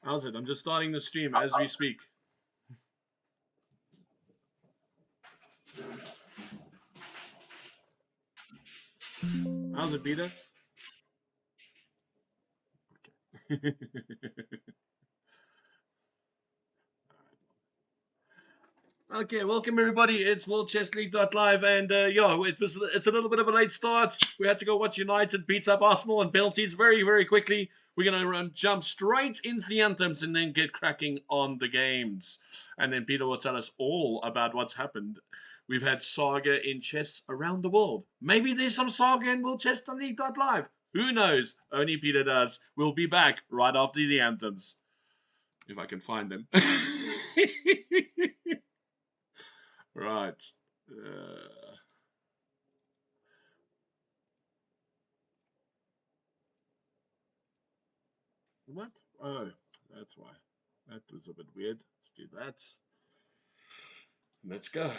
How's it? I'm just starting the stream as we speak. How's it, Peter? Okay. Okay, welcome everybody. It's League.live, and it's a little bit of a late start. We had to go watch United beat up Arsenal and penalties very quickly. We're gonna jump straight into the anthems and then get cracking on the games. And then Peter will tell us all about what's happened. We've had saga in chess around the world. Maybe there's some saga in World Chess on League.live. Who knows? Only Peter does. We'll be back right after the anthems. If I can find them. Right. What? Oh, that's why. That was a bit weird. Let's do that. Let's go.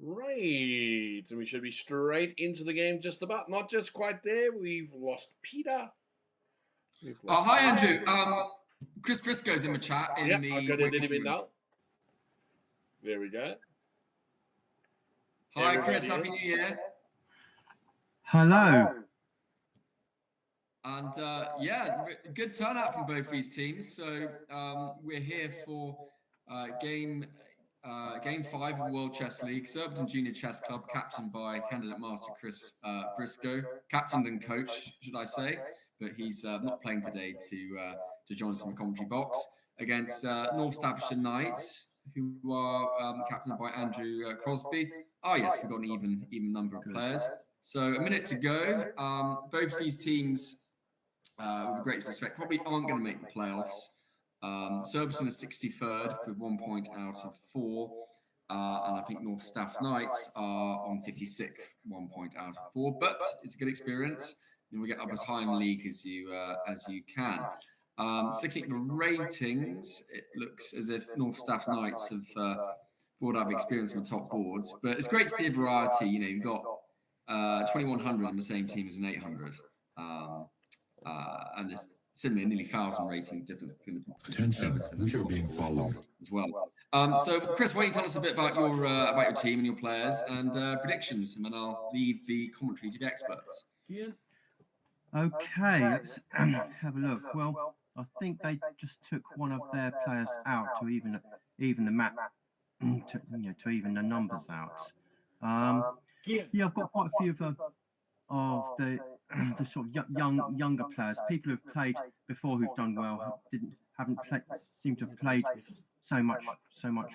Right, and we should be straight into the game just about. Not just quite there. We've lost Peter. Hi, Andrew. Chris Briscoe's in the chat. I've got it in now. There we go. Hi, Chris. Happy New Year. Hello. And yeah, good turnout from both these teams. So we're here for game 5 of the World Chess League, Surbiton Junior Chess Club, captained by candidate master Chris Briscoe, captained and coach, should I say, but he's not playing today to join us in the commentary box, against North Staffordshire Knights, who are captained by Andrew Crosby. Oh yes, we've got an even number of players. So a minute to go. Both these teams, with the greatest respect, probably aren't going to make the playoffs. Surbiton is 63rd with 1 point out of 4. And I think North Staff Knights are on 56th, 1 point out of 4. But it's a good experience. And we get up as high in the league as you can. So looking at the ratings, it looks as if North Staff Knights have brought up experience on the top boards. But it's great to see a variety. You know, you've got 2100 in the same team as an 800. And there's similarly nearly 1,000 rating difference between the Attention, we are being followed as well. So, Chris, why don't you tell us a bit about your team and your players and predictions, and then I'll leave the commentary to the experts. Okay, let's have a look. Well, I think they just took one of their players out to even the map, to even the numbers out. Yeah, I've got quite a few of the sort of younger players, people who've played before who've done well, seem to have played so much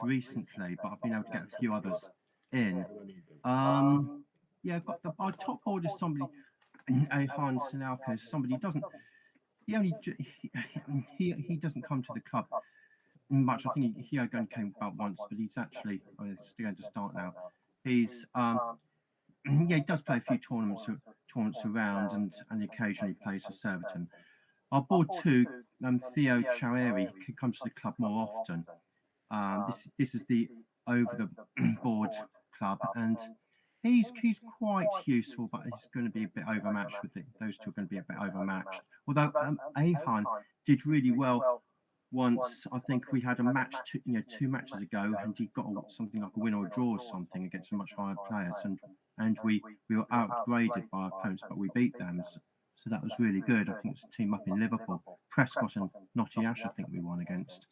recently, but I've been able to get a few others in. Yeah, I've got our top board is somebody, Ahan Sinalka is somebody he doesn't come to the club much. I think he only came about once, but he's actually still going to start now. He's yeah, he does play a few tournaments around and occasionally plays for Surbiton. Our board 2, Theo Choweri, comes to the club more often. This is the over the board club, and he's quite useful, but he's going to be a bit overmatched with it. Those two are going to be a bit overmatched. Although Ahan did really well once. I think we had a match 2 matches ago, and he got something like a win or a draw or something against some much higher players, and we were outgraded by our opponents, but we beat them. So that was really good. I think it's a team up in Liverpool. Prescott and Notty Ash, I think we won against.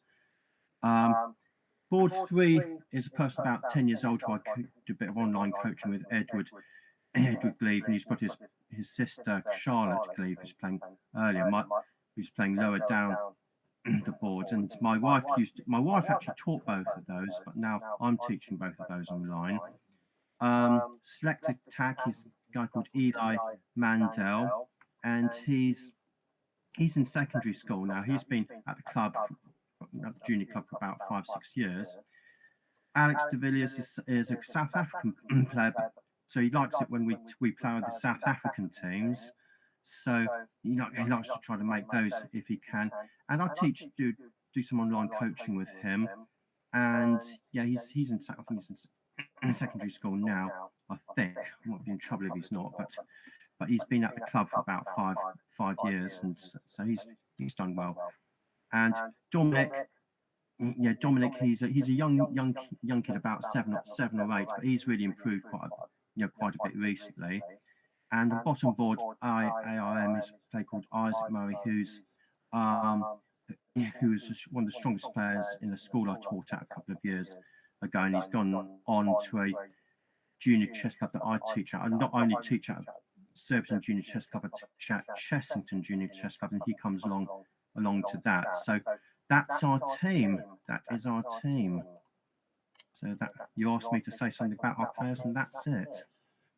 Board 3 is a person about 10 years old who I do a bit of online coaching with, Edward Gleave, and he's got his sister Charlotte Gleave, who's playing earlier, who's playing lower down the board. And my wife actually taught both of those, but now I'm teaching both of those online. Select Attack is a guy called Eli Mandel, and he's in secondary school now. He's been at the club, at the junior club, for about 5-6 years. Alex de Villiers is a South African player, so he likes it when we play with the South African teams. So he likes to try to make those if he can. And I do some online coaching with him. And yeah, he's in secondary school now, I think. I might be in trouble if he's not, but he's been at the club for about five years, and so he's done well. And Dominic, he's a young kid, about seven or 8, but he's really improved quite a bit recently. And the bottom board, IARM, is a player called Isaac Murray, who's one of the strongest players in the school I taught at a couple of years ago, and he's gone on to a junior chess club that I teach at. I not only teach at Surbiton Junior Chess Club, I teach at Chessington Junior Chess Club, and he comes along to that. So that's our team. That is our team. So that you asked me to say something about our players, and that's it.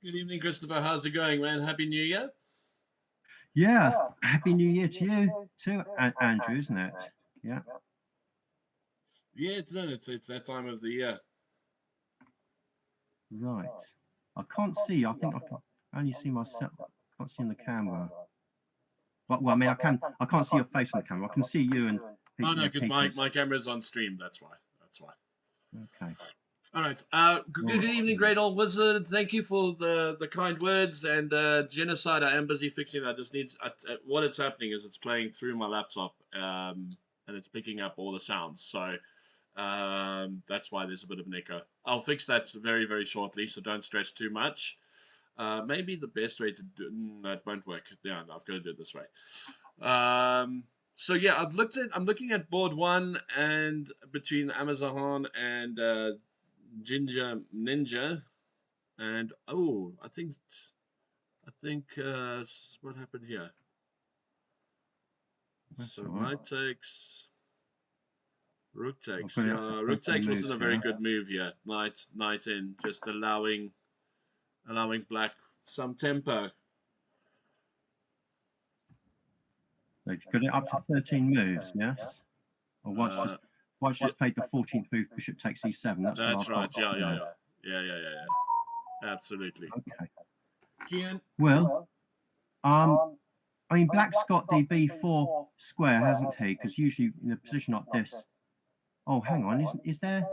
Good evening, Christopher. How's it going, man? Happy New Year. Yeah, Happy New Year to you too, Andrew, isn't it? Yeah. Yeah, it's that time of the year. Right. I can't see. I think I can only see myself. I can't see in the camera. Well, I mean, I can't see your face on the camera. I can see you and. Oh no, yeah, because Peter's. my camera's on stream. That's why. Okay. All right. Good evening, great old wizard. Thank you for the kind words and genocide. I am busy fixing that. Just needs what it's happening is it's playing through my laptop, and it's picking up all the sounds. So that's why there's a bit of an echo. I'll fix that very very shortly. So don't stress too much. Maybe the best way to do that won't work. Yeah, I've got to do it this way. So yeah, I'm looking at board one and between Amazon and Ginger Ninja, and I think what happened here. That's So all right. knight takes, rook takes. put it up to Rook 13 takes wasn't moves a very here. good move here. Knight in, just allowing black some tempo. So you've got it up to 13 moves, yes? Or White's just played the 14th move, bishop takes e7. That's what right. I've got. Yeah. Absolutely. Okay. Kian? Well, I mean, Black's got the b4 square, hasn't he? Because usually in a position like this. Oh, hang on. Is there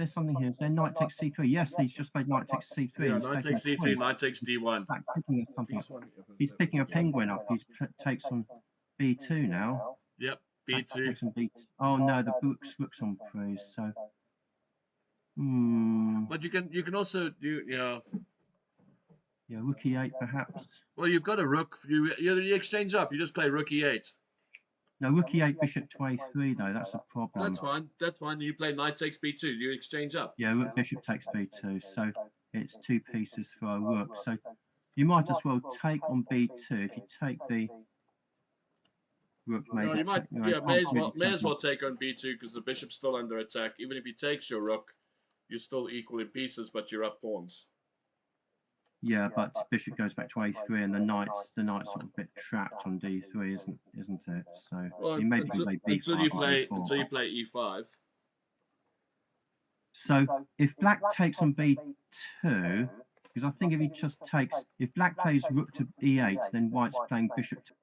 something here? Is there knight takes c3? Yes, he's just played knight takes c3. Yeah, he's knight taking takes a c3, queen. knight takes d1. Black picking something. He's picking a penguin up. He takes on b2 now. Yep, Black b2. takes on b2. Oh no, the rook's on praise. So, But you can also do yeah, rook e8 perhaps. Well, you've got a rook. You exchange up. You just play rook e8. No, rook e8, bishop to a3 though. That's a problem. That's fine. You play knight takes b2. You exchange up. Yeah, rook bishop takes b2. So it's 2 pieces for a rook. So you might as well take on b2 if you take the rook. Maybe No, you might. May as well take on b2 because the bishop's still under attack. Even if he takes your rook, you're still equal in pieces, but you're up pawns. Yeah, but bishop goes back to a3, and the knight's sort of a bit trapped on d3, isn't it? So you maybe play b5 until you play e5. So if Black takes on b2, because I think if Black plays rook to e8, then White's playing bishop to.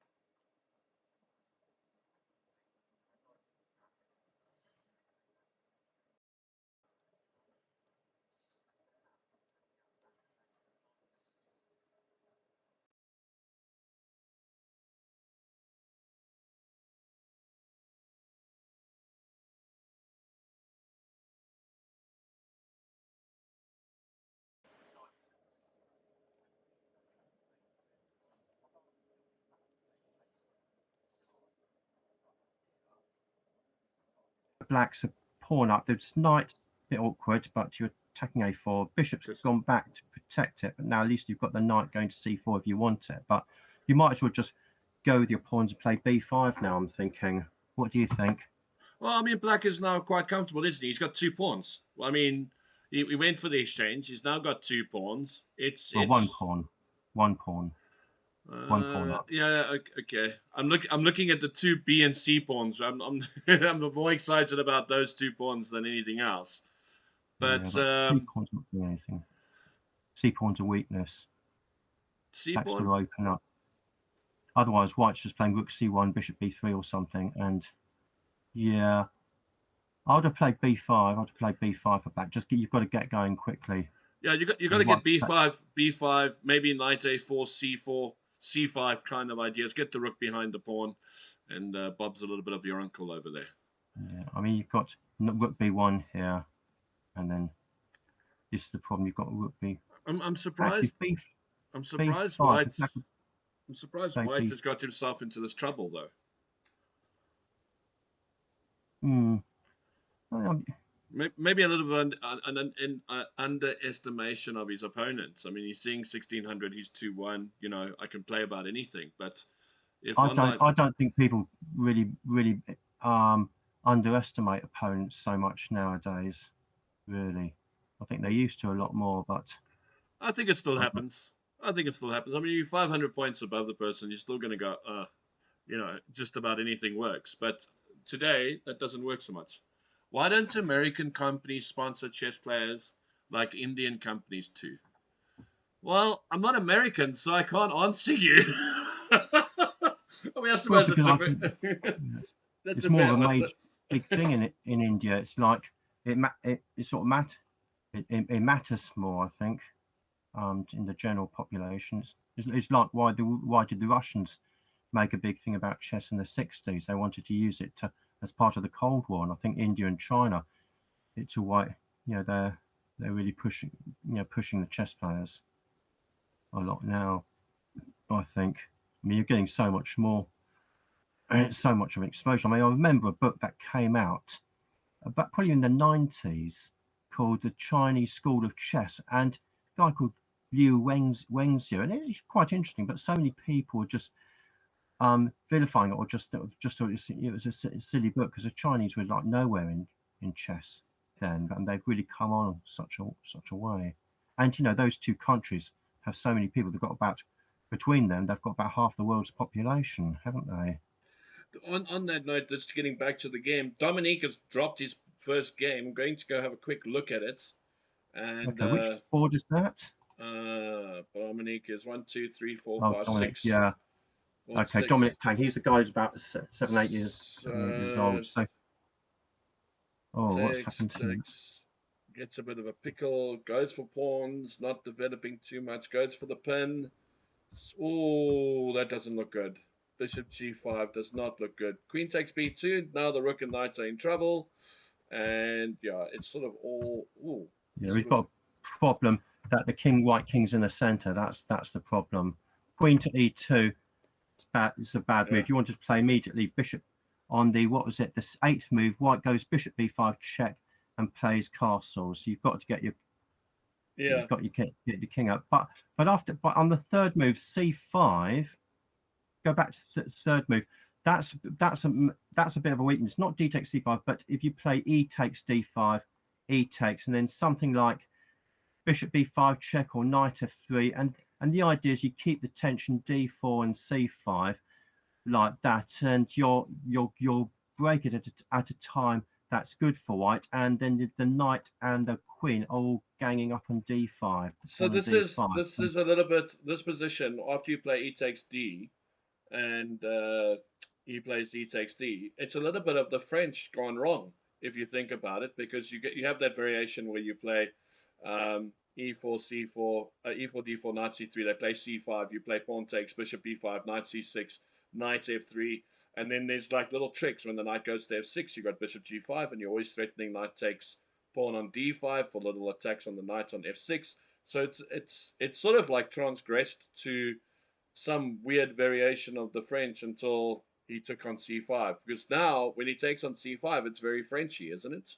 Black's a pawn up. The knight's a bit awkward, but you're attacking a4. Bishop's gone back to protect it, but now at least you've got the knight going to c4 if you want it. But you might as well just go with your pawns and play b5 now, I'm thinking. What do you think? Well, I mean, Black is now quite comfortable, isn't he? He's got 2 pawns. Well, I mean, he went for the exchange. He's now got 2 pawns. It's one pawn. One pawn up. Yeah, okay. I'm looking at the 2 B and C pawns. I'm I'm more excited about those 2 pawns than anything else. But C pawn's not doing anything. C pawn's a weakness. Black's got to open up. Otherwise, White's just playing rook c1, bishop b3 or something. And yeah, I would have played b5. I'd have played b5 for Black. You've got to get going quickly. Yeah, you got to get b5, maybe knight a4, c4, c5 kind of ideas. Get the rook behind the pawn, and Bob's a little bit of your uncle over there. Yeah, I mean you've got rook b1 here, and then this is the problem. You've got rook b. I'm surprised. I'm surprised White has got himself into this trouble though. Maybe a little bit an underestimation of his opponents. I mean, he's seeing 1600. He's 2-1. You know, I can play about anything. But if I don't think people really underestimate opponents so much nowadays. Really, I think they used to a lot more. But I think it still happens. I mean, you're 500 points above the person. You're still going to go, you know, just about anything works. But today, that doesn't work so much. Why don't American companies sponsor chess players like Indian companies too? Well, I'm not American, so I can't answer you. I I suppose because I think that's it's a more fair of a answer. big thing in India. It's like it sort of it matters more, I think, in the general populations. It's like why did the Russians make a big thing about chess in the 60s? They wanted to use it as part of the Cold War, and I think India and China, it's a why they're really pushing the chess players a lot now. I think. I mean, you're getting so much more, so much of an exposure. I mean, I remember a book that came out about probably in the 90s called The Chinese School of Chess, and a guy called Liu Wengzhou, and it's quite interesting. But so many people were just vilifying it, or just thought it was a silly book because the Chinese were like nowhere in chess then, and they've really come on such a way. And those two countries have so many people. They've got about between them, they've got about half the world's population, haven't they? On that note, just getting back to the game, Dominique has dropped his first game. I'm going to go have a quick look at it. And Okay, which board is that? Dominique is 1, 2, 3, 4, Oh, 5, Dominic, 6. yeah. What's Okay, Dominic 6? Tang. He's the guy who's about 7, 8 years So old. So, oh, what's happened to him? gets a bit of a pickle, goes for pawns, not developing too much, goes for the pin. Oh, that doesn't look good. Bishop g5 does not look good. Queen takes b2. Now the rook and knight are in trouble. And yeah, it's sort of all. Ooh, Yeah, we've got a problem that the white king's in the center. That's the problem. Queen to e2. It's bad. It's a bad move. You want to play immediately bishop on the what was it? This eighth move. White goes bishop b5 check and plays castles. So you've got to get your get your king up. But on the third move c5, go back to the third move. That's a bit of a weakness. Not d takes c5, but if you play e takes d5, e takes, and then something like bishop b5 check or knight f3, and the idea is you keep the tension d4 and c5 like that, and you'll break it at a time that's good for white, and then the knight and the queen are all ganging up on d5. So On d5. this is a little bit this position after you play e takes d, and he plays e takes d. It's a little bit of the French gone wrong if you think about it, because you have that variation where you play e4 c4 e4 d4 knight c3. They play c5. You play pawn takes bishop b5 knight c6 knight f3, and then there's like little tricks when the knight goes to f6. You got bishop g5, and you're always threatening knight takes pawn on d5 for little attacks on the knight on f6. So it's sort of like transgressed to some weird variation of the French until he took on c5. Because now, when he takes on c5, it's very Frenchy, isn't it?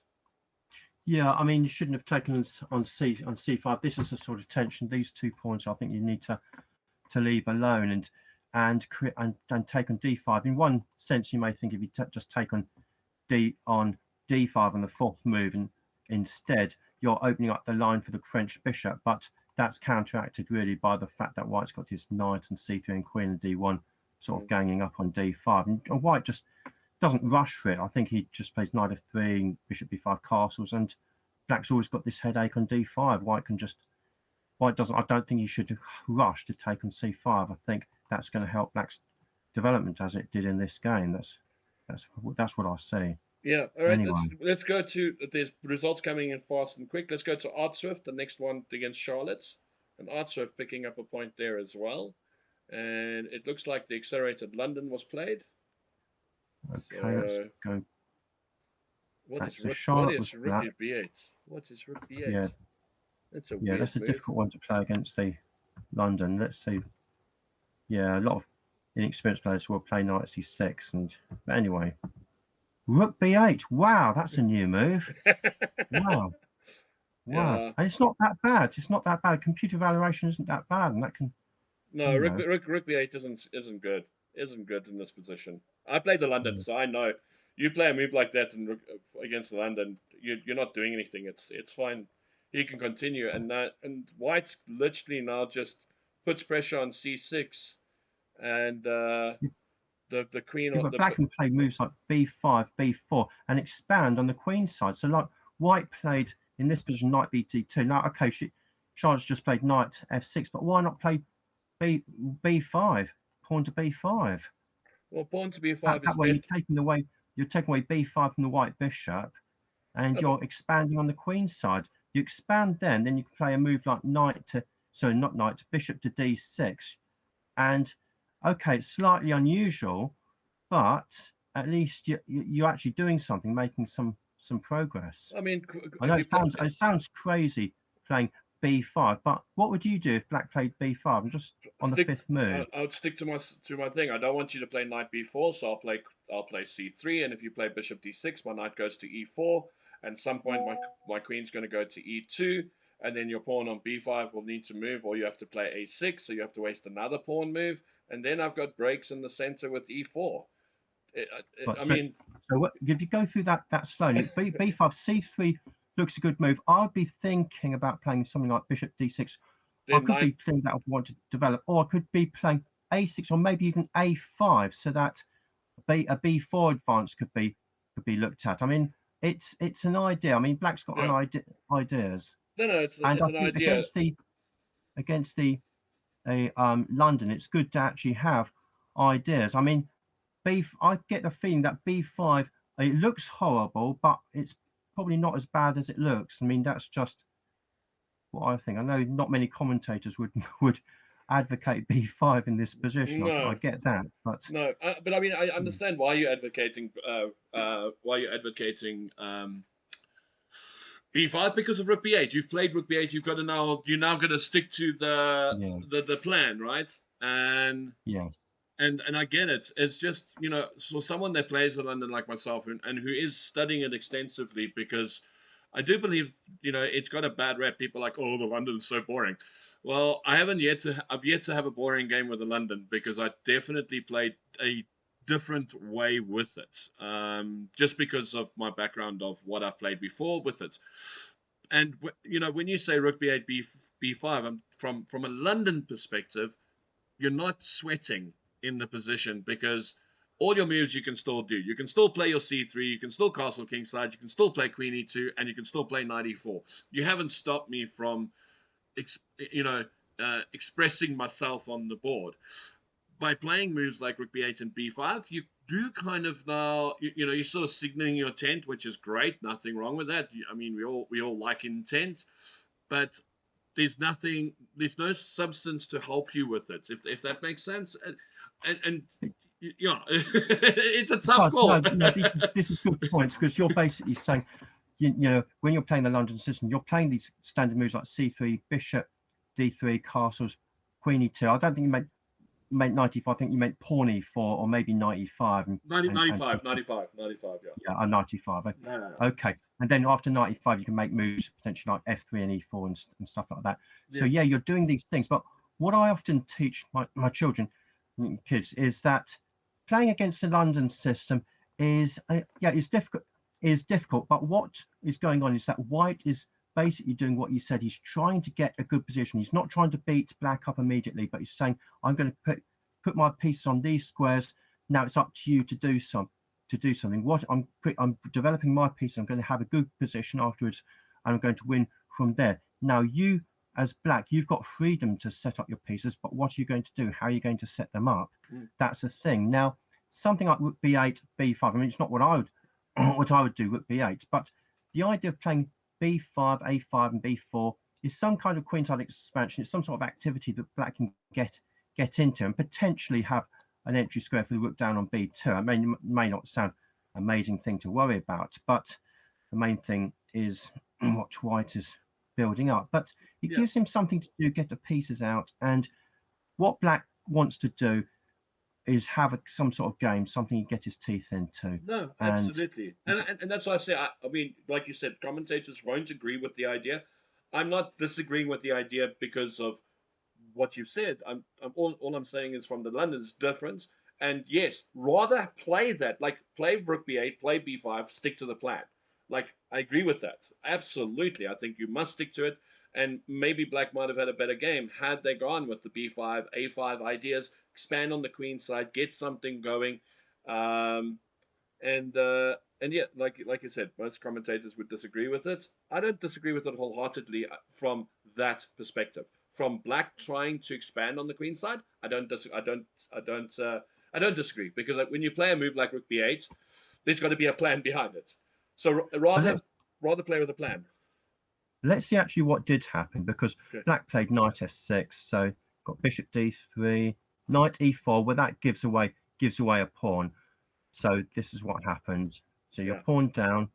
Yeah, I mean, you shouldn't have taken on c5. This is a sort of tension. These 2 points, I think you need to leave alone and take on d5. In one sense, you may think if you just take on d5 on the fourth move, and instead you're opening up the line for the French bishop, but that's counteracted really by the fact that white's got his knight and c3 and queen and d1 sort of ganging up on d5, and white just doesn't rush for it. I think he just plays knight f3, bishop b5 castles, and black's always got this headache on d5. White doesn't. I don't think he should rush to take on c5. I think that's going to help black's development as it did in this game. That's what I see. Yeah. All right. Anyway, Let's go to there's results coming in fast and quick. Let's go to Art Swift, the next one against Charlotte's, and Art Swift picking up a point there as well. And it looks like the accelerated London was played. okay, let's go. What is rook black. at b8? What is rook b8? Yeah, That's a yeah, weird that's a move. difficult one to play against the London. Let's see. Yeah, a lot of inexperienced players will play knight c6, but anyway, rook b8. Wow, that's a new move. Wow. Wow, Yeah. and it's not that bad. It's not that bad. Computer evaluation isn't that bad, and that can, No, rook b8 isn't good. Isn't good in this position. I played the London, so I know. You play a move like that against the London, you're not doing anything. It's fine. He can continue, and White literally now just puts pressure on c6, and the queen yeah, on but the black can play moves like b5, b4, and expand on the queen side. So like white played in this position knight bt2. Now, okay, Charlotte's just played knight f6, but why not play b5, pawn to b5? Well, pawn to b5 is That way better. you're taking away b5 from the white bishop, and you're expanding on the queen side. You expand then you can play a move like bishop to d6, and okay, it's slightly unusual, but at least you're actually doing something, making some progress. I mean, I know if you play, it sounds crazy playing b5, but what would you do if black played b5 and just on the stick, fifth move? I would stick to my thing. I don't want you to play knight b4, so I'll play c3, and if you play bishop d6, my knight goes to e4, and at some point my queen's going to go to e2, and then your pawn on b5 will need to move, or you have to play a6, so you have to waste another pawn move, and then I've got breaks in the center with e4. But I mean, if you go through that slowly, b5 c3 looks a good move. I'd be thinking about playing something like bishop d6. I then could knight. be playing that I want to develop, or I could be playing a6 or maybe even a5, so that a b4 advance could be looked at. I mean, it's an idea. I mean, black's got Yeah, ideas, no, and it's I an think idea. against the London, it's good to actually have ideas. I mean, I get the feeling that b5, it looks horrible, but it's probably not as bad as it looks. I mean, that's just what I think. I know not many commentators would would advocate b5 in this position. I No, get that, but no, but I mean, I understand why you're advocating. Why you're advocating b5 because of rook b8. You've played rook b8. You're now going to stick to yeah, the plan, right? yes, And I get it. It's just for someone that plays in London like myself and who is studying it extensively because I do believe it's got a bad rep. People are like, oh, the London's so boring. Well, I've yet to have a boring game with the London because I definitely played a different way with it. Just because of my background of what I've played before with it. And when you say rook b8 b5, from a London perspective, you're not sweating in the position because all your moves you can still do. You can still play your c3, you can still castle kingside, you can still play queen e2, and you can still play knight e4. You haven't stopped me from, expressing myself on the board by playing moves like rook b8 and b5. You do kind of now, you're sort of signaling your intent, which is great. Nothing wrong with that. I mean, we all like intent, but there's no substance to help you with it, if that makes sense. And yeah, it's a tough does. call. No, this is good points because you're basically saying, when you're playing the London system, you're playing these standard moves like c3, bishop, d3, castles, queen e2. I don't think you meant knight e4. I think you meant pawn e4 or maybe knight e5 90, and 95, 95, 95, yeah. yeah, a knight e5. No, no, no. Okay, and then after knight e5, you can make moves potentially like f3 and e4 and stuff like that. So Yes. yeah, you're doing these things. But what I often teach my children, kids, is that playing against the London system is difficult. But what is going on is that white is basically doing what you said. He's trying to get a good position. He's not trying to beat black up immediately, but he's saying, I'm going to put my piece on these squares. Now it's up to you to do something. What I'm developing my piece. I'm going to have a good position afterwards, and I'm going to win from there. Now you, as black, you've got freedom to set up your pieces, but what are you going to do? How are you going to set them up? That's a thing. Now something like rook b8, b5. I mean, it's not what I would do rook b8, but the idea of playing b5, a5, and b4 is some kind of queenside expansion. It's some sort of activity that black can get into and potentially have an entry square for the rook down on b2. I mean, it may not sound amazing thing to worry about, but the main thing is what white is building up. But it Yeah. gives him something to do, get the pieces out, and what black wants to do is have some sort of game, something he get his teeth into. No, And absolutely, and that's why I say. I mean, like you said, commentators won't agree with the idea. I'm not disagreeing with the idea because of what you've said. All I'm saying is from the London's difference. And yes, rather play that, like play rook b8, play b5, stick to the plan. Like I agree with that. Absolutely, I think you must stick to it. And maybe Black might have had a better game had they gone with the b5, a5 ideas, expand on the queen side, get something going. Um, and yeah, like you said, most commentators would disagree with it. I don't disagree with it wholeheartedly from that perspective. From black trying to expand on the queen side, I don't I don't disagree because when you play a move like Rook B8, there's got to be a plan behind it. So rather play with a plan. Let's see actually what did happen, because Okay. Black played Knight F6, so got Bishop D3, Knight E4. Well, that gives away a pawn. So this is what happened. So your pawn down,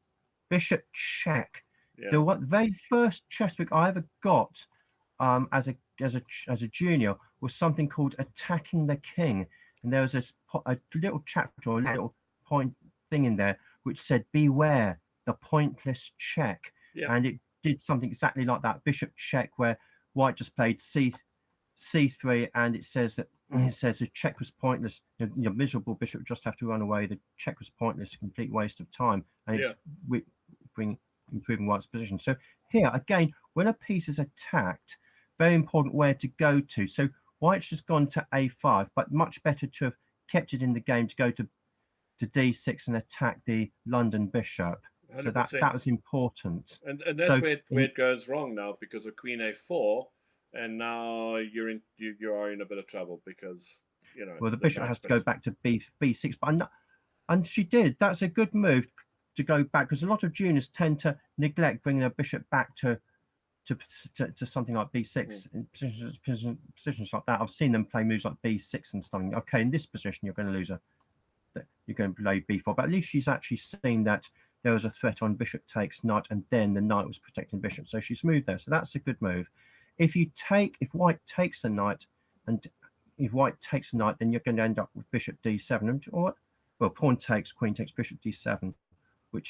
Bishop check. Yeah. The very first chess book I ever got as a junior was something called Attacking the King, and there was a little chapter or a little point thing in there which said beware the pointless check, and it did something exactly like that. Bishop check, where White just played C3, and it says the check was pointless. Your miserable bishop would just have to run away. The check was pointless, a complete waste of time, and it's improving White's position. So here again, when a piece is attacked, very important where to go to. So White's just gone to A5, but much better to have kept it in the game to go to D6 and attack the London bishop. 100%. So that was important. And that's where it goes wrong now, because of Queen A4, and now you are in a bit of trouble because well, the bishop has to go back to B6, but and she did. That's a good move to go back, because a lot of juniors tend to neglect bringing a bishop back to something like B6 in positions like that. I've seen them play moves like B6 and stuff. Okay, in this position you're going to lose you're going to play B4, but at least she's actually seen that there was a threat on bishop takes knight, and then the knight was protecting bishop, so she's moved there. So that's a good move. If White takes the knight, and if White takes the knight, then you're going to end up with bishop D7, or well, pawn takes, queen takes, bishop D7,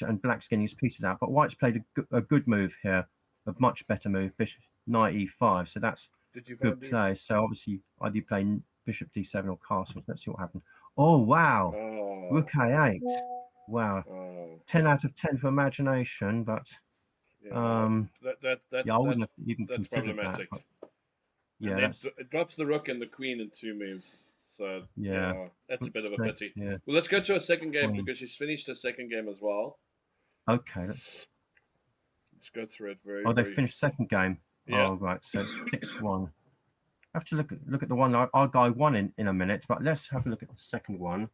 and Black's getting his pieces out. But White's played a good move here, a much better move, bishop knight E5. So that's good play. So obviously either you play bishop D7 or castle. Let's see what happened. Oh wow, Rook A8. Wow, 10 out of 10 for imagination, but I wouldn't have even considered problematic. That. And then it drops the rook and the queen in 2 moves. So that's a bit of a pity. Yeah. Well, let's go to a second game because she's finished her second game as well. Okay, let's go through it very. They finished second game. Yeah. Oh right, so it's 6-1. I have to look at the one our guy won in a minute, but let's have a look at the second one.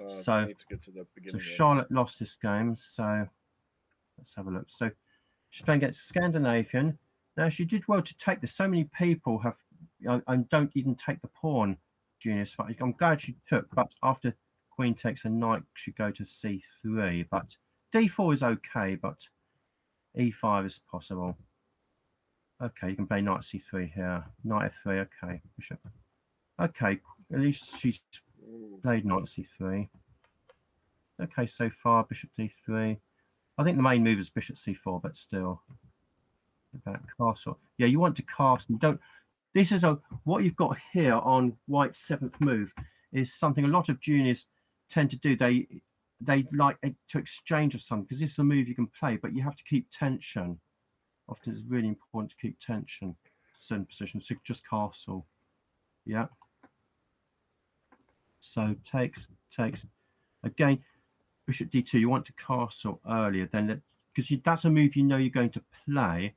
So need to get to the beginning. So Charlotte lost this game, so let's have a look. So she's playing against Scandinavian. Now she did well to take this. So many people have and don't even take the pawn, Junior. I'm glad she took, but after queen takes a knight, she go to C3. But D4 is okay, but E5 is possible. Okay, you can play knight C3 here. Knight F3, okay, bishop. Okay, at least she's played knight C3. Okay, so far bishop D3. I think the main move is bishop C4, but still. About castle. Yeah, you want to castle. You don't. This is what you've got here on White's 7th move is something a lot of juniors tend to do. They like to exchange or something, because this is a move you can play, but you have to keep tension. Often it's really important to keep tension. Certain positions, so just castle. Yeah. So takes again. Bishop D2. You want to castle earlier, then because that's a move you're going to play.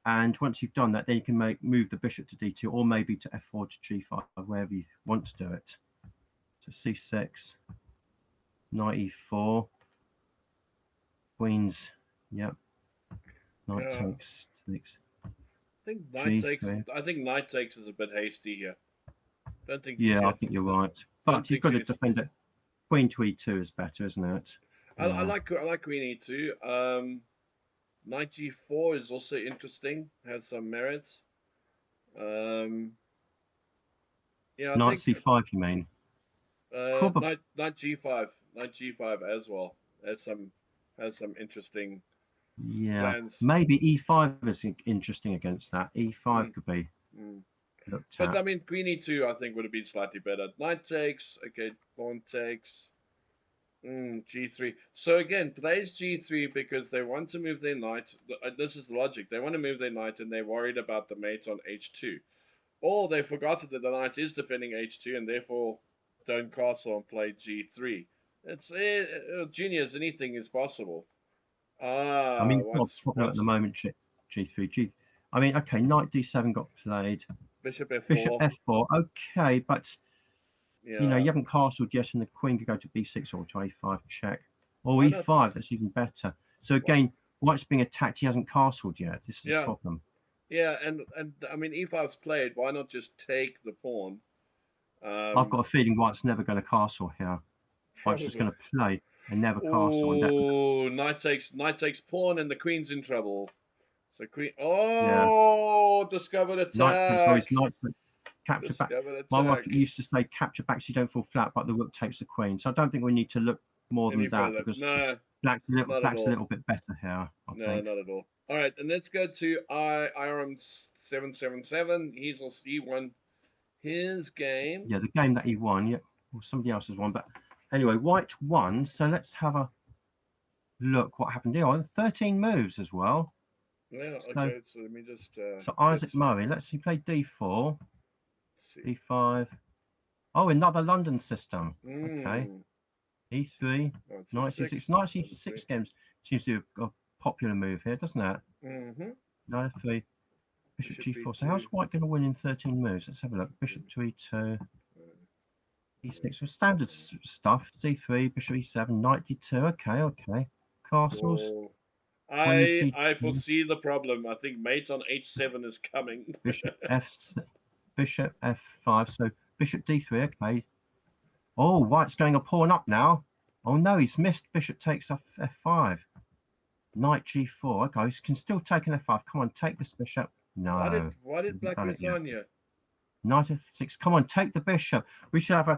And once you've done that, then you can move the bishop to D2, or maybe to F4 to G5, wherever you want to do it. So C6, knight E4, queens, yep. Knight takes. I think knight takes is a bit hasty here. Don't think. Yeah, I think you're right. But you've got to defend it. Queen to E2 is better, isn't it? I like queen E2. Knight G4 is also interesting. Has some merits. Knight C5, you mean? Knight G5. Knight G5 as well. Has some interesting plans. Maybe E5 is interesting against that. E5 could be looked at. But I mean, queen E2 I think would have been slightly better. Knight takes. Okay, pawn takes. G3. So again, plays G3 because they want to move their knight. This is the logic. They want to move their knight and they're worried about the mate on H2. Or they forgot that the knight is defending H2 and therefore don't castle and play G3. It's juniors, anything is possible. I mean, it's not popular at the moment, G3. I mean, okay, knight D7 got played. Bishop F4. Bishop F4, okay, but You know, Yeah. you haven't castled yet, and the queen could go to b6 or to a5 check, or Why not? e5. That's even better. So What? again, white's being attacked. He hasn't castled yet. This is a Yeah. problem. Yeah. And I mean, e5's played. Why not just take the pawn? I've got a feeling white's never going to castle here. White's just Probably. going to play and never castle, and that, Oh, knight takes pawn, and the queen's in trouble. So queen. yeah, Oh, discovered knight takes. Oh, attack. his knight capture back. Discovered My wife attack. used to say capture back so you don't fall flat, but the rook takes the queen. So I don't think we need to look more Any than that further? because No, not at black's a all. little bit better here, I No, think. not at all. All right, and let's go to IRM 777. He won his game. Yeah, the game that he won. Yeah, well, somebody else has won, but anyway, white won. So let's have a look what happened here. Oh, 13 moves as well. Yeah. So Okay. So let me just Isaac Murray. Let's see, play d4, see. d5. Oh, another London system. Okay, Mm. e3, Knight knight c6. c6. Knight c6 games seems to be a popular move here, doesn't it? Mm-hmm. Knight f3, bishop Bishop g4. So b2. how's white going to win in 13 moves? Let's have a look. Bishop to e2, Uh, e6. Well, standard stuff. c3, bishop e7, knight d2. Okay. Castles. oh. When you I see I foresee the problem. I think mate on h7 is coming. bishop f, bishop f5. So bishop d3. Okay. Oh, white's going a pawn up now. Oh no, he's missed. Bishop takes f5. Knight g4. Okay, he can still take an f5. Come on, take this bishop. Why did No, why did hasn't Black done it yet. resign here? Knight f6. Come on, take the bishop. We should have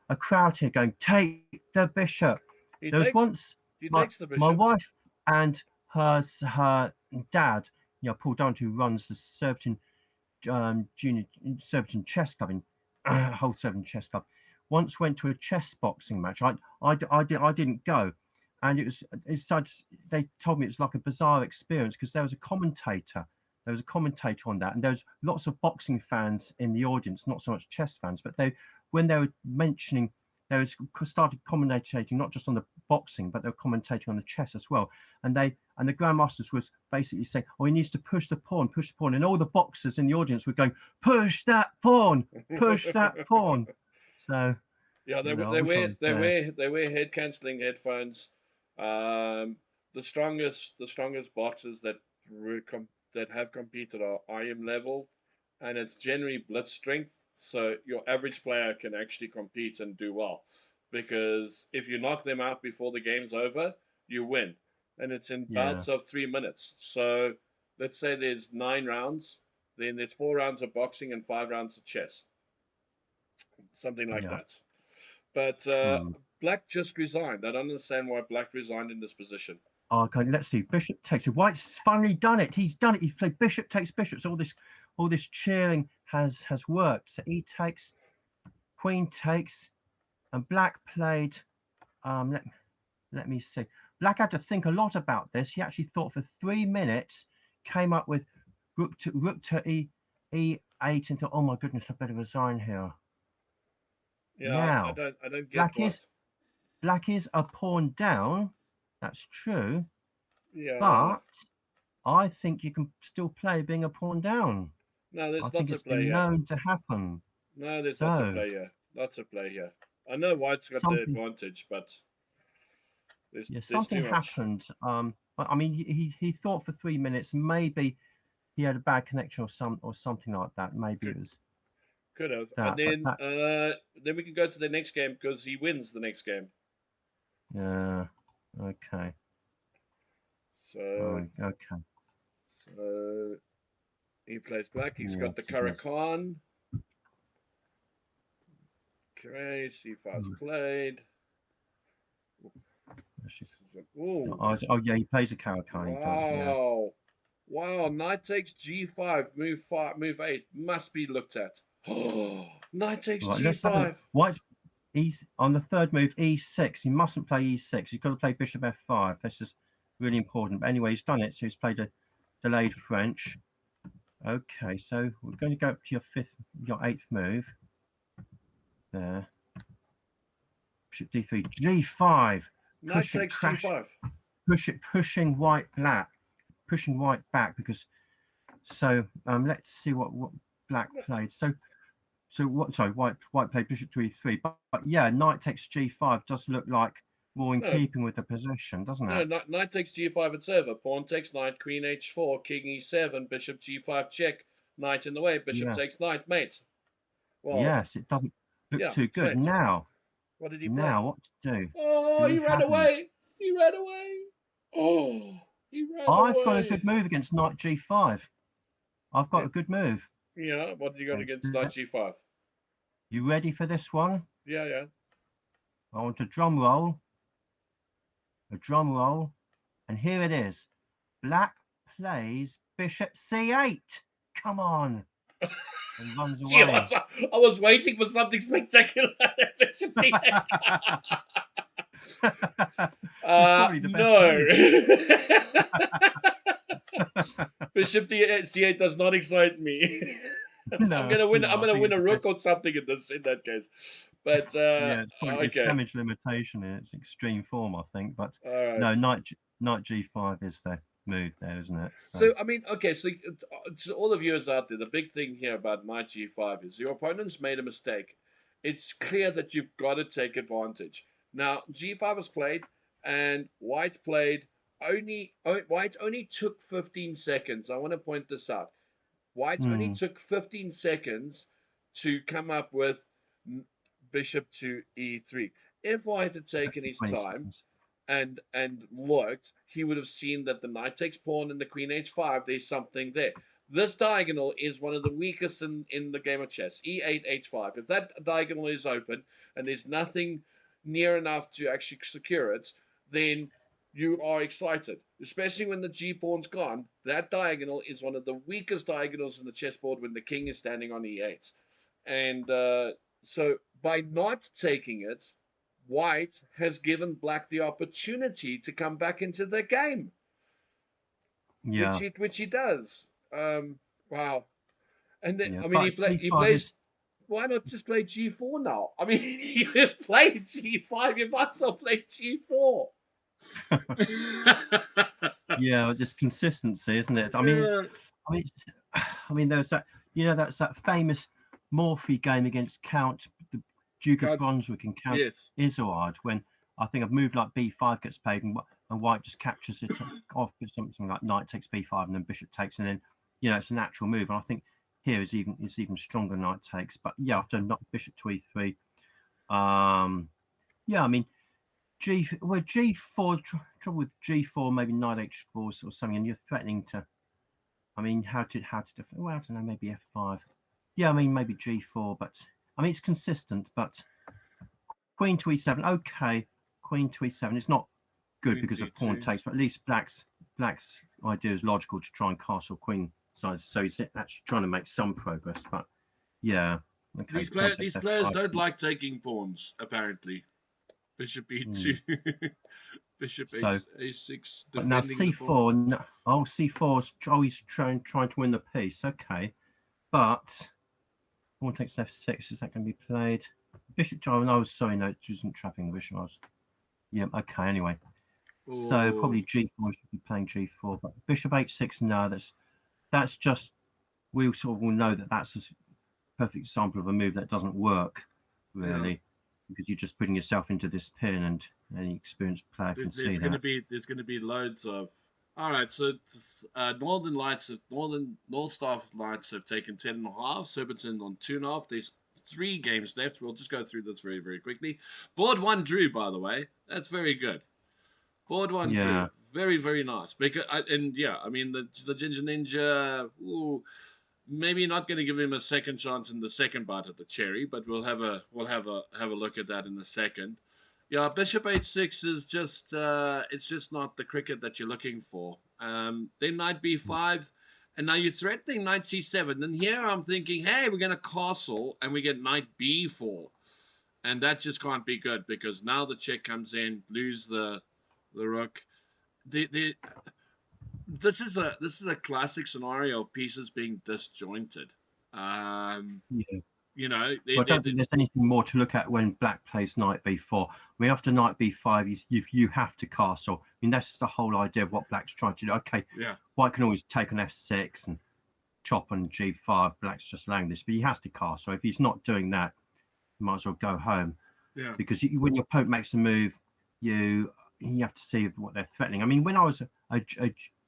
a crowd here going, take the bishop. He There was takes once he my, takes the my bishop. wife and her dad, Paul Dante, who runs the Junior Surbiton Chess Club in Hull Surbiton Chess Club, once went to a chess boxing match. I didn't go, and it's such. They told me it's like a bizarre experience because there was a commentator. There was a commentator on that, and there was lots of boxing fans in the audience, not so much chess fans. But when they were mentioning, they was started commentating not just on the boxing, but they were commentating on the chess as well. And the grandmasters was basically saying, "Oh, he needs to push the pawn," and all the boxers in the audience were going, "Push that pawn, push that pawn." So Yeah, I they wish I wear was there. they wear head cancelling headphones. Um, the strongest boxers that have competed are IM level, and it's generally blitz strength. So your average player can actually compete and do well, because if you knock them out before the game's over, you win, and it's in Yeah, bouts of 3 minutes. So let's say there's 9 rounds, then there's 4 rounds of boxing and 5 rounds of chess, something like yeah. that. But Hmm. Black just resigned. I don't understand why Black resigned in this position. Okay, let's see. Bishop takes it. White's finally done it. He's done it. He's played bishop takes bishop. So all this cheering has worked. So he takes, queen takes, and black played. Let me see. Black had to think a lot about this. He actually thought for 3 minutes, came up with rook to e8 and thought, oh my goodness, I better resign here. Yeah, I Now, don't get black what. is a pawn down. That's true, Yeah, but I think you can still play being a pawn down. no, I there's think lots it's of play been here. known to happen. No, there's lots of So play here. Lots of play here. I know White's got the something, advantage, but yeah, there's something too much. happened. I mean, he thought for 3 minutes. Maybe he had a bad connection or something like that. Maybe it Could was could have, and that. But that's then we can go to the next game because he wins the next game. yeah. Okay. So Oh, okay. so he plays Black. He's Yes, got the it is. Karakan. Okay, C5's Mm, played. actually, Oh, oh yeah, he plays a Karakani. He does. Yeah. wow. Wow, knight takes g5, move 5, move 8 must be looked at. Oh, knight takes Right. Let's have a look. g5. White's he's on the third move e6. He mustn't play e6. He's got to play bishop f5. This is really important. But anyway, he's done it. So he's played a delayed French. Okay, so we're going to go up to your eighth move. There. Bishop d3, g5. Knight Push it, takes g5. pushing white back because. So let's see what black played. So So what? Sorry, white played bishop to e3, but yeah, knight takes g5 does look like more in No. keeping with the position, doesn't No, it? knight takes g5, it's over. Pawn takes knight, queen h4, king e7, bishop g5 check, knight in the way, bishop Yeah. takes knight, mate. Well, Yes, it doesn't look yeah, too it's good. mate. Now, What did he play? what to do? Oh, Do we he ran have any? away. He ran away. Oh, he ran I've got a away. good move against knight g5. I've got Yeah, a good move. yeah, what did you got against knight g5? You ready for this one? Yeah, yeah. I want a drum roll, and here it is. Black plays bishop c8. Come on, and runs See, away. I was waiting for something spectacular. Bishop c8. It's probably the best No. move. Bishop c8 does not excite me. I'm No, gonna win. I'm I gonna think win it's a the rook best. or something in that case. But Yeah, it's probably its okay, damage limitation in its extreme form, I think. But all right. no, knight g5 is the move there, isn't it? So I mean, okay. So to all the viewers out there, the big thing here about knight g5 is your opponent's made a mistake. It's clear that you've got to take advantage. Now g5 was played, and White only took 15 seconds. I want to point this out. White only took 15 seconds to come up with bishop to e3. If White had taken his 20 time seconds. and looked, he would have seen that the knight takes pawn and the queen h5. There's something there. This diagonal is one of the weakest in the game of chess. E8, h5. If that diagonal is open and there's nothing near enough to actually secure it, then you are excited, especially when the g pawn's gone. That diagonal is one of the weakest diagonals in the chessboard when the king is standing on e8. And so by not taking it, White has given Black the opportunity to come back into the game, Yeah, which he does. Wow. And then, yeah. I mean, But he g5 plays. is Why not just play g4 now? I mean, you played g5. You might as well play g4. yeah, just consistency, isn't it? I mean, there's that that's that famous Morphy game against Count the Duke of God, Brunswick and Count yes. Isolde when I think a move like b5 gets played and White just captures it off with something like knight takes b5 and then bishop takes and then it's a natural move. And I think here is even stronger knight takes. But yeah, after not bishop to e3, yeah, I mean g4 trouble with g4 maybe knight h4 or something, and you're threatening to. I mean, how to defend? Well, I don't know, maybe f5. Yeah, I mean maybe g4, but I mean it's consistent. But queen to e7, okay, queen to e7. It's not good Queen because of pawn b2. takes, but at least black's idea is logical to try and castle queen side, so he's actually trying to make some progress. But yeah, okay, These takes players f5. don't like taking pawns, apparently. Bishop e2, bishop So, a6, but now defending the pawn. c4. No, oh, c4 is always trying to win the piece. Okay, but pawn takes f6. Is that going to be played? Bishop to. Oh, no, sorry, no, it wasn't trapping the bishop. Yeah, okay. Anyway, so probably g4 should be playing g4, but bishop h6. No, that's just we sort of will know that that's a perfect example of a move that doesn't work really, because you're just putting yourself into this pin, and any experienced player can see that. There's gonna be loads of. All right, so North Star Lights have taken 10.5. Surbiton on 2.5. There's 3 games left. We'll just go through this very very quickly. Board 1 drew, by the way. That's very good. Board 1 drew, Yeah, very very nice. Because and yeah, I mean the Ginger Ninja. Ooh, maybe not going to give him a second chance in the second bite at the cherry, but we'll have a look at that in a second. Yeah, Bishop h6 is just it's just not the cricket that you're looking for. Then Knight b5, and now you're threatening Knight c7. And here I'm thinking, hey, we're going to castle, and we get Knight b4, and that just can't be good because now the check comes in, lose the rook. The this is a classic scenario of pieces being disjointed. Um, yeah. you know, Well, I don't think there's anything more to look at when black plays knight b4. I mean, after knight b5, you have to castle. I mean, that's the whole idea of what black's trying to do. Okay, yeah, white can always take on f6 and chop on G5. Black's just allowing this, but he has to cast. So if he's not doing that, you might as well go home. Yeah. Because when your opponent makes a move, you have to see what they're threatening. I mean, when I was a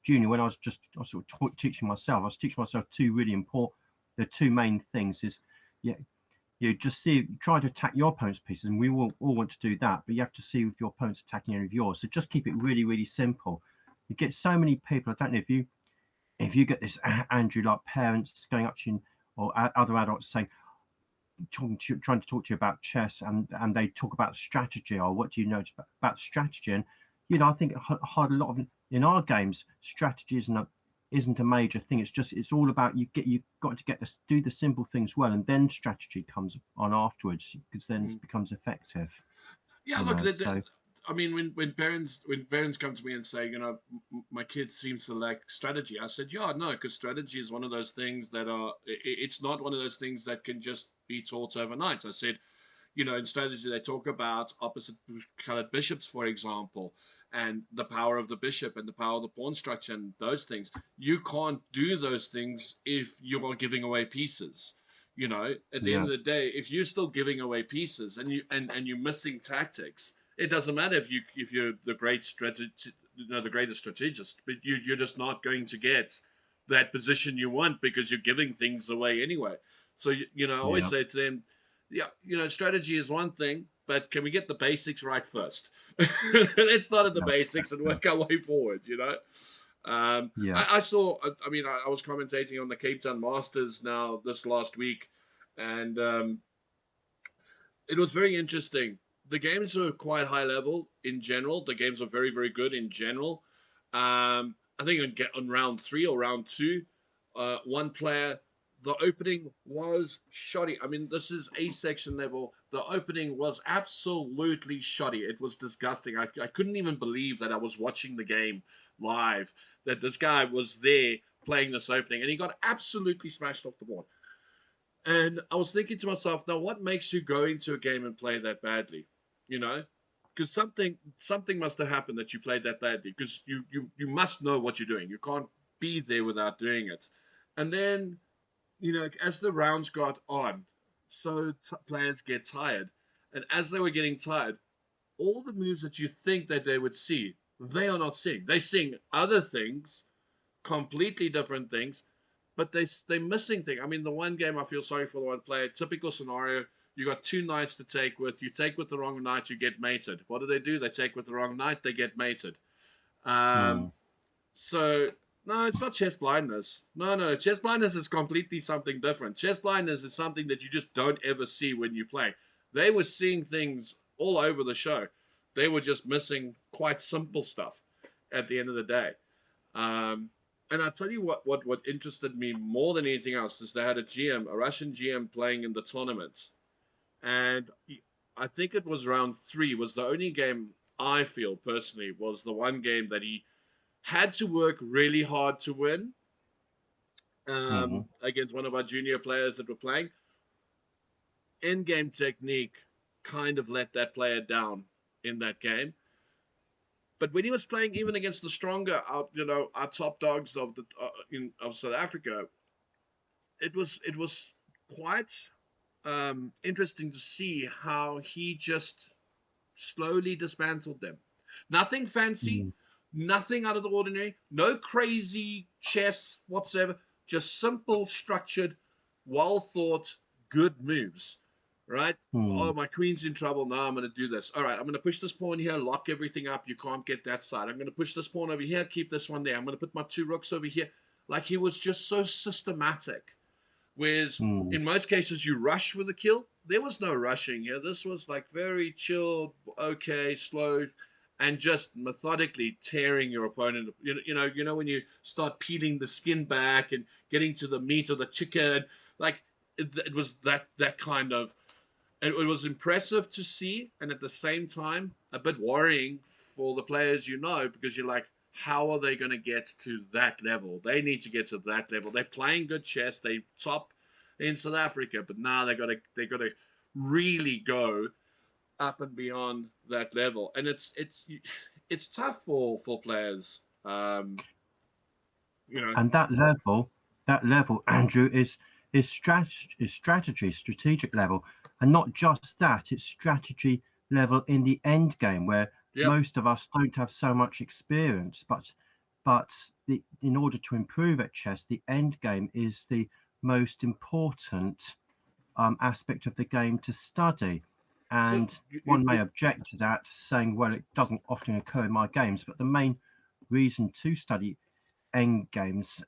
junior, when I was sort of teaching myself, I was teaching myself two really important. The two main things is, you just try to attack your opponent's pieces, and we all want to do that, but you have to see if your opponent's attacking any of yours. So just keep it really, really simple. You get so many people. I don't know if you get this, Andrew, like parents going up to you or other adults saying, trying to talk to you about chess, and they talk about strategy, or what do you know about strategy? And I think a lot of in our games, strategy isn't a major thing. It's all about you've got to do the simple things well, and then strategy comes on afterwards, because then it becomes effective. Yeah, look, I mean, when parents come to me and say, my kid seems to lack strategy, I said, yeah, no, because strategy is one of those things that it's not one of those things that can just be taught overnight. I said, in strategy, they talk about opposite colored bishops, for example, and the power of the bishop and the power of the pawn structure and those things. You can't do those things if you are giving away pieces. At the end of the day, if you're still giving away pieces and you're missing tactics, it doesn't matter if you're the great the greatest strategist, but you're just not going to get that position you want because you're giving things away anyway. So I always say to them, yeah, strategy is one thing, but can we get the basics right first? Let's start at the basics and work our way forward. I saw. I mean, I was commentating on the Cape Town Masters now this last week, and it was very interesting. The games are quite high level in general. The games are very, very good in general. I think on round 3 or round 2, one player, the opening was shoddy. I mean, this is A section level. The opening was absolutely shoddy. It was disgusting. I couldn't even believe that I was watching the game live, that this guy was there playing this opening, and he got absolutely smashed off the board. And I was thinking to myself, now what makes you go into a game and play that badly? Because something must have happened that you played that badly. Because you must know what you're doing. You can't be there without doing it. And then, as the rounds got on, so players get tired. And as they were getting tired, all the moves that you think that they would see, they are not seeing. They're seeing other things, completely different things, but they're missing things. I mean, the one game I feel sorry for the one player. Typical scenario: you got 2 knights to take with. You take with the wrong knight, you get mated. What do? They take with the wrong knight, they get mated. So no, it's not chess blindness. No, chess blindness is completely something different. Chess blindness is something that you just don't ever see when you play. They were seeing things all over the show. They were just missing quite simple stuff at the end of the day. And I'll tell you what interested me more than anything else is they had a Russian GM playing in the tournament. And I think it was round 3 was the only game I feel personally was the one game that he had to work really hard to win against one of our junior players that were playing. In-game technique kind of let that player down in that game. But when he was playing even against the stronger, our top dogs of of South Africa, it was quite interesting to see how he just slowly dismantled them. Nothing fancy, nothing out of the ordinary, no crazy chess whatsoever. Just simple, structured, well thought, good moves. Right? Oh, my queen's in trouble. Now I'm going to do this. All right, I'm going to push this pawn here, lock everything up. You can't get that side. I'm going to push this pawn over here, keep this one there. I'm going to put my 2 rooks over here. Like he was just so systematic. Whereas in most cases you rush for the kill. There was no rushing here. This was like very chilled, okay, slow, and just methodically tearing your opponent. You know when you start peeling the skin back and getting to the meat of the chicken, like it was that kind of. It was impressive to see, and at the same time, a bit worrying for the players, because you're like, how are they going to get to that level? They need to get to that level. They're playing good chess. They top in South Africa, but now they got to really go up and beyond that level, and it's tough for players. And that level that level, Andrew, is strategy, strategic level, and not just that. It's strategy level in the end game, where Yep. most of us don't have so much experience. But in order to improve at chess, the end game is the most important aspect of the game to study. And So one may object to that, saying, well, it doesn't often occur in my games. But the main reason to study end games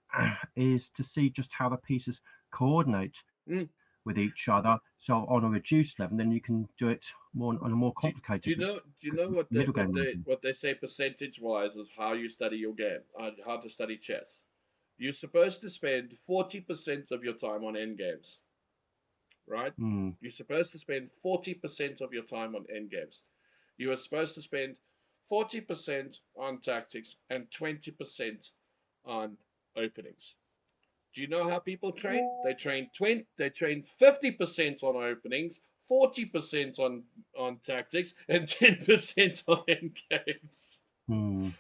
is to see just how the pieces coordinate Mm. with each other. So on a reduced level, then you can do it more on a more Do complicated you know what middle game level. what they say percentage wise is how you study your game, how to study chess. You're supposed to spend 40% of your time on end games, right? Mm, You're supposed to spend 40% of your time on end games. You are supposed to spend 40% on tactics and 20% on openings. Do you know how people train? They train 50% on openings, 40% on tactics, and 10% on end games. mm,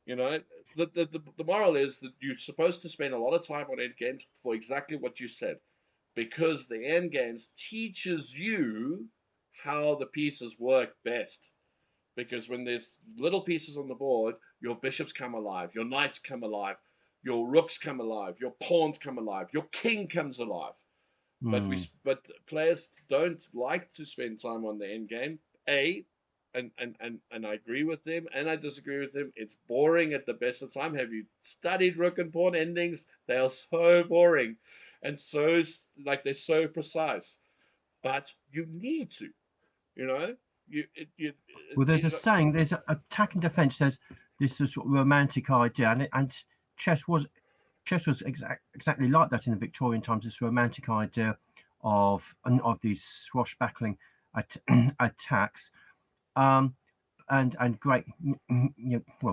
You know, the moral is that you're supposed to spend a lot of time on end games for exactly what you said, because the end games teaches you how the pieces work best. Because when there's little pieces on the board, your bishops come alive, your knights come alive, your rooks come alive, your pawns come alive, your king comes alive. mm. But players don't like to spend time on the end game. And I agree with them and I disagree with them. It's boring at the best of time. Have you studied rook and pawn endings? They are so boring and so they're so precise. But you need to, you know, Well, there's a you saying, there's attack and defense. There's this sort of romantic idea, and chess was exactly like that in the Victorian times. This romantic idea of these swashbuckling attacks, um, and great,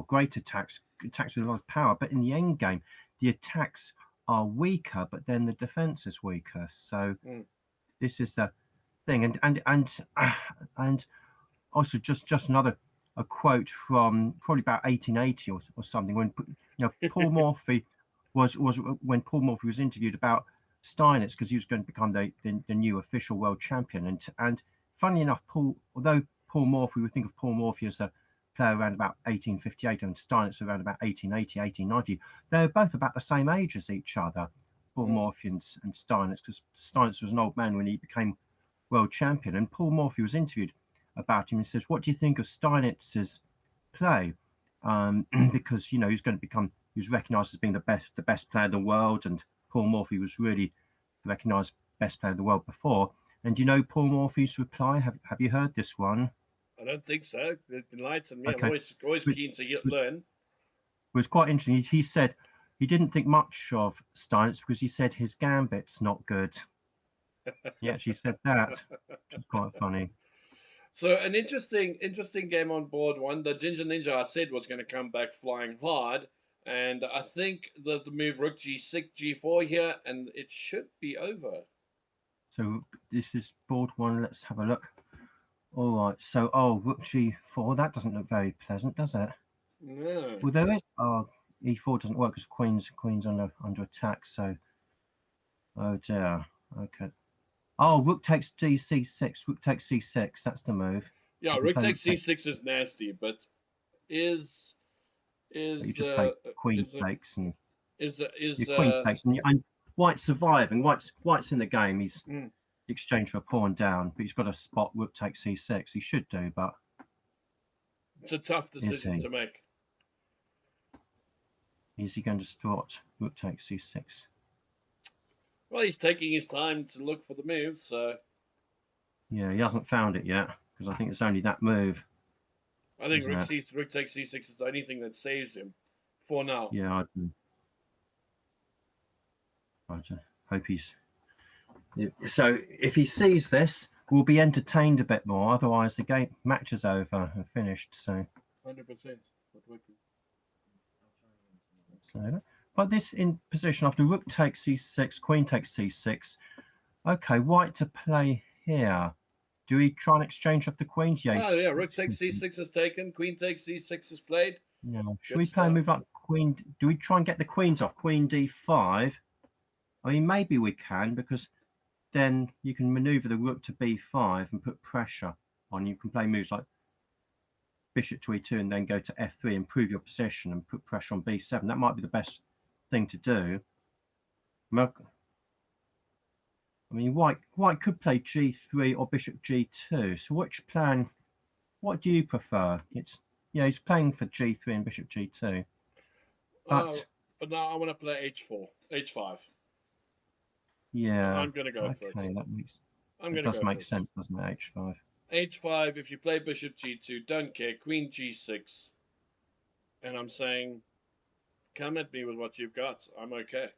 great attacks with a lot of power. But in the end game, the attacks are weaker, but then the defense is weaker. So mm, this is the thing, and also just another a quote from probably about 1880 or something, when Paul Morphy was when Paul Morphy was interviewed about Steinitz, because he was going to become the new official world champion, and funny enough, although Paul Morphy, we think of Paul Morphy as a player around about 1858 and Steinitz around about 1880, 1890, they're both about the same age as each other, Paul mm. Morphy and Steinitz, because Steinitz was an old man when he became world champion. And Paul Morphy was interviewed about him and says, "What do you think of Steinitz's play?" Because he's going to become, he was recognised as being the best player in the world, and Paul Morphy was really recognised best player in the world before. And Paul Morphy's reply? Have you heard this one? I don't think so. Enlighten me. I'm Okay, always it keen to was, learn. was quite interesting. He said he didn't think much of Steinitz because he said his gambit's not good. He actually said that, which is quite funny. So an interesting game on board one. The Ginger Ninja I said was going to come back flying hard, and I think the move Rook G6 G4 here, and it should be over. So this is board one. Let's have a look. All right. So, Rook G4. That doesn't look very pleasant, does it? No. Well, there is. E4 doesn't work because Queen's under attack. So, oh dear. Okay. Oh, Rook takes D6. Rook takes C6. That's the move. Yeah, You can Rook play takes Rook takes. C6 is nasty, but is But you is just play uh Queen is uh, takes, and is your is Queen takes, and White's surviving. White's in the game. He's mm, exchanged for a pawn down, but he's got to spot Rook takes C6. He should do, but it's a tough is decision he? to make. Is he going to spot Rook takes C6? Well, he's taking his time to look for the move, so Yeah, he hasn't found it yet because I think it's only that move, I think isn't it? Rook takes C6 is the only thing that saves him for now. Yeah, I hope he's. So if he sees this, we'll be entertained a bit more. Otherwise, the game match is over and finished. So, 100%. but this in position after Rook takes C6, Queen takes C6. Okay, White to play here. Do we try and exchange off the queens? Oh Yes. yeah, Rook takes C6 is taken. Queen takes C6 is played. Yeah. Should Good we play a stuff. move like Queen? Do we try and get the queens off? Queen D5. I mean, maybe we can, because then you can maneuver the rook to b5 and put pressure on. You can play moves like bishop to e2 and then go to f3, improve your position and put pressure on b7. That might be the best thing to do. I mean, white could play g3 or bishop g2. So which plan? What do you prefer? It's he's playing for g3 and bishop g2. But now I want to play h4, h5. yeah, I'm gonna go for it. okay, that does make sense, doesn't it? h5. h5. If you play bishop g2, don't care. Queen g6. And I'm saying, come at me with what you've got. I'm okay.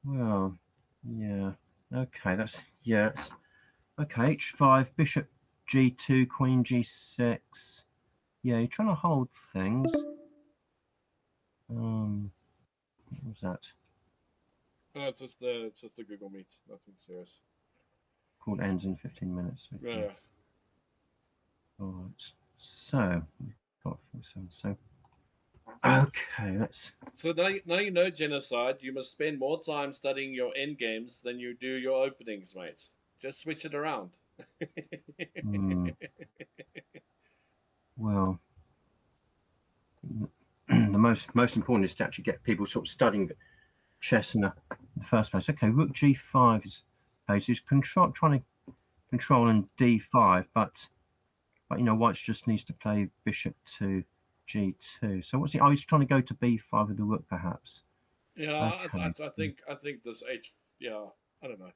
Well, yeah, okay, okay. h5, bishop g2, queen g6. Yeah, you're trying to hold things. What was that? No, it's just the Google Meet. Nothing serious. Call ends in 15 minutes. Okay. Yeah. All right. So we've got 47. So okay, let's. So now you know genocide. You must spend more time studying your end games than you do your openings, mate. Just switch it around. Well, the most important is to actually get people sort of studying chess in the first place. Okay, rook g5 is he's trying to control in d5, but white just needs to play bishop to g2. So what's he? Oh, he's trying to go to b5 with the rook, perhaps. Yeah, Okay. I think this H. Yeah, I don't know.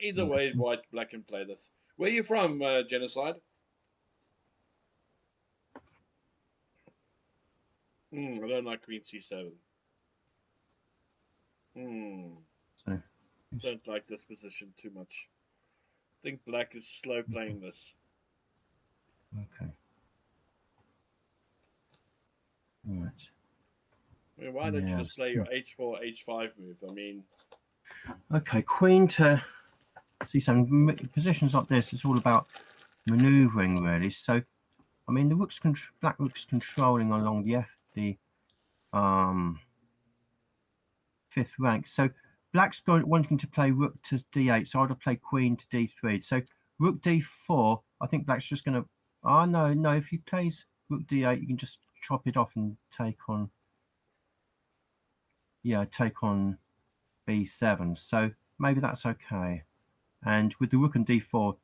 Either way, black can play this. Where are you from, genocide? I don't like Queen C7. So Don't like this position too much. I think black is slow playing this. okay. All right. I mean, why don't you just play your H4, H5 move? I mean, okay, queen to see some positions like this. It's all about maneuvering, really. So, I mean, black rook's controlling along the fifth rank. So black's wanting to play rook to d8. So I'd have played queen to d3. So rook d4. I think black's just going to. Oh no! If he plays rook d8, you can just chop it off and take on. Yeah, take on b7. So maybe that's okay. And with the rook and d4,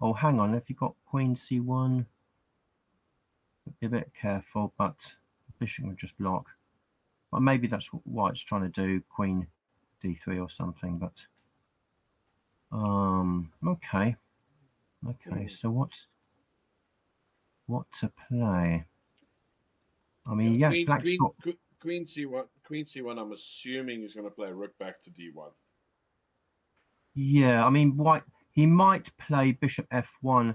oh, hang on, if you've got queen c1, be a bit careful, but bishop would just block. But maybe that's what white's trying to do, queen d3 or something, but okay. So what to play? I mean, yeah, black's got Queen C1. I'm assuming he's going to play rook back to D1. yeah. I mean, white he might play bishop f1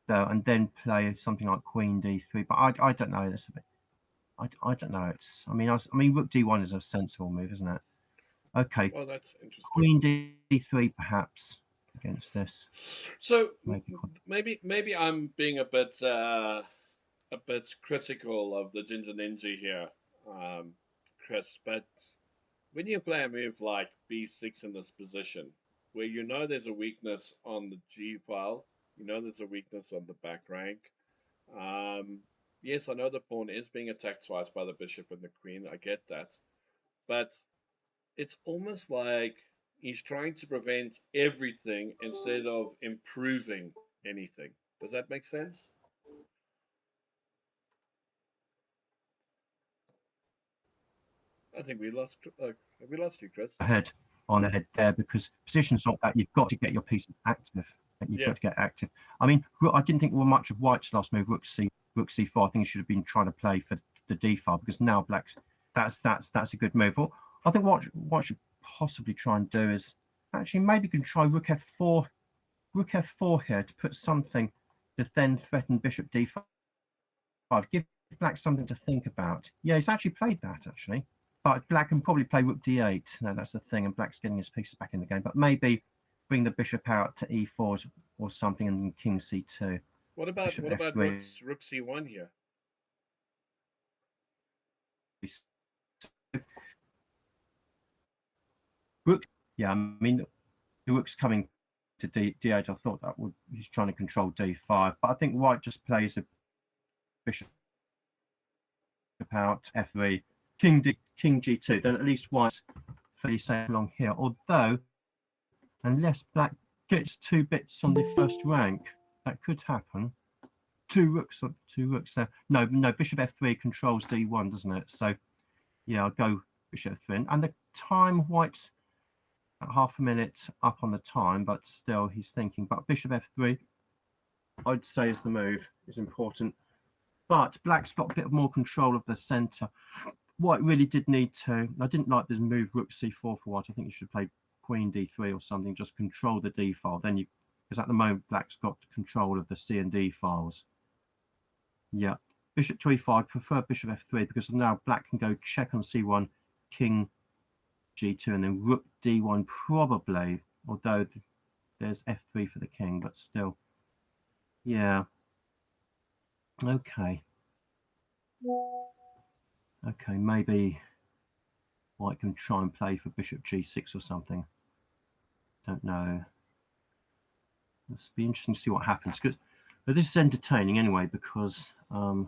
though, and then play something like queen d3. But I don't know. That's a bit. I don't know. I mean, rook d1 is a sensible move, isn't it? Okay. Well, that's interesting. Queen d3 perhaps against this. So maybe I'm being a bit critical of the Ginger Ninja here, Chris. But when you play a move like b6 in this position, where you know there's a weakness on the G file, you know there's a weakness on the back rank. Yes, I know the pawn is being attacked twice by the bishop and the queen. I get that, but it's almost like he's trying to prevent everything instead of improving anything. Does that make sense? I think we lost. We lost you, Chris. Ahead on ahead there, because positions like that, you've got to get your pieces active. Got to get active. I mean, I didn't think well much of white's last move, rook c4. I think he should have been trying to play for the d file, because now black's that's a good move. Or I think what should possibly try and do is actually maybe can try rook f4 here to put something to then threaten bishop d5. Give black something to think about. Yeah, he's actually played that actually. But black can probably play rook d8. No, that's the thing, and black's getting his pieces back in the game. But maybe bring the bishop out to e4 or something, and then king c2. What about rook c1 here? Rook, yeah, I mean, the rook's coming to D8. I thought he's trying to control D5, but I think white just plays a bishop out F3, King G2. Then at least white's fairly safe along here. Although, unless black gets 2 bits on the first rank, that could happen. Two rooks there. No, bishop F3 controls D1, doesn't it? So yeah, I'll go bishop F3. And the time, white's at half a minute up on the time, but still he's thinking. But bishop F3, I'd say, is the move, is important. But black's got a bit more control of the center. White really did need to. I didn't like this move, rook c4 for white. I think you should play queen d3 or something, just control the d file. Then you, because at the moment black's got control of the c and d files. Yeah, bishop to e5. I prefer bishop f3 because now black can go check on c1, king g2, and then rook d1 probably. Although there's f3 for the king, but still, yeah. Okay. Okay, maybe white can try and play for bishop g6 or something. Don't know. It's be interesting to see what happens. But this is entertaining anyway because yeah,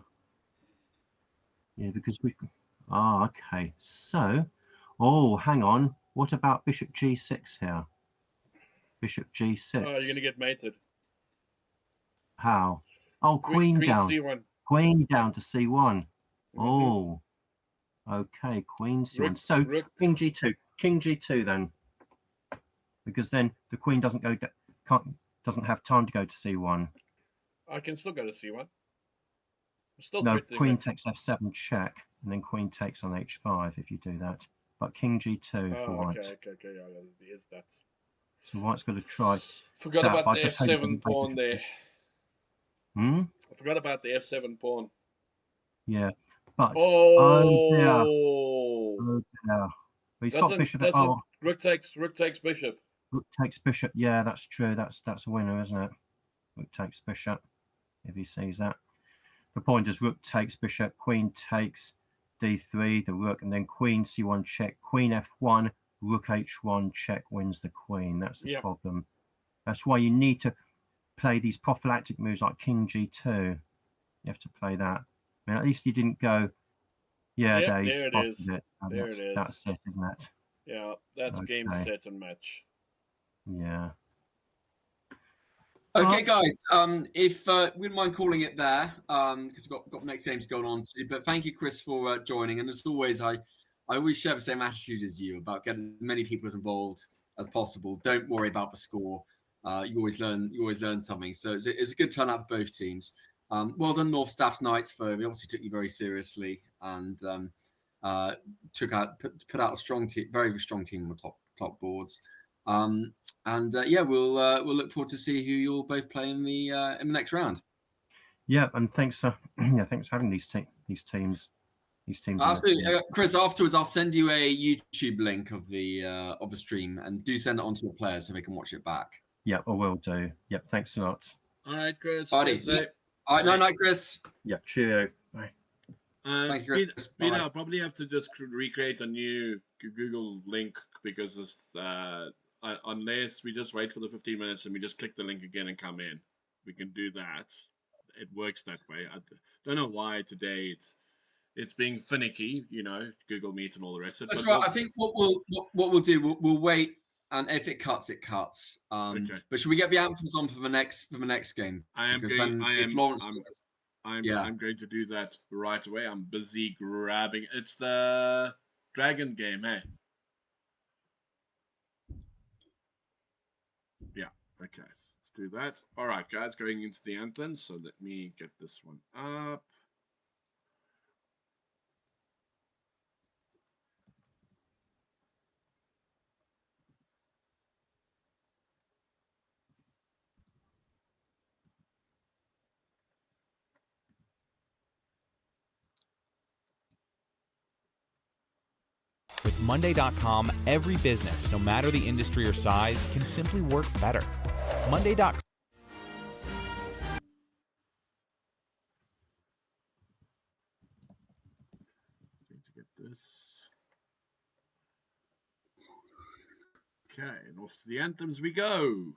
because we okay. So, oh, hang on. What about bishop g6 here? Bishop g6. Oh, you're gonna get mated. How? Oh, queen down. C1. Queen down to c1. Oh, okay. Queen c1. So king g2. King g2 then, because then the queen doesn't have time to go to c1. I can still go to c1. I'm still no, queen it. takes f7 check, and then queen takes on h5 if you do that. But king g2 for white. Okay, yeah, is that. So white's got to try. Forgot that, about the f7 pawn there. Hmm? I forgot about the f7 pawn. Yeah, but oh dear. Oh dear. But he's got bishop. Rook takes bishop. Rook takes bishop. Yeah, that's true. That's a winner, isn't it? Rook takes bishop. If he sees that, the point is rook takes bishop, queen takes d3, the rook, and then queen c1 check, queen f1, rook h1 check wins the queen. That's the problem. That's why you need to play these prophylactic moves like king g2. You have to play that. I mean, at least you didn't go. Yeah, there you spotted it. There it is. That's it, isn't it? Yeah, that's game, set, and match. Yeah. Okay, guys. If we wouldn't mind calling it there, because we've got next games going on to. But thank you, Chris, for joining. And as always, I always share the same attitude as you about getting as many people as involved as possible. Don't worry about the score. You always learn something. So it's a good turnout for both teams. Well done, North Staff's Knights, for we obviously took you very seriously and put out a strong team, very strong team on the top boards. Yeah, we'll look forward to see who you'll both play in the next round. Yeah, and thanks. Thanks for having these teams. Absolutely, Chris. Afterwards, I'll send you a YouTube link of the stream, and do send it on to your players so they can watch it back. Yeah, I will do. Yep, thanks a lot. All right, Chris. All right, night, Chris. Yeah, cheerio. Bye. Thank you, Chris. Peter, I'll probably have to just recreate a new Google link because it's, unless we just wait for the 15 minutes and we just click the link again and come in, we can do that. It works that way. I don't know why today it's being finicky, Google Meet and all the rest of it. That's right. I think what we'll do, we'll wait, and if it cuts, it cuts. Okay. But should we get the anthems on for the next game? I'm going to do that right away. I'm busy grabbing. It's the dragon game, hey? Yeah. Okay. Let's do that. All right, guys. Going into the anthem. So let me get this one up. With Monday.com, every business, no matter the industry or size, can simply work better. Monday.com. Going to get this. Okay, and off to the anthems we go.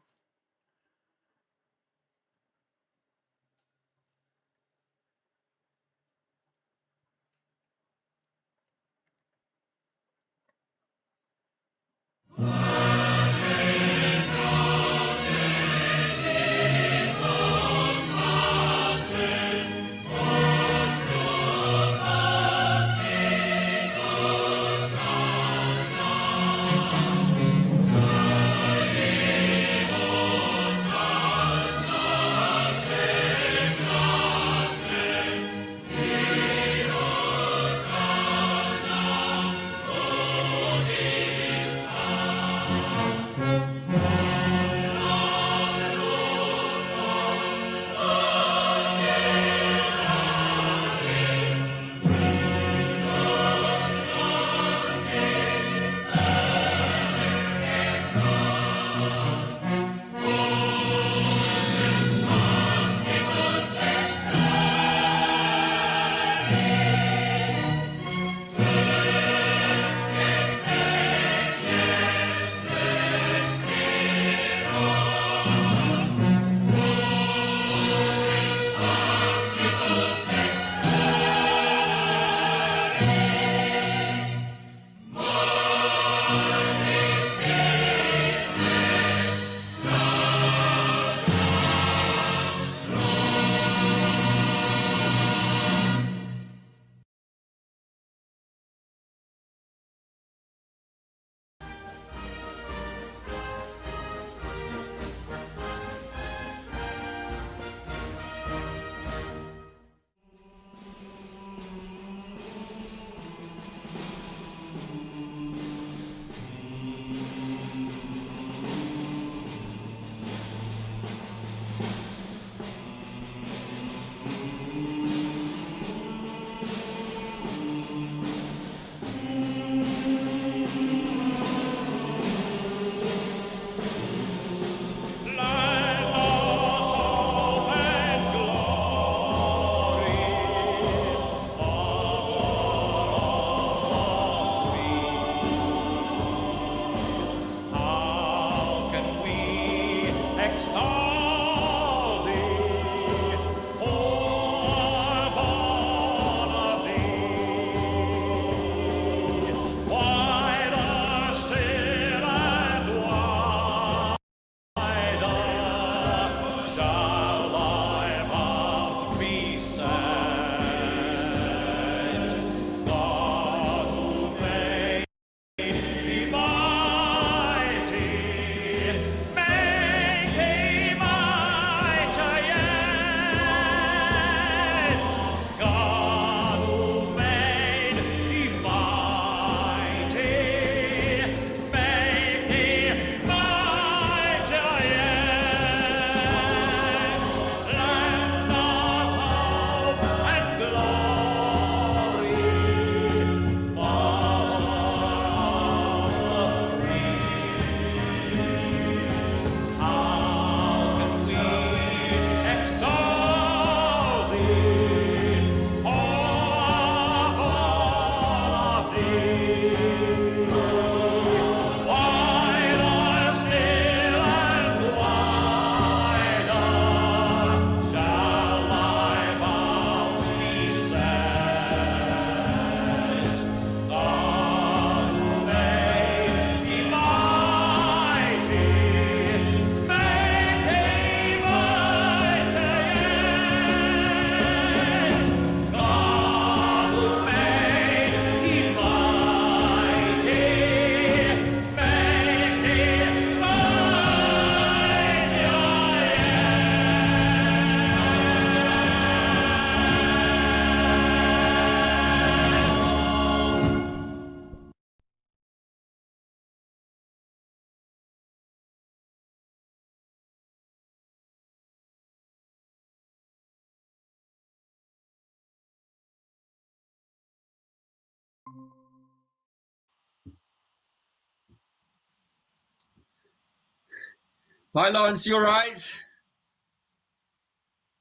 Hi, Lawrence. You all right?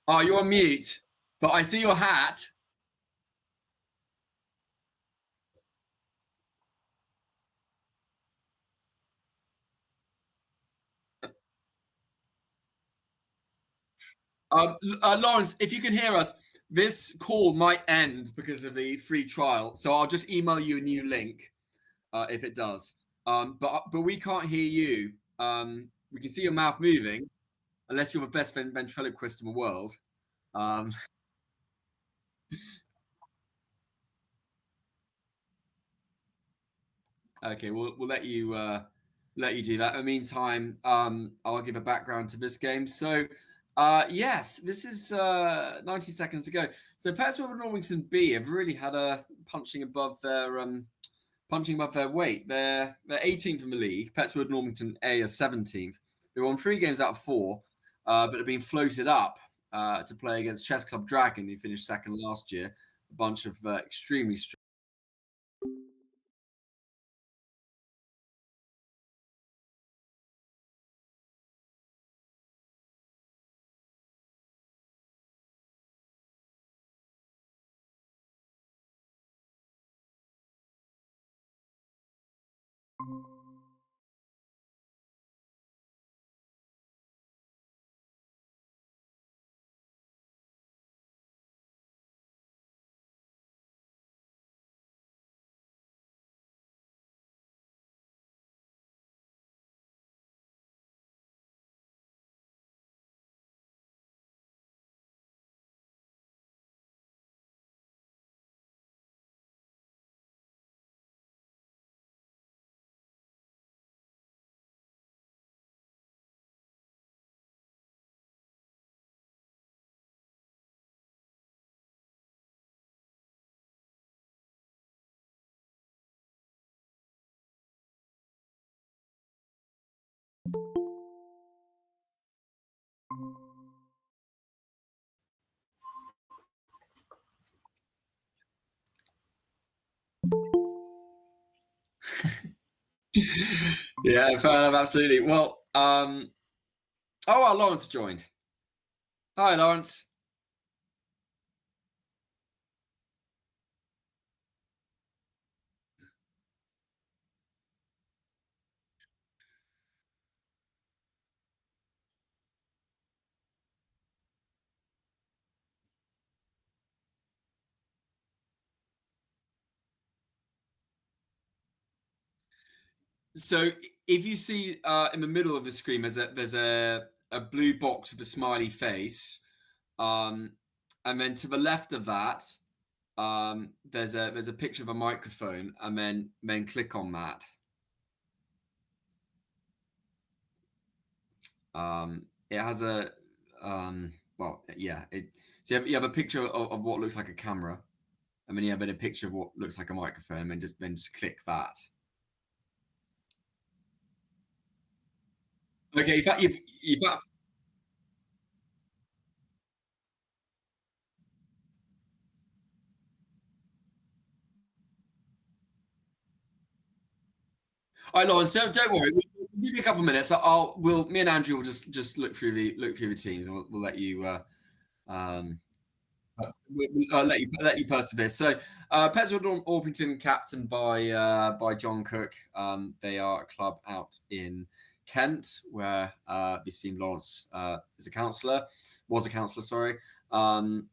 Oh, you're on mute, but I see your hat. Lawrence, if you can hear us, this call might end because of the free trial. So I'll just email you a new link if it does. But we can't hear you. We can see your mouth moving, unless you're the best ventriloquist in the world. Okay, we'll let you do that. In the meantime, I'll give a background to this game. So, yes, this is 90 seconds to go. So, Pettswood and Normington B have really had a punching above their weight. They're 18th in the league. Pettswood Normington A are 17th. They won 3 games out of 4, but have been floated up to play against Chess Club Dragon, who finished second last year. A bunch of extremely strong. Yeah, fair enough, absolutely. Well, Lawrence joined. Hi, Lawrence. So if you see in the middle of the screen, there's a blue box with a smiley face, and then to the left of that, there's a picture of a microphone, and then click on that. It has a well, yeah. So you have a picture of what looks like a camera, and then you have a picture of what looks like a microphone, and just click that. Okay, in fact, all right, Lawrence, don't worry. Give me a couple of minutes. Me and Andrew will just look through the teams, and we'll let you um let you persevere. So, Pettswood Orpington, captained by John Cook. They are a club out in Kent, where this team Lawrence is a councillor, was a councillor, sorry. And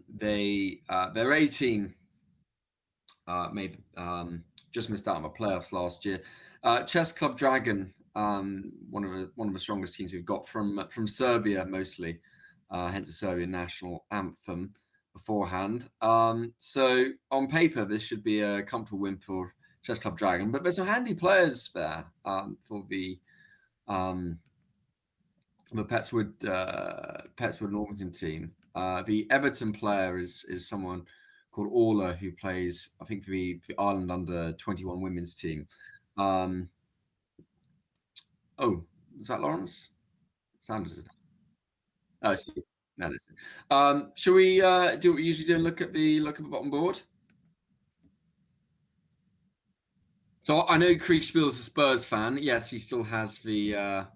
their 18 made just missed out on the playoffs last year. Chess Club Dragon, one of the strongest teams we've got from Serbia mostly, hence the Serbian national anthem beforehand. So on paper, this should be a comfortable win for Chess Club Dragon, but there's some handy players there for the Pettswood Normanton team. The Everton player is someone called Orla, who plays, I think, for the Ireland under 21 women's team. Oh, is that Lawrence? Sounded as if. Oh, I see. That is. Shall we do what we usually do and look at the bottom board? So I know Krieg Spiel's a Spurs fan. Yes, he still has the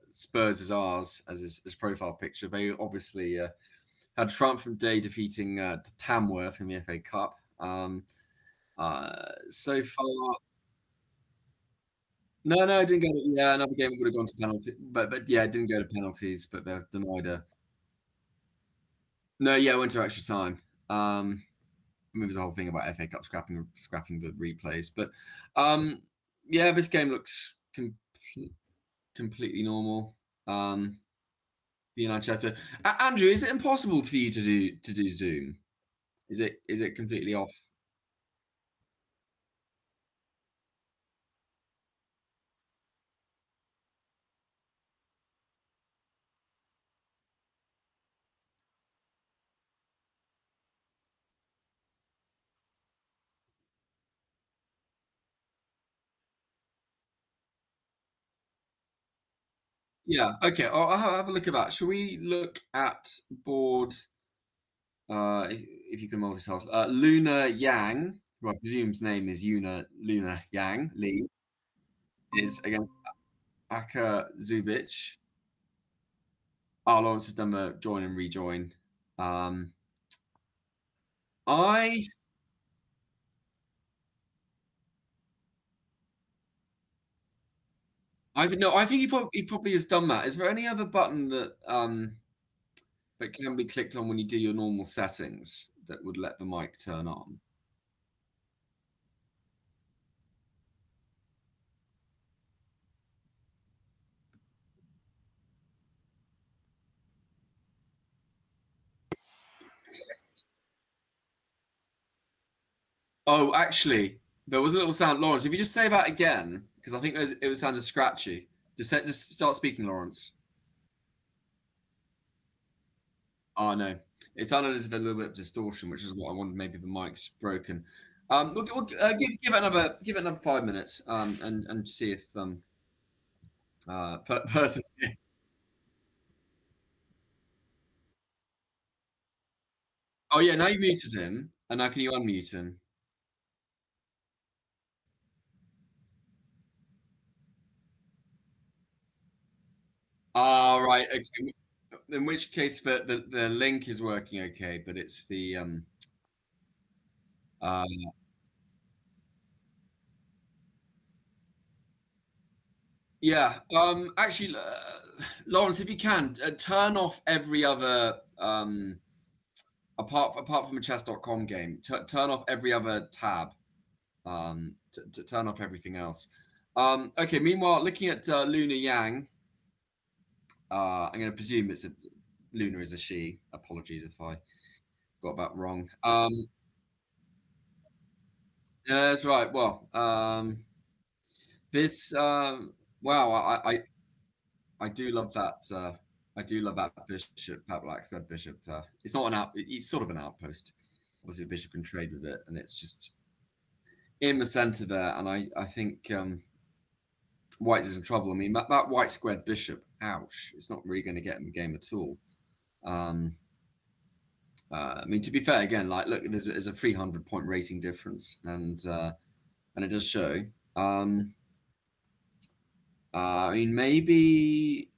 Spurs as ours as his profile picture. They obviously had a triumphant day defeating Tamworth in the FA Cup. So far, No, it didn't go to, yeah, another game would have gone to penalty, but yeah, it didn't go to penalties, but they're denied a. No, yeah, it went to extra time. I mean, there's a whole thing about FA Cup scrapping the replays, but yeah, this game looks completely normal. The United. Andrew, is it impossible for you to do Zoom? Is it completely off? Yeah. Okay. I'll have a look at that. Shall we look at board? If you can multitask, Luna Yang, who I presume's name is Luna Yang Lee, is against Aka Zubic. Oh, Lawrence has done the join and rejoin. Um, I no, I think he probably has done that. Is there any other button that can be clicked on when you do your normal settings that would let the mic turn on? Oh, actually, there was a little sound, Lawrence. If you just say that again, because I think it was sounded scratchy. Just start speaking, Lawrence. Oh no, it sounded as if a little bit of distortion, which is what I wanted. Maybe the mic's broken. We'll give it another 5 minutes, and see if person. Oh yeah, now you muted him, and now can you unmute him? Ah, right. Okay. In which case, the link is working okay, but it's the uh yeah. Actually, Lawrence, if you can, turn off every other apart from a chess.com game, turn off every other tab, to turn off everything else. Okay, meanwhile, looking at Luna Yang, I'm going to presume Luna is a she. Apologies if I got that wrong. Yeah, that's right. Well, this wow, I do love that. I do love that bishop, Pat Black's got bishop. It's not an out. It's sort of an outpost. Obviously, a bishop can trade with it, and it's just in the center there. And I think White is in trouble. I mean, that white squared bishop, ouch! It's not really going to get in the game at all. Um, I mean, to be fair, again, like look, there's a 300-point rating difference, and it does show. I mean, maybe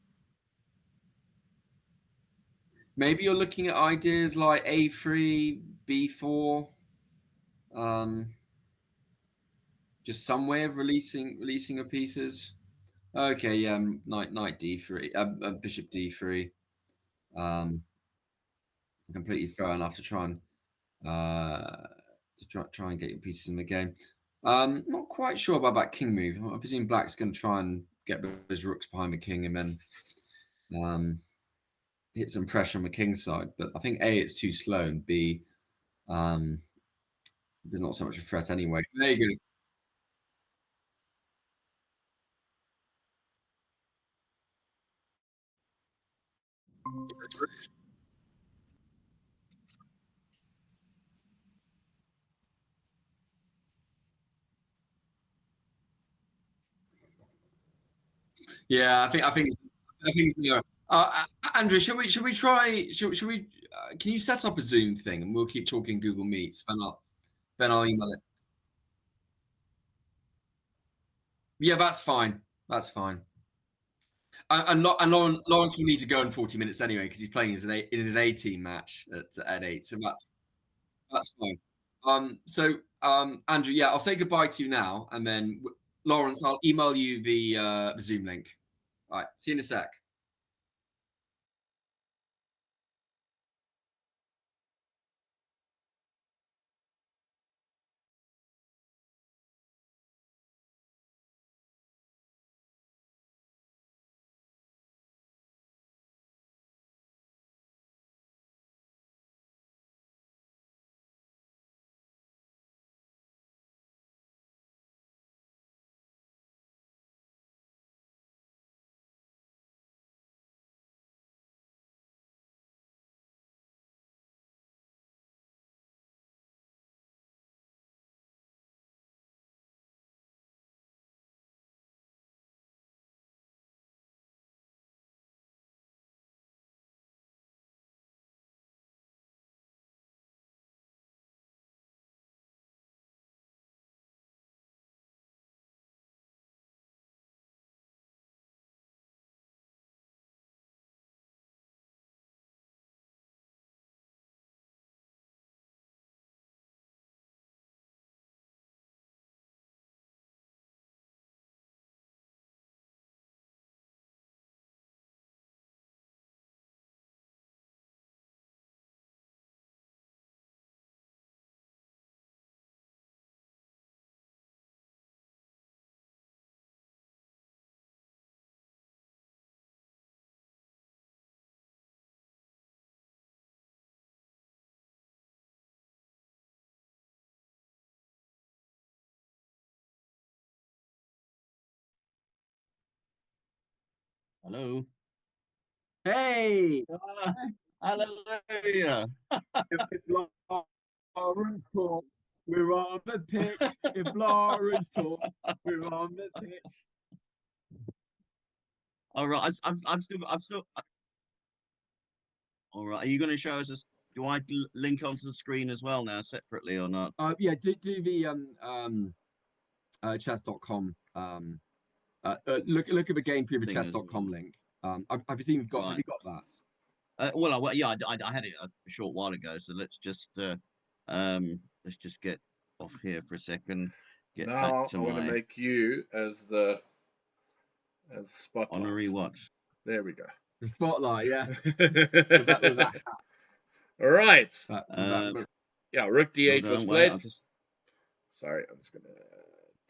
you're looking at ideas like A3, B4, um, just some way of releasing your pieces. Okay, yeah, knight D3, bishop D3. Um, completely fair enough to try and get your pieces in the game. Not quite sure about that king move. I presume Black's going to try and get those rooks behind the king and then hit some pressure on the king's side. But I think A, it's too slow, and B, um, there's not so much a threat anyway. There you go. Yeah, I think it's Andrew, should we try? Should we? Can you set up a Zoom thing and we'll keep talking Google Meets? Then I'll email it. Yeah, that's fine. That's fine. And Lawrence will need to go in 40 minutes anyway because he's playing in his A team match at 8. So that's fine. So Andrew, yeah, I'll say goodbye to you now, and then Lawrence, I'll email you the Zoom link. All right, see you in a sec. Hello. Hey, Hallelujah. if Lawrence talks, we're on the pitch. If Lawrence talks, we're on the pitch. All right. I'm still. All right. Are you going to show us this? Do I link onto the screen as well now, separately or not? Yeah, do the chess.com. Look at the game through the Thing as chess.com well. link. Have you seen? Have you got that? Well, yeah, I had it a short while ago. So let's just get off here for a second. Get back Now to I want to my make you as the spotlight. honorary what? There we go. The spotlight, yeah. with that hat. All right. Yeah, Rook Hold D8 was on, wait. played. Sorry, I'm just gonna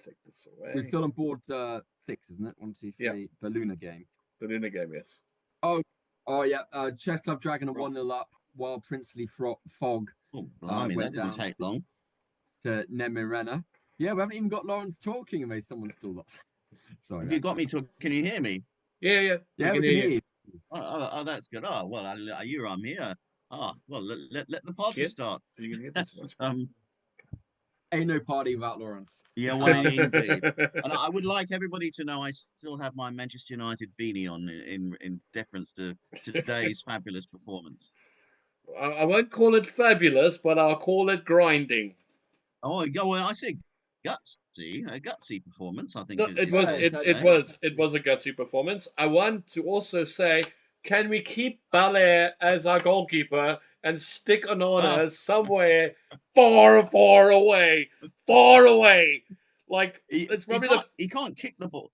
take this away. We're still on board 6, isn't it? 1, 2, 3. Yeah. The Luna game. The Luna game, yes. Oh yeah. Chess Club Dragon are 1-0 up while Princely Fog Oh, blimey, that went didn't down take long. to Nemirena. Yeah, we haven't even got Lawrence talking, and someone's still. Sorry. Have you got me to? Can you hear me? Yeah. Yeah, we can hear you. Oh, that's good. Oh, well, I'm here. Ah, well, let the party Kid? start. Are you gonna get this Yes, one? Ain't no party without Lawrence. yeah, well, indeed. And I would like everybody to know I still have my Manchester United beanie on in deference to today's fabulous performance. I won't call it fabulous, but I'll call it grinding. Oh, well, I say a gutsy performance. I think No, is fair to say. it was a gutsy performance. I want to also say, can we keep Balair as our goalkeeper and stick Onana somewhere far away, far away? Like it's probably He can't kick the ball,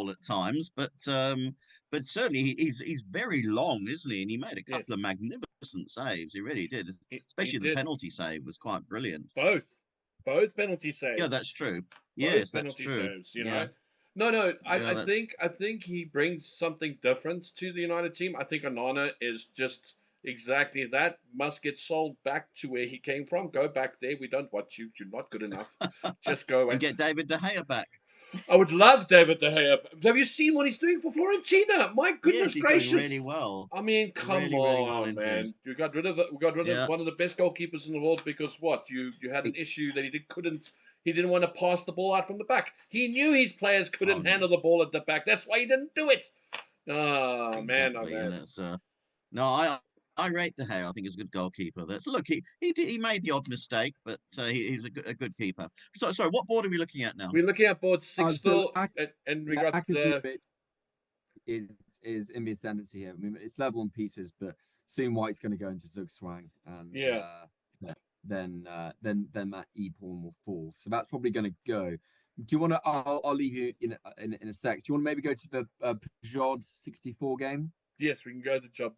at times, but certainly he's very long, isn't he? And he made a couple of magnificent saves. He really did, especially the penalty save was quite brilliant. Both penalty saves. Yeah, that's true. Both yes, penalty that's true. saves. You know. No. Yeah, I think he brings something different to the United team. I think Onana is just exactly that. Must get sold back to where he came from. Go back there. We don't want you. You're not good enough. Just go away. And get David De Gea back. I would love David De Gea. Have you seen what he's doing for Fiorentina? My goodness He's gracious! doing really well. I mean, come really, on, really well man. We got rid of one of the best goalkeepers in the world because what? You had an issue that he didn't want to pass the ball out from the back. He knew his players couldn't handle the ball at the back. That's why he didn't do it. Oh man, oh man. No, I rate De Gea. I think he's a good goalkeeper. Look, he made the odd mistake, but he's a good keeper. Sorry, what board are we looking at now? We're looking at board 6 still, and we got is in the ascendancy here. I mean, it's level on pieces, but soon White's going to go into Zugzwang, and then that E pawn will fall. So that's probably going to go. Do you want to? I'll leave you in a sec. Do you want to maybe go to the Peugeot 64 game? Yes, we can go to job.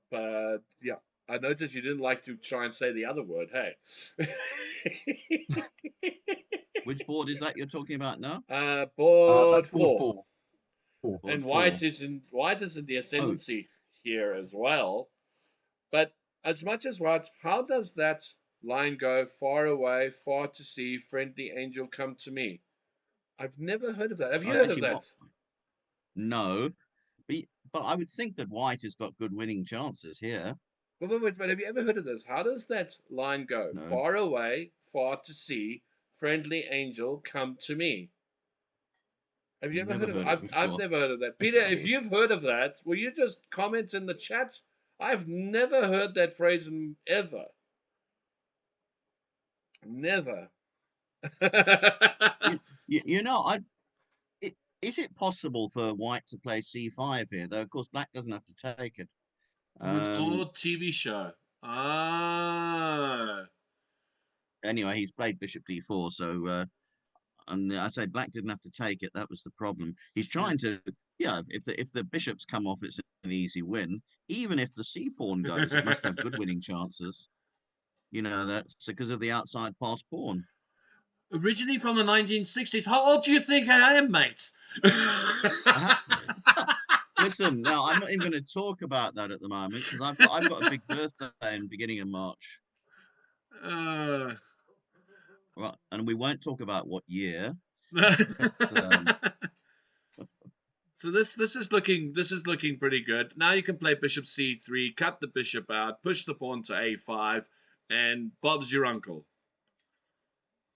Yeah, I noticed you didn't like to try and say the other word. Hey. Which board is that you're talking about now? Board That's board 4. 4. Four. And Board 4. White is in the Oh, ascendancy here as well. But as much as White, how does that line go? Far away, far to see, friendly angel, come to me. I've never heard of that. Have you heard of actually, that? no. But I would think that white has got good winning chances here. But have you ever heard of this? How does that line go? No. Far away, far to see, friendly angel, come to me. Have you ever heard of it? I've never heard of that. Peter, if Okay. you've heard of that, will you just comment in the chat? I've never heard that phrase ever. Never. You know, is it possible for white to play c5 here? Though, of course, black doesn't have to take it. From an old TV show. Ah. Anyway, he's played bishop d4, so and I say black didn't have to take it. That was the problem. He's trying to, yeah. If the bishops come off, it's an easy win. Even if the c pawn goes, it must have good winning chances. You know, that's because of the outside pass pawn. Originally from the 1960s. How old do you think I am, mate? Listen, now I'm not even going to talk about that at the moment because I've got a big birthday in the beginning of March. Right, and we won't talk about what year. So this is looking pretty good. Now you can play bishop c3, cut the bishop out, push the pawn to a5, and Bob's your uncle.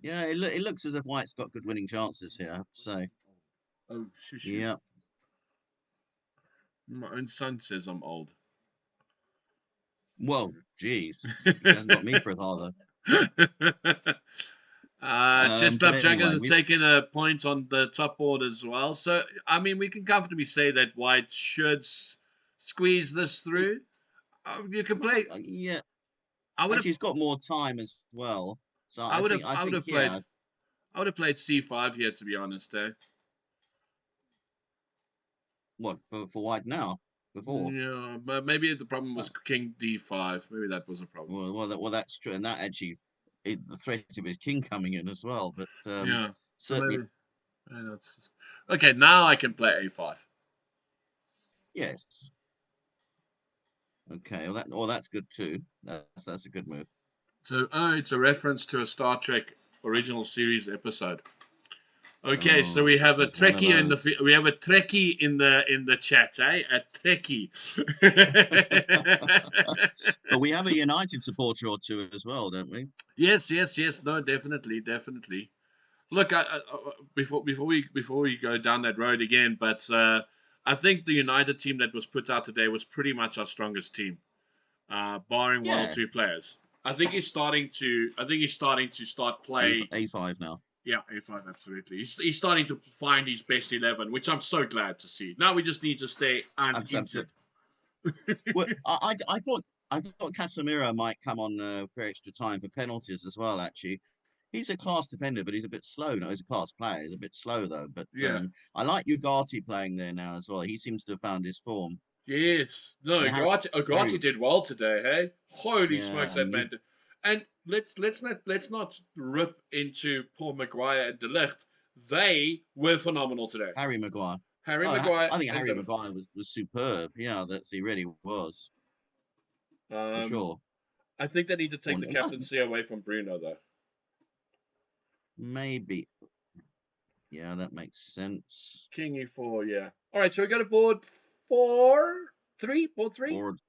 Yeah, it looks as if white's got good winning chances here, I have to say. Oh, shush. Yeah. My own son says I'm old. Well, geez, he hasn't got me for a father. Chess But Club Jaggers anyway, have taken a point on the top board as well. So, I mean, we can comfortably say that white should squeeze this through. You can play. Yeah. I would have. Actually, he's got more time as well. So I would have. I would have played. yeah. I would have played c5 here, to be honest. What for white now? Before? Yeah, but maybe the problem was king d5. Maybe that was a problem. Well, that's true, and that actually, the threat of his king coming in as well. But Yeah. So certainly, maybe okay. Now I can play a5. yes. Okay, well that's good too. That's a good move. So it's a reference to a Star Trek original series episode. Okay, so we have a Trekkie in the chat, eh? A Trekkie. But we have a United supporter or two as well, don't we? Yes. No, definitely. Look, before we go down that road again, but I think the United team that was put out today was pretty much our strongest team, barring one or two players. I think he's starting to start play A5 now. Yeah, A5, absolutely. He's starting to find his best 11, which I'm so glad to see. Now we just need to stay uninjured. Well, I thought Casemiro might come on for extra time for penalties as well. Actually, he's a class defender, but he's a bit slow. No, he's a class player. He's a bit slow though. But Yeah. I like Ugarte playing there now as well. He seems to have found his form. Yes. No, Ugarte did well today, hey? Holy smokes, that man did. And let's not rip into Paul Maguire and De Ligt. They were phenomenal today. Harry Maguire. Maguire. I think Harry Maguire was superb. Yeah, he really was. For sure. I think they need to take the captaincy away from Bruno, though. Maybe. Yeah, that makes sense. King E4, yeah. All right, so we got a board 3. Board 3? Board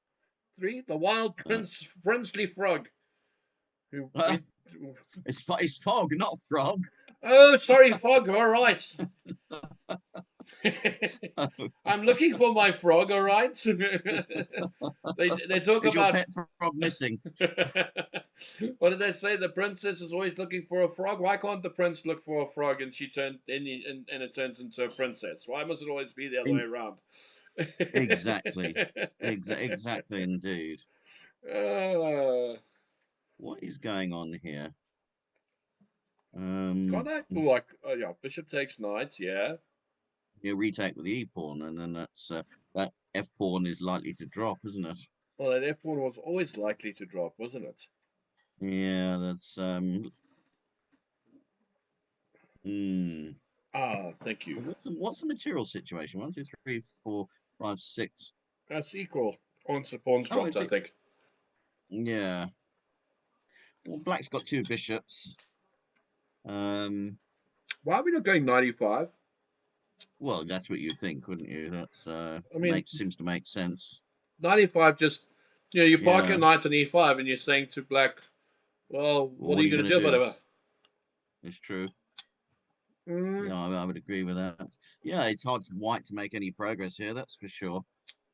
3. The Wild Princely Frog. It's Fog, not Frog. Oh, sorry, Frog. All right. I'm looking for my frog. All right. they talk Is about your pet frog missing. What did they say? The princess is always looking for a frog. Why can't the prince look for a frog and it turns into a princess? Why must it always be the other way around? Exactly. Exactly, indeed. What is going on here? Can't I? Oh, like, oh, yeah, bishop takes knight, yeah. You retake with the e pawn, and then that f pawn is likely to drop, isn't it? Well, that f pawn was always likely to drop, wasn't it? Yeah, that's Ah, thank you. What's the material situation? 1, 2, 3, 4, 5, 6. That's equal. Once the pawn's Oh, dropped, I think. Yeah. Well, black's got 2 bishops. Why are we not going 95? Well, that's what you'd think, wouldn't you? That's I mean, seems to make sense. 95 just, you park your Yeah. knight on e5 and you're saying to black, well, what are you going to do about it? It's true. Mm. Yeah, I would agree with that. Yeah, it's hard for white to make any progress here, that's for sure.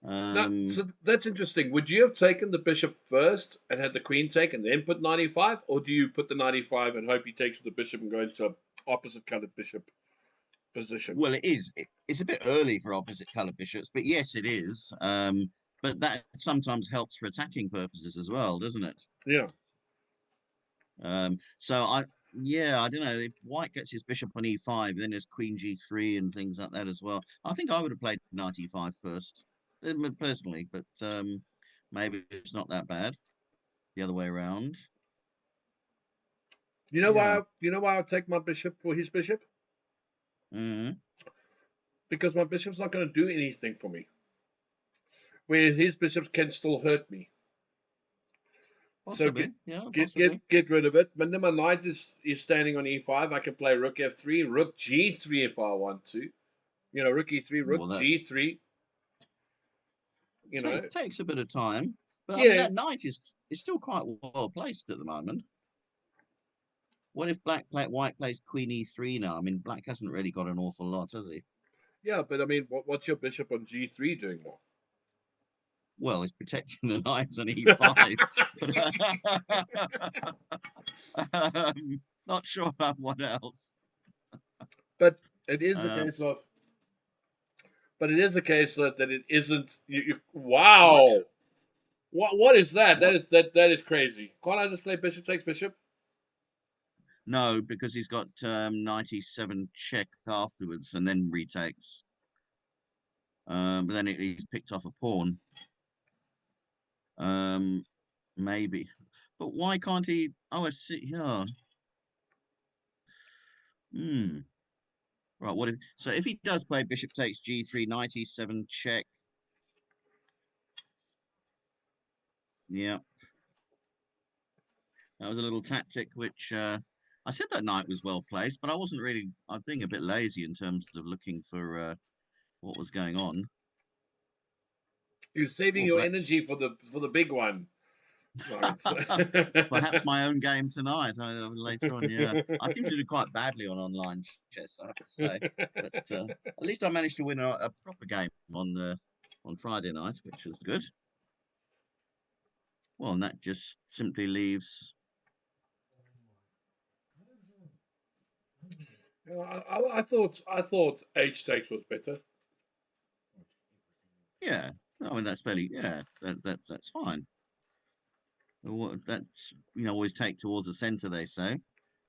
So that's interesting. Would you have taken the bishop first and had the queen take and then put 95? Or do you put the 95 and hope he takes with the bishop and go into an opposite colored bishop position? Well, it is. It's a bit early for opposite colored bishops, but yes, it is. But that sometimes helps for attacking purposes as well, doesn't it? Yeah. So I don't know. If white gets his bishop on e5, then there's queen g3 and things like that as well. I think I would have played knight e5 first, personally, but maybe it's not that bad. The other way around. You know why? You know why I'll take my bishop for his bishop? Because my bishop's not going to do anything for me, whereas his bishops can still hurt me. Possibly, So possibly. get rid of it. But then my knight is standing on e5. I can play rook f3, rook g3 if I want to. Rook e3, rook g3. Takes a bit of time, but I Yeah. mean that knight is still quite well placed at the moment. What if white plays queen e3 now? I mean, black hasn't really got an awful lot, has he? Yeah, but I mean, what's your bishop on g3 doing now? Well, it's protecting the knight on e5. Not sure about what else. But it is a case of. But it is a case that it isn't. Wow. What is that? What? That is crazy. Can't I just play bishop takes bishop? No, because he's got 97 check afterwards and then retakes. But then he's picked off a pawn. Maybe. But why can't he? Oh, I see. Yeah. Right. So if he does play bishop takes g3, 97 check. Yeah. That was a little tactic which I said that knight was well placed, but I wasn't really. I'm being a bit lazy in terms of looking for what was going on. You're saving your energy for the big one. Perhaps my own game tonight later on. Yeah, I seem to do quite badly on online chess, I have to say. But at least I managed to win a proper game on Friday night, which was good. Well, and that just simply leaves. I thought H takes was better. Yeah, I mean that's fairly. Yeah, that's fine. That's always take towards the center, they say,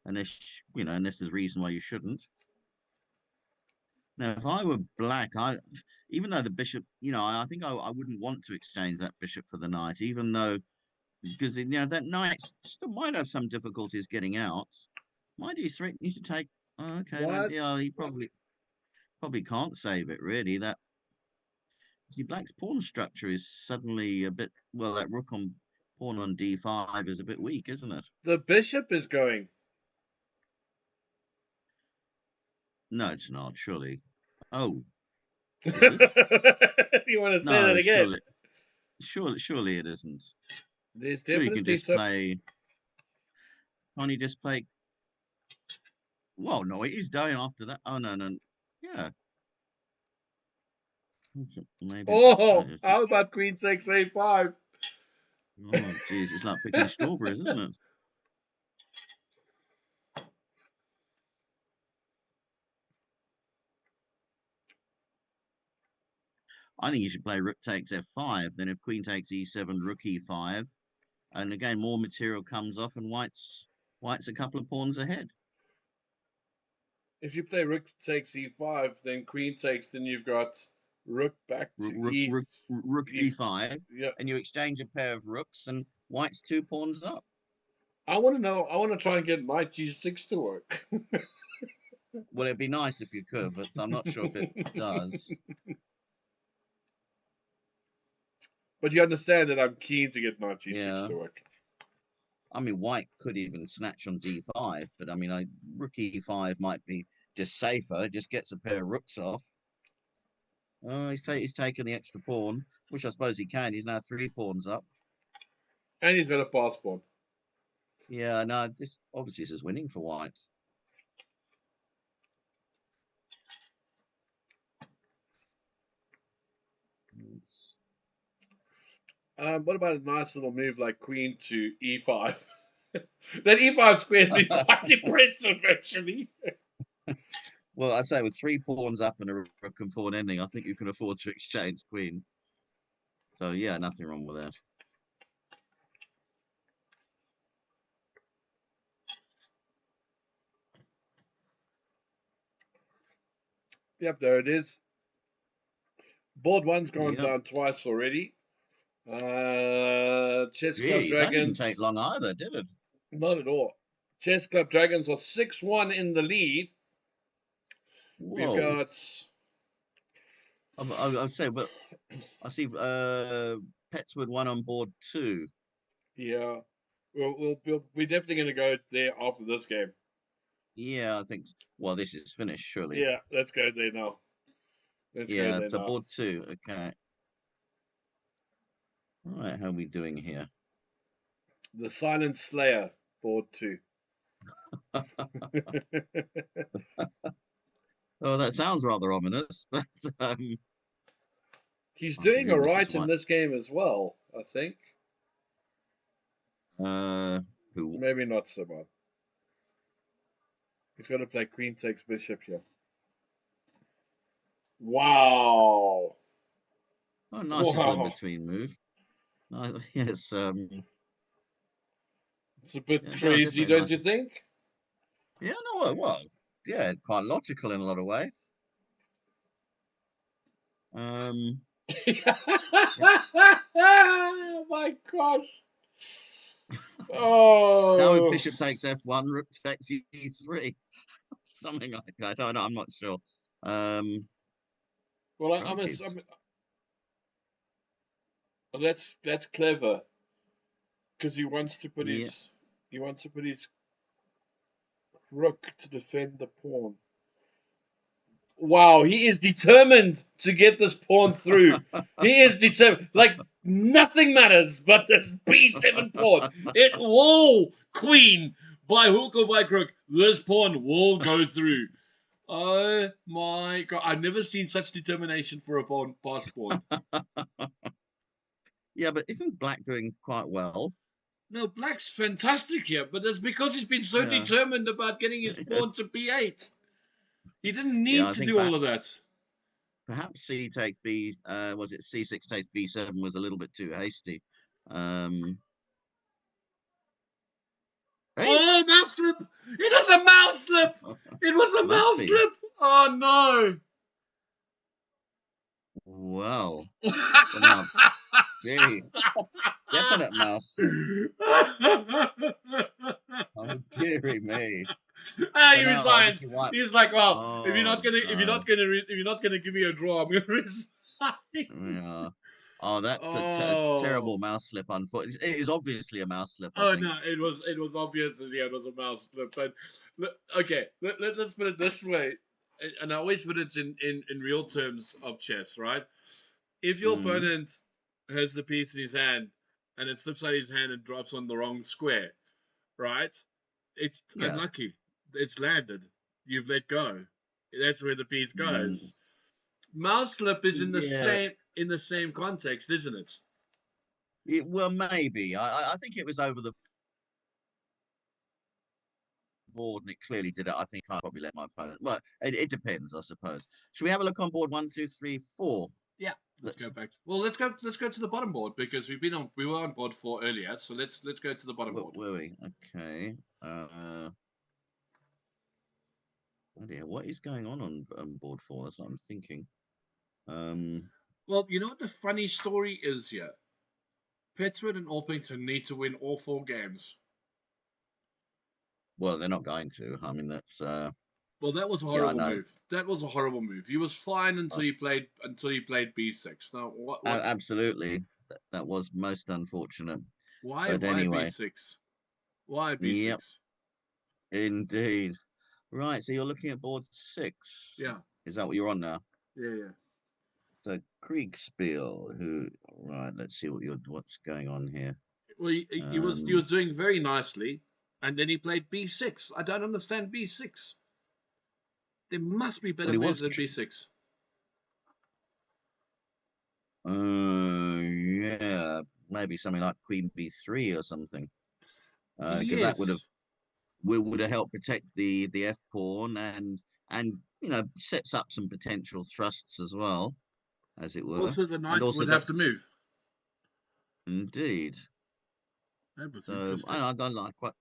unless unless there's a reason why you shouldn't. Now, if I were black, even though the bishop, I think I wouldn't want to exchange that bishop for the knight, even though because that knight still might have some difficulties getting out. Why do you needs to take? Oh, okay, yeah, he probably can't save it really. That black's pawn structure is suddenly a bit that rook on pawn on d5 is a bit weak, isn't it? The bishop is going. No, it's not. Surely. Oh, You want to say that again? Surely it isn't. There's sure, you definitely can just play. Can't you just play? Well, no, it is dying after that. Oh no. Yeah. Maybe. How about queen takes a5? Oh, jeez, it's like picking strawberries, isn't it? I think you should play rook takes f5. Then if queen takes e7, rook e5, and again more material comes off, and white's a couple of pawns ahead. If you play rook takes e5, then queen takes, then you've got rook back to Rook e5, yeah. and you exchange a pair of rooks, and white's 2 pawns up. I want to know. I want to try and get knight g6 to work. Well, it'd be nice if you could, but I'm not sure if it does. But you understand that I'm keen to get knight g6 Yeah. to work. I mean, white could even snatch on d5, but I mean, rook e5 might be just safer. It just gets a pair of rooks off. Oh, he's taken the extra pawn, which I suppose he can. He's now 3 pawns up. And he's got a pass pawn. Yeah, no, this obviously this is winning for white. What about a nice little move like queen to e5? That e5 square has been quite impressive, actually. Well, I say with 3 pawns up and a rook and pawn ending, I think you can afford to exchange queens. So yeah, nothing wrong with that. Yep, there it is. Board one's gone Yep. down twice already. Chess Club Gee, that didn't Dragons. take long either, did it? Not at all. Chess Club Dragons are 6-1 in the lead. Whoa. We've got. I'll say, but I see Petswood 1 on board 2. Yeah. We're definitely going to go there after this game. Yeah, I think. Well, this is finished, surely. Yeah, let's go there now. Let's go there so now. board 2. Okay. All right, how are we doing here? The Silent Slayer, board 2. Oh, that sounds rather ominous, but He's I doing presume all this right is in what this game as well, I think. who? Maybe not so much. He's got to play queen takes bishop here. Wow. Oh, nice little in between move. Yes, it's a bit yeah, crazy, definitely don't nice. you think? Yeah, no, well, yeah, quite logical in a lot of ways. My gosh. Oh. Now if bishop takes f1, rook takes e3, something like that. I don't know. I'm not sure. Well, that's clever because he wants to put his rook to defend the pawn. Wow, he is determined to get this pawn through. He is determined. Like, nothing matters but this b7 pawn. It will, queen, by hook or by crook, this pawn will go through. Oh my god, I've never seen such determination for a pass pawn. Yeah, but isn't black doing quite well? No, black's fantastic here, but that's because he's been so determined about getting his pawn to b8. He didn't need to do all of that. Perhaps c takes b. Was it c6 takes b7 was a little bit too hasty. Hey. Oh, mouse slip! It was a mouse slip! It was a mouse slip! Oh no! Well, now, gee, definite mouse. Oh, dearie me. He resigns. He's like, well, if you're not gonna give me a draw, I'm gonna resign. Yeah. Oh, that's a terrible mouse slip. Unfortunately, it is obviously a mouse slip. Oh no, it was obvious that it was a mouse slip. But okay, let's put it this way, and I always put it in real terms of chess, right? If your opponent has the piece in his hand and it slips out of his hand and drops on the wrong square, right? It's unlucky. It's landed. You've let go. That's where the piece goes. Mouse slip is in the same context, isn't it? Well, maybe. I think it was over the board, and it clearly did it. I think I probably let my opponent. Well, it depends, I suppose. Should we have a look on board 1, 2, 3, 4? Yeah. Let's go back. Well, let's go to the bottom board because we were on board 4 earlier. So let's go to the bottom board. Were we? Okay. Oh dear, what is going on board 4? That's what I'm thinking. Well, you know what the funny story is here? Pittsburgh and Orpington need to win all 4 games. Well, they're not going to. I mean, that's Well, that was a yeah, I horrible know. move. That was a horrible move. He was fine until he played B6. Now, what? Absolutely, that was most unfortunate. Why? But Why anyway, B6? Why yep, B6? indeed. Right, so you're looking at board 6. Yeah, Is that what you're on now? yeah. So Kriegspiel, who right? Let's see what's going on here. Well, he was doing very nicely, and then he played B6. I don't understand B6. There must be better Well, he moves was. than B6. Yeah, maybe something like Queen B3 or something. Because that Yes. would have helped protect the F pawn and sets up some potential thrusts as well, as it were, Also, the and knight also would have got to move. indeed. That was So interesting. I like quite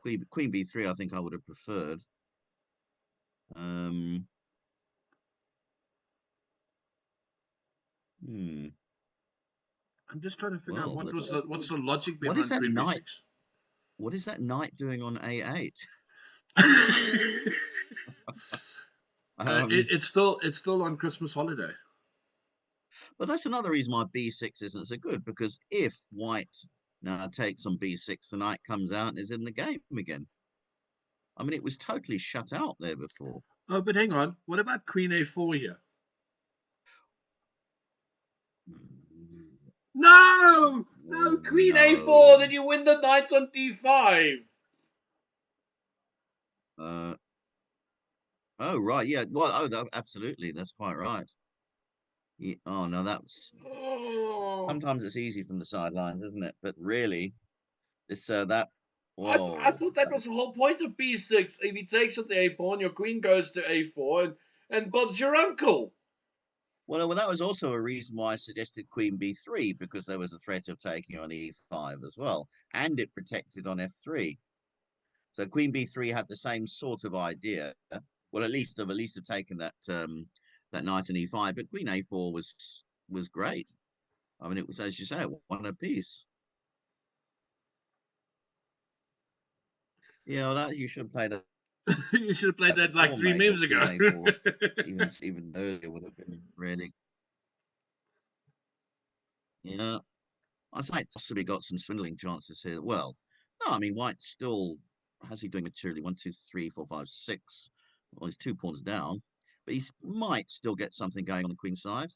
Queen B3. I think I would have preferred. Um, hmm. I'm just trying to figure out Well, what's the logic what is behind that Queen knight? B6. What is that knight doing on A8? It's still on Christmas holiday. But that's another reason why B6 isn't so good, because if White now takes on B6, the knight comes out and is in the game again. I mean, it was totally shut out there before. Oh, but hang on. What about Queen A4 here? No, no, Queen A4. Then you win the knight on D5. Oh, right. Yeah. Well, absolutely. That's quite right. Yeah, oh, no, that's Oh. sometimes it's easy from the sidelines, isn't it? But really, this, I whoa. thought that was the whole point of B6. If he takes at the A pawn, your queen goes to A4, and Bob's your uncle. Well, that was also a reason why I suggested Queen B3, because there was a threat of taking on E5 as well, and it protected on F3. So Queen B3 had the same sort of idea. Well, at least have taken that knight on E5, but Queen A4 was great. I mean, it was, as you say, one apiece. Yeah, well, that you should have played that. You should have played that like 3 Maybe, or moves Queen ago. A4, even earlier would have been really. Yeah, I'd say it's possibly got some swindling chances here. Well, no, I mean White's still, how's he doing materially? 1, 2, 3, 4, 5, 6. Well, he's 2 pawns down, but he might still get something going on the queen side.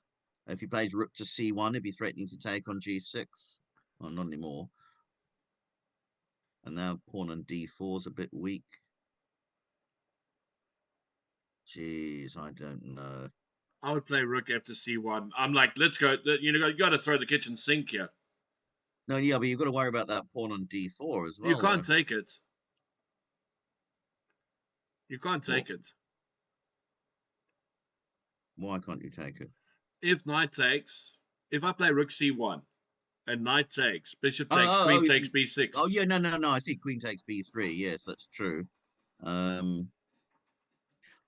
If he plays rook to C1, he'd be threatening to take on G6. Well, not anymore. And now pawn on D4 is a bit weak. Jeez, I don't know. I would play rook after C1. I'm like, let's go. You got to throw the kitchen sink here. No, yeah, but you've got to worry about that pawn on D4 as well. You can't Though. take it. You can't take it. Why can't you take it? If knight takes, if I play rook C1 and knight takes, bishop takes, queen takes B6. Oh, yeah, no. I see queen takes B3. Yes, that's true. I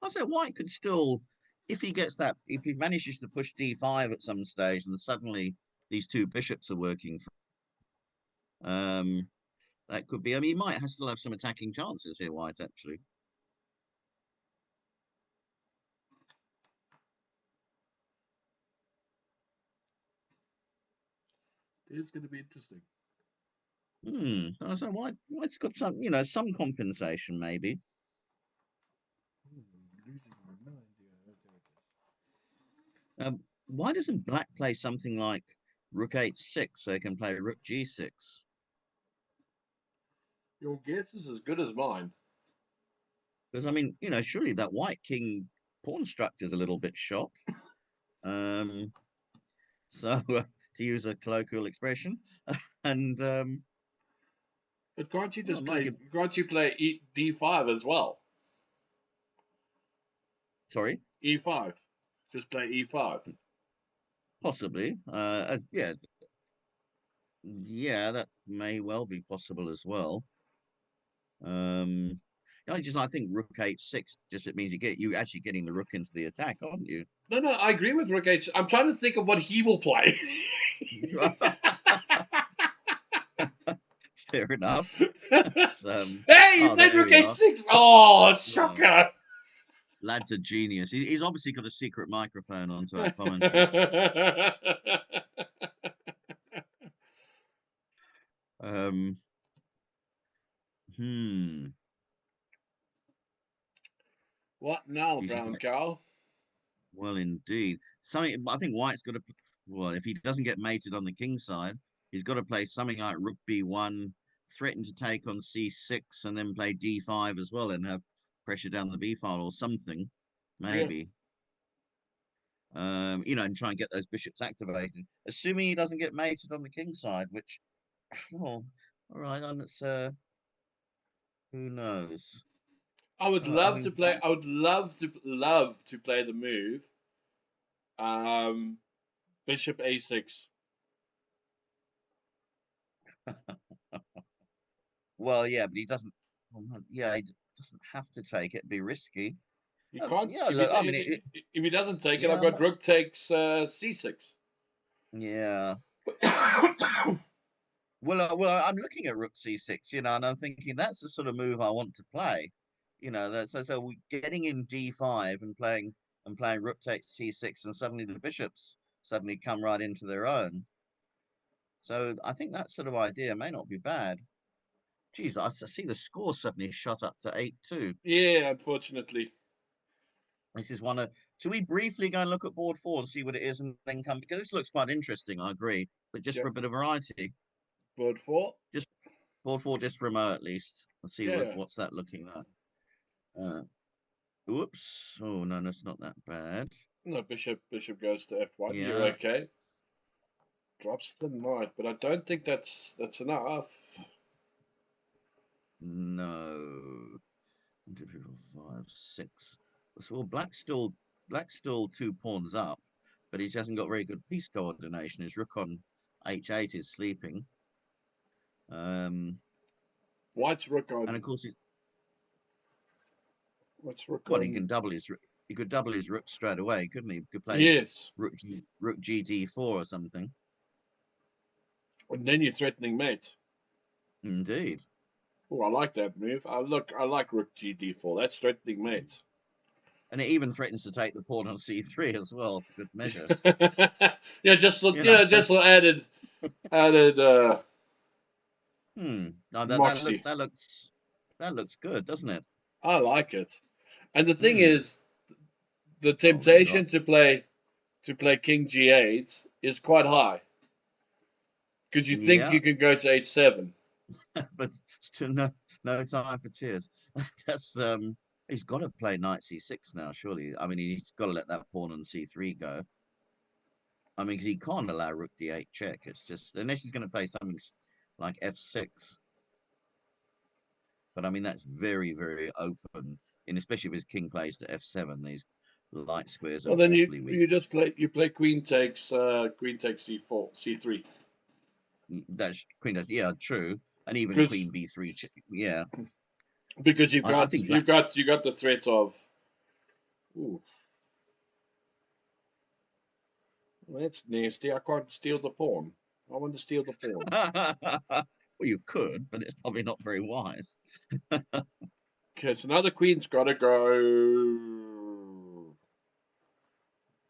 say White could still, if he manages to push D5 at some stage, and suddenly these 2 bishops are working. That could be. I mean, he might still have some attacking chances here, White, actually. It's going to be interesting. So White's got some, some compensation maybe. Why doesn't Black play something like Rook H6 so he can play Rook G6? Your guess is as good as mine. Because I mean, surely that White King pawn structure is a little bit shot. So to use a colloquial expression, and But can't you just Mike, play? Can't you play D5 as well? sorry, E5. Just play E5. possibly, yeah, that may well be possible as well. I think rook h6 just it means you actually getting the rook into the attack, aren't you? No, I agree with rook h. I'm trying to think of what he will play. Fair enough. Hey, he played there rook we are. h6. Oh, Well, shocker! lad's a genius. He's obviously got a secret microphone onto our commentary. Hmm. What now, He's brown cow? well, indeed. Something I think White's got to. Well, if he doesn't get mated on the king side, he's got to play something like rook b1, threaten to take on c6, and then play d5 as well, and have pressure down the b file or something, maybe. And try and get those bishops activated. Assuming he doesn't get mated on the king side, which, oh, all right, and it's who knows. I would love to play. I would love to play the move. Bishop a6. Well, yeah, but he doesn't. Yeah, he doesn't have to take it. It'd be risky. You can't. Yeah, If look, I mean, if he doesn't take it, I've yeah, got rook takes c6. yeah. Well, I'm looking at rook c6, and I'm thinking that's the sort of move I want to play. So we getting in d5 and playing rook takes c6, and suddenly the bishops suddenly come right into their own. So I think that sort of idea may not be bad. Geez, I see the score suddenly shot up to 8-2. Yeah, unfortunately. This is one of. Should we briefly go and look at board 4 and see what it is, and then come, because this looks quite interesting. I agree, but just Yeah. for a bit of variety, Board 4. just board 4, just for a mo at least. Let's see Yeah. what's that looking like. Oops. Oh no, that's not that bad. No, bishop goes to f1. Yeah. You're okay. Drops the knight, but I don't think that's enough. No. 2, 3, 4, 5, 6. Well, black's still 2 pawns up, but he hasn't got very good piece coordination. His rook on h8 is sleeping. White's rook on. And of course, What's rook well, on? he could double his rook straight away, couldn't he? He could play Yes. rook gd4 or something. And then you're threatening mate. Indeed. Oh, I like that move. I like rook gd4. That's threatening mate. And it even threatens to take the pawn on c3 as well, for good measure. Yeah, just look. Yeah, just added. No, Moxie. that looks good, doesn't it? I like it. And the thing is, the temptation to play king g8 is quite high because you think you can go to h7. But no time for tears. That's he's got to play knight c6 now, surely. I mean, he's got to let that pawn on c3 go. I mean, because he can't allow rook d8 check. It's just unless he's going to play something like f6. But I mean, that's very, very open, and especially if his king plays to f7, these light squares are Well, then awfully weak. you play queen takes c4 c3. That's queen does, yeah, true, and even queen b3, yeah. Because you've got the threat of. Ooh. Well, that's nasty. I can't steal the pawn. I want to steal the pawn. Well, you could, but it's probably not very wise. Okay, so now the queen's got to go.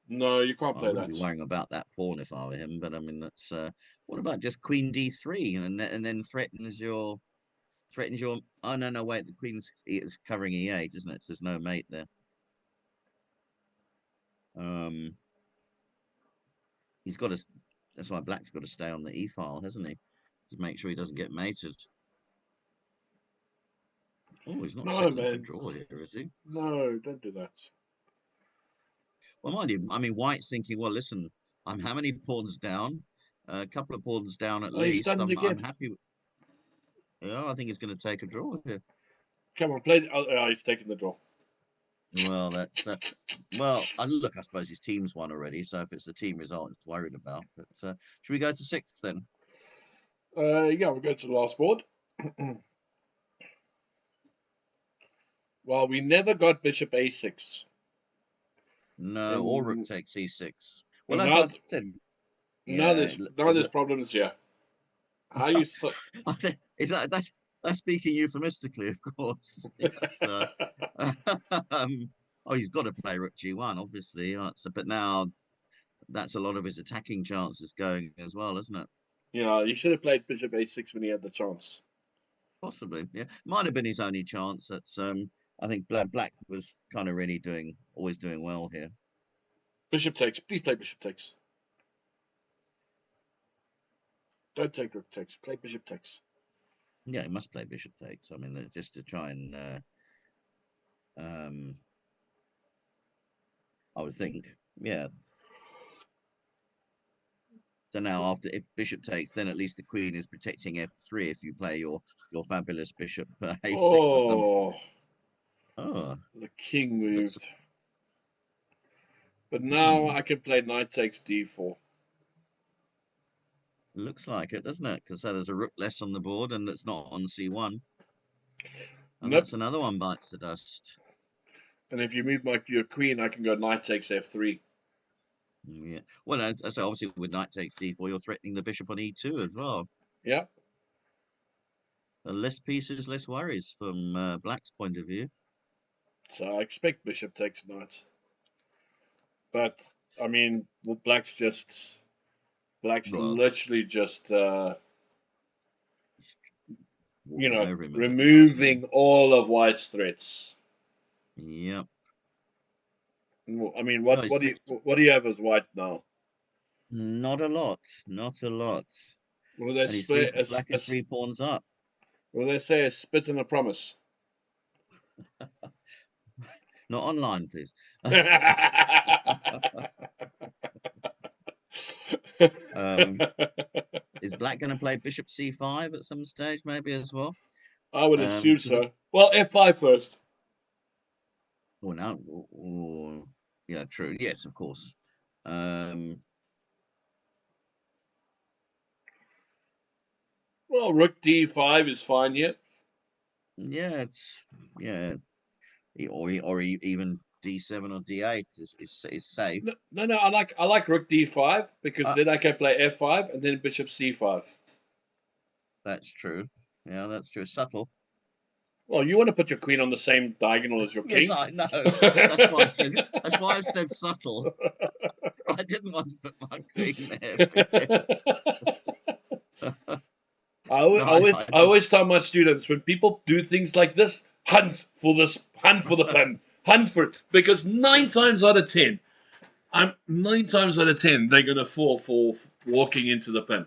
No, you can't play I wouldn't that. be worrying about that pawn if I were him, but I mean that's. What about just queen d3 and then threatens your. Oh no, wait, the queen's is covering e8, isn't it? So there's no mate there. He's got to. That's why black's got to stay on the e file, hasn't he? To make sure he doesn't get mated. Oh, he's not settling for draw here, is he? No, don't do that. Well, mind you, I mean, White's thinking, well, listen, I'm how many pawns down? A couple of pawns down at least. I'm happy with. Yeah, I think he's going to take a draw here. Come on, play. Oh, he's taking the draw. Well, that's well. Look, I suppose his team's won already, so if it's the team result, it's worried about. But should we go to 6 then? Yeah, we'll go to the last board. Well, we never got bishop a6. No, or rook And, takes c6. and Well, as now, I said, now yeah. there's problems here. How you start? I think is that's speaking euphemistically, of course. Yes. Oh, he's got to play rook g1, obviously. But now that's a lot of his attacking chances going as well, isn't it? He should have played bishop a6 when he had the chance. Possibly, yeah. Might have been his only chance. That's I think Black was kind of really always doing well here. Bishop takes. Please play bishop takes. Don't take rook takes. Play bishop takes. Yeah, he must play bishop takes. I mean, just to try and I would think, yeah. So now, if bishop takes, then at least the queen is protecting f3. If you play your fabulous bishop a6 or something. Oh, The king looks, moved. But now I can play knight takes d4. looks like it, doesn't it? Because there's a rook less on the board, and it's not on c1. And Nope. that's another one bites the dust. And if you move your queen, I can go knight takes f3. Yeah. Well, so obviously with knight takes d4, you're threatening the bishop on e2 as well. Yeah. Less pieces, less worries from Black's point of view. So I expect bishop takes knight. But I mean, Black's literally just removing all of White's threats. Yep. I mean, what do you have as White now? Not a lot. Not a lot. Well, And Black is 3 pawns up. Well, they say a spit and a promise. Not online, please. Is Black going to play bishop c5 at some stage, maybe as well? I would assume so. Well, f5 first. Oh, no. Yeah, true. Yes, of course. Well, rook d5 is fine here. Yeah, or even d7 or d8 is safe. No. I like rook d5 because then I can play f5 and then bishop c5. That's true. Yeah, that's true. Subtle. Well, you want to put your queen on the same diagonal as your king. Yes, I know. That's why I said. That's why I said subtle. I didn't want to put my queen there. I always tell my students, when people do things like this, hunt for the pin, hunt for it, because 9 times out of 10, they're going to fall for walking into the pin.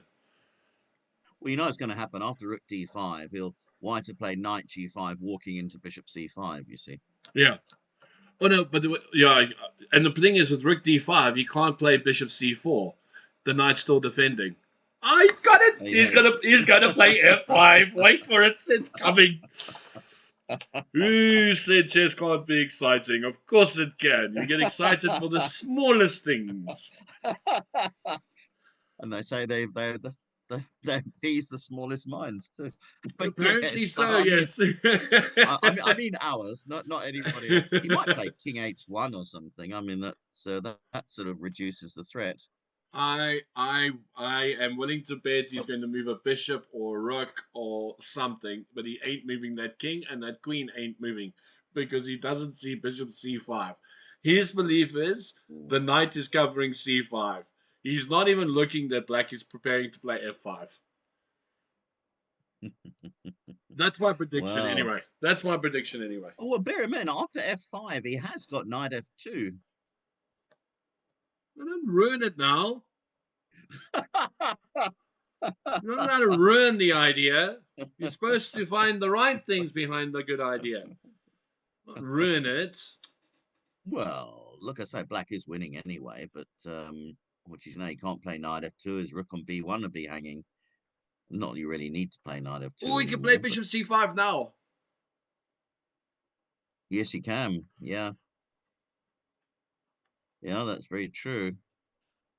Well, you know it's going to happen after rook d5. He'll White to play knight g5, walking into bishop c5. You see. Yeah. Oh no, but yeah, and the thing is with rook d5, you can't play bishop c4. The knight's still defending. He's got it. He's gonna play f5. Wait for it. It's coming. Who said chess can't be exciting? Of course it can. You get excited for the smallest things. And they say they appease the smallest minds too. But apparently yes, so. Yes. I mean ours, not anybody else. He might play king h1 or something. I mean that sort of reduces the threat. I am willing to bet he's going to move a bishop or a rook or something, but he ain't moving that king, and that queen ain't moving because he doesn't see bishop c5. His belief is the knight is covering c5. He's not even looking that Black is preparing to play f5. That's my prediction anyway. Oh, well, bear in mind, after f5, he has got knight f2. Don't ruin it now. You're not allowed to ruin the idea. You're supposed to find the right things behind the good idea. Not ruin it. Well, look, I say Black is winning anyway, but which is now he can't play knight f2. His rook on b1 will be hanging. Not you really need to play knight f2. Oh, he can play bishop c5 now. Yes, he can. Yeah. Yeah, that's very true.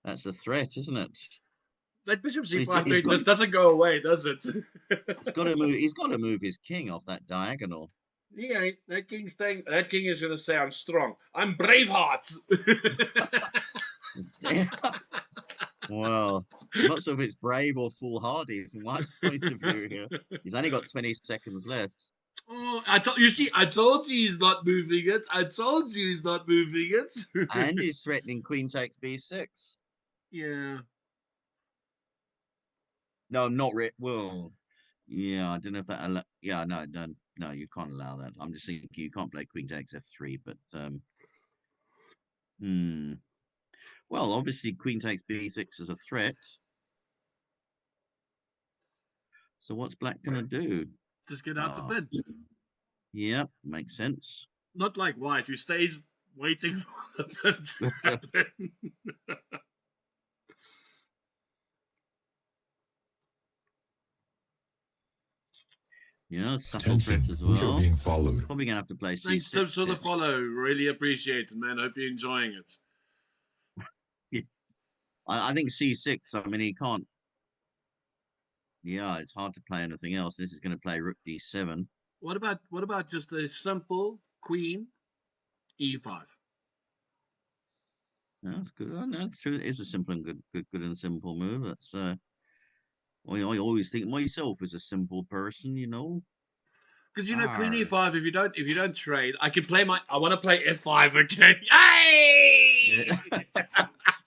That's a threat, isn't it? That bishop c5 threat just doesn't go away, does it? He's got to move his king off that diagonal. He ain't. That king's staying. That king is gonna say, "I'm strong. I'm Braveheart." Well, I'm not sure if it's brave or foolhardy from my point of view here. He's only got 20 seconds left. Oh, I told you. See, I told you he's not moving it. I told you he's not moving it. And he's threatening queen takes b6. Yeah. No, not well. Yeah, I don't know if that. Yeah, no, you can't allow that. I'm just thinking you can't play queen takes f3, but well, obviously queen takes b6 is a threat. So what's black gonna do? Just get out the pin. Yeah, makes sense. Not like white, who stays waiting for the pin to happen. Yeah, subtle threat Attention, as we are well. being followed. Probably gonna have to play c6. Thanks, Tips, for the follow. Really appreciate it, man. Hope you're enjoying it. Yes. I think c6. I mean, he can't. Yeah, it's hard to play anything else. This is going to play rook d7. What about just a simple queen e5? That's good. That's true. It is a simple and good and simple move. That's I always think myself as a simple person, you know. Because queen e5. If you don't trade, I can play my. I want to play f5 again. Hey! Yeah.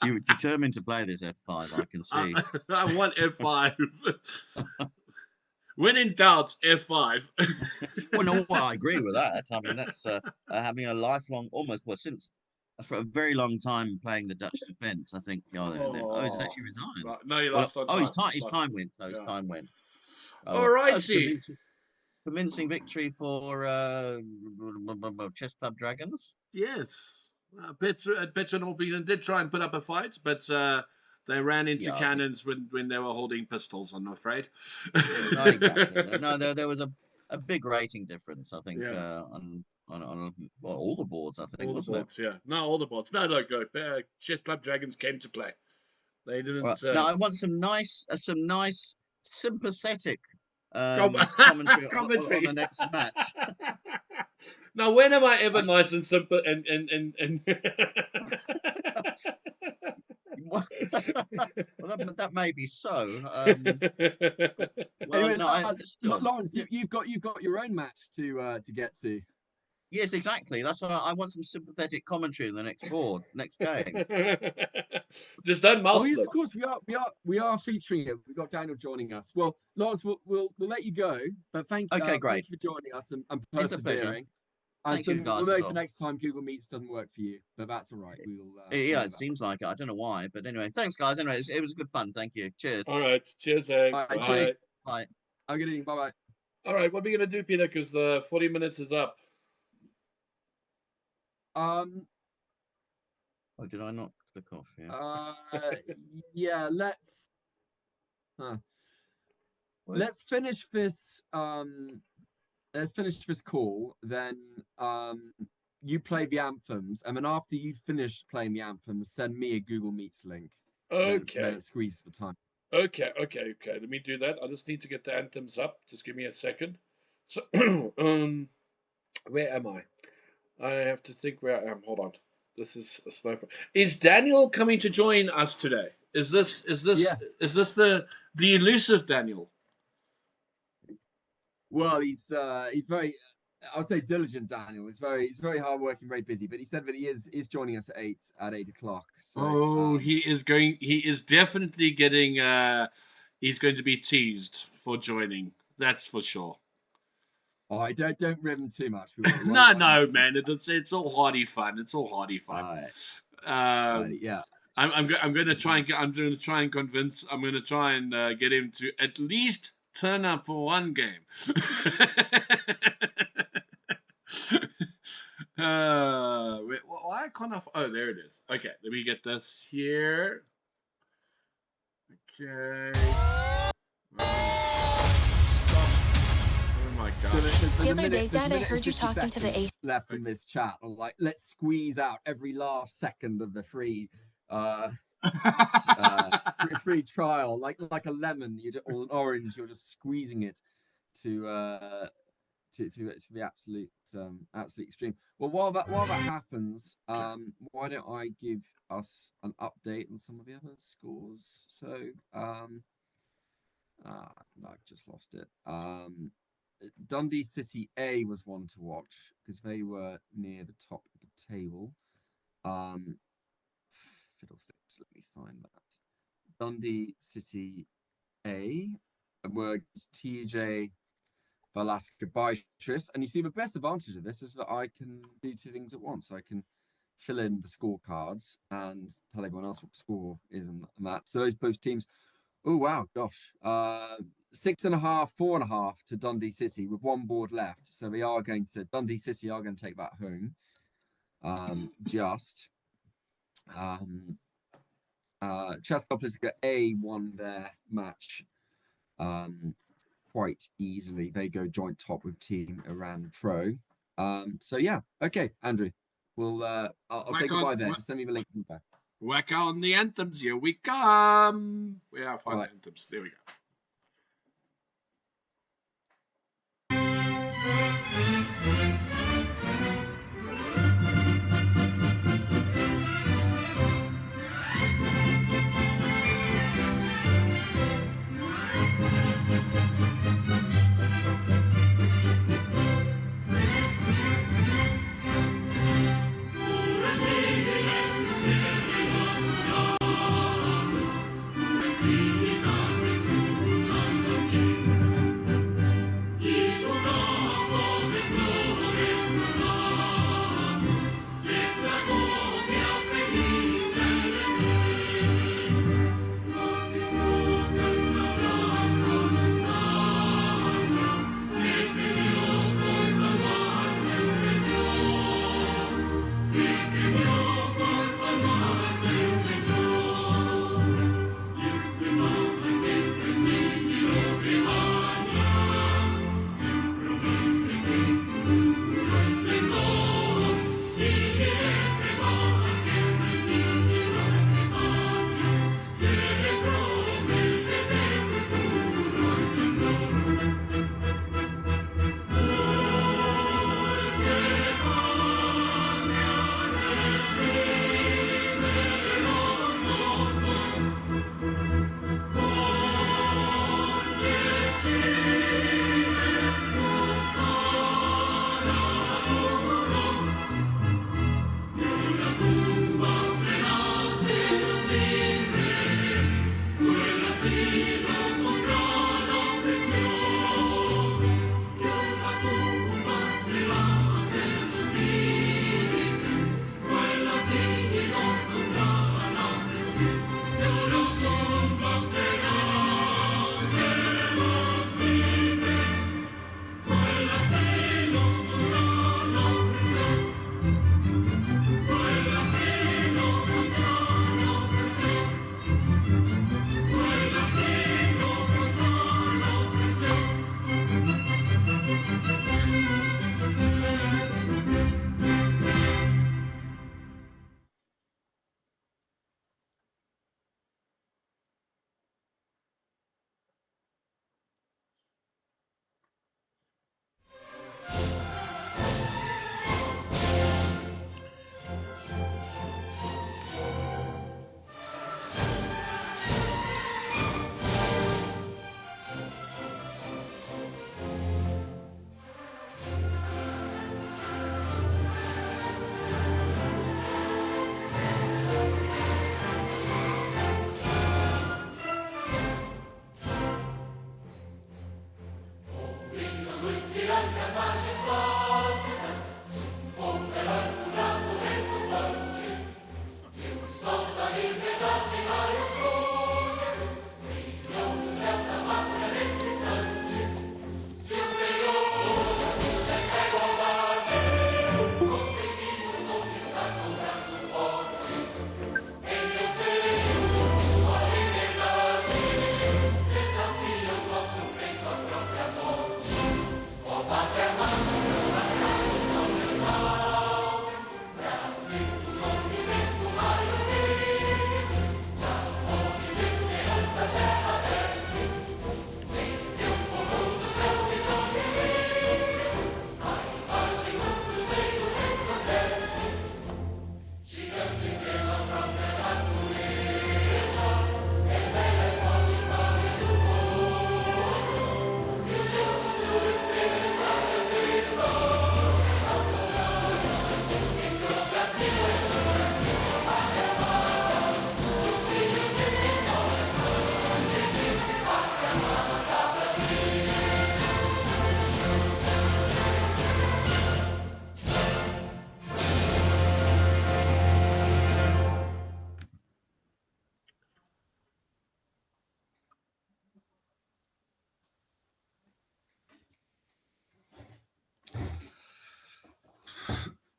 You're determined to play this f5. I can see. I want f5. When in doubt, f5. Well, no, I agree with that. I mean, that's having a lifelong, almost since for a very long time playing the Dutch defence. I think. He's actually resigned. Right. No, you lost on time. His time went. So his time went. All righty. Convincing victory for Chess Club Dragons. Yes. Petra Norwegian did try and put up a fight, but they ran into cannons when they were holding pistols, I'm afraid. Not exactly. No, there was a big rating difference, I think, on all the boards, I think, all the boards, yeah. No, all the boards. No, look, Chess Club Dragons came to play. They didn't. Now, I want some nice sympathetic commentary on the next match. Now, when am I ever nice and simple and well, that may be so. Anyway, Lawrence, you've got your own match to get to. Yes, exactly. That's why I want some sympathetic commentary in the next game. Just don't mouse. Oh yes, of course we are featuring it. We've got Daniel joining us. Well, Lawrence, we'll let you go, but thank you for joining us and persevering. And so we'll know for next time Google Meets doesn't work for you, but that's all right. It seems like it. I don't know why, but anyway, thanks, guys. Anyway, it was good fun. Thank you. Cheers. All right. Cheers, Hank. All right, bye. Cheers. Bye. Have a good evening. Bye bye. All right. What are we gonna do, Peter? Because the 40 minutes is up. Oh, did I not click off? Yeah. Let's finish this. Let's finish this call. Then you play the anthems, and then after you finish playing the anthems, send me a Google Meets link. Okay. Then it squeezes for time. Okay. Let me do that. I just need to get the anthems up. Just give me a second. So, where am I? I have to think where I am. Hold on. This is a sniper. Is Daniel coming to join us today? Is this the elusive Daniel? Well, he's very, I would say diligent Daniel. He's very hard working, very busy. But he said that he is joining us at 8 o'clock. So, he is definitely getting. He's going to be teased for joining. That's for sure. Oh, I don't rib him too much. No, man. It's all hardy fun. It's all hardy fun. Yeah. I'm going to try and convince. I'm going to try and get him to at least turn up for one game. Why can't I? Oh, there it is. Okay, let me get this here. Okay. Oh my gosh. The other day, Dad, I heard you talking to the ace. Left in this chat, or like, let's squeeze out every last second of the free free trial, like a lemon, or an orange. You're just squeezing it to be absolute extreme. Well, while that happens, why don't I give us an update on some of the other scores? So, no, I've just lost it. Dundee City A was one to watch because they were near the top of the table. Fiddlesticks, let me find that. Dundee City A were TJ Velasquez Beatrice. And you see, the best advantage of this is that I can do two things at once. I can fill in the scorecards and tell everyone else what the score is and that. So those both teams, oh, wow, gosh. 6.5, 4.5 to Dundee City with one board left. So Dundee City are going to take that home. Chess Club A won their match quite easily. They go joint top with Team Iran Pro. So yeah, okay, Andrew, I'll say goodbye there. Just send me the link back. Whack on the anthems, here we come. Yeah, find the anthems. There we go.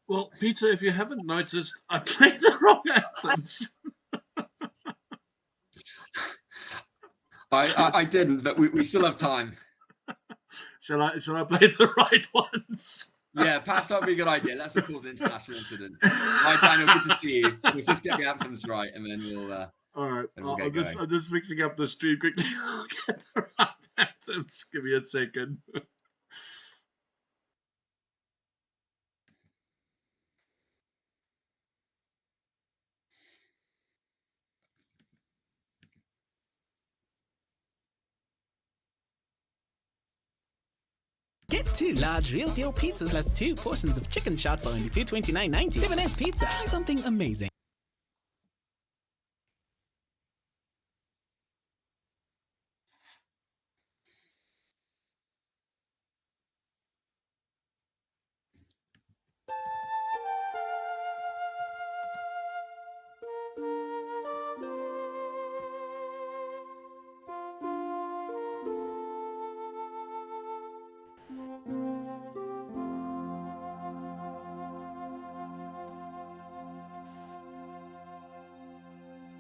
Well, Peter, if you haven't noticed, I played the wrong anthems. I didn't, but we still have time. Shall I play the right ones? Yeah, perhaps that would be a good idea. Let's not cause an international incident. Hi, Daniel. Good to see you. We'll just get the anthems right, and then we'll. All right. We'll get going. I'm just fixing up the stream quickly. I'll get the right anthems. Give me a second. Get 2 large real deal pizzas plus 2 portions of chicken shots for only $229.90. Divines Pizza. Try something amazing.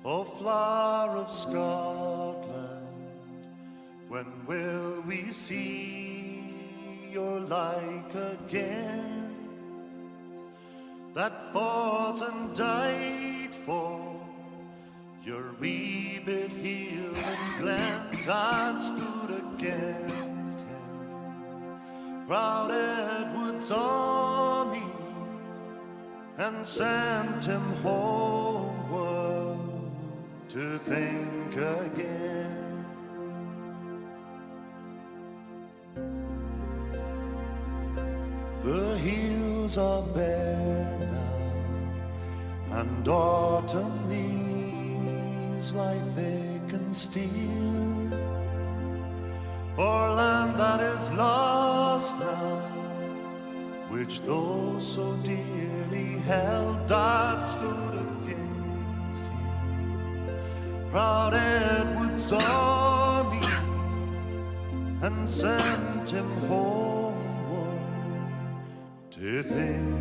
O flower of Scotland, when will we see your like again? That fought and died for your wee bit hill and glen, that stood against him. Proud Edward's army and sent him homeward to think again. The hills are bare now, and autumn leaves lie thick and still. O'er land that is lost now, which those so dearly held, that stood against him. Proud Edward's army and sent him homeward to think again.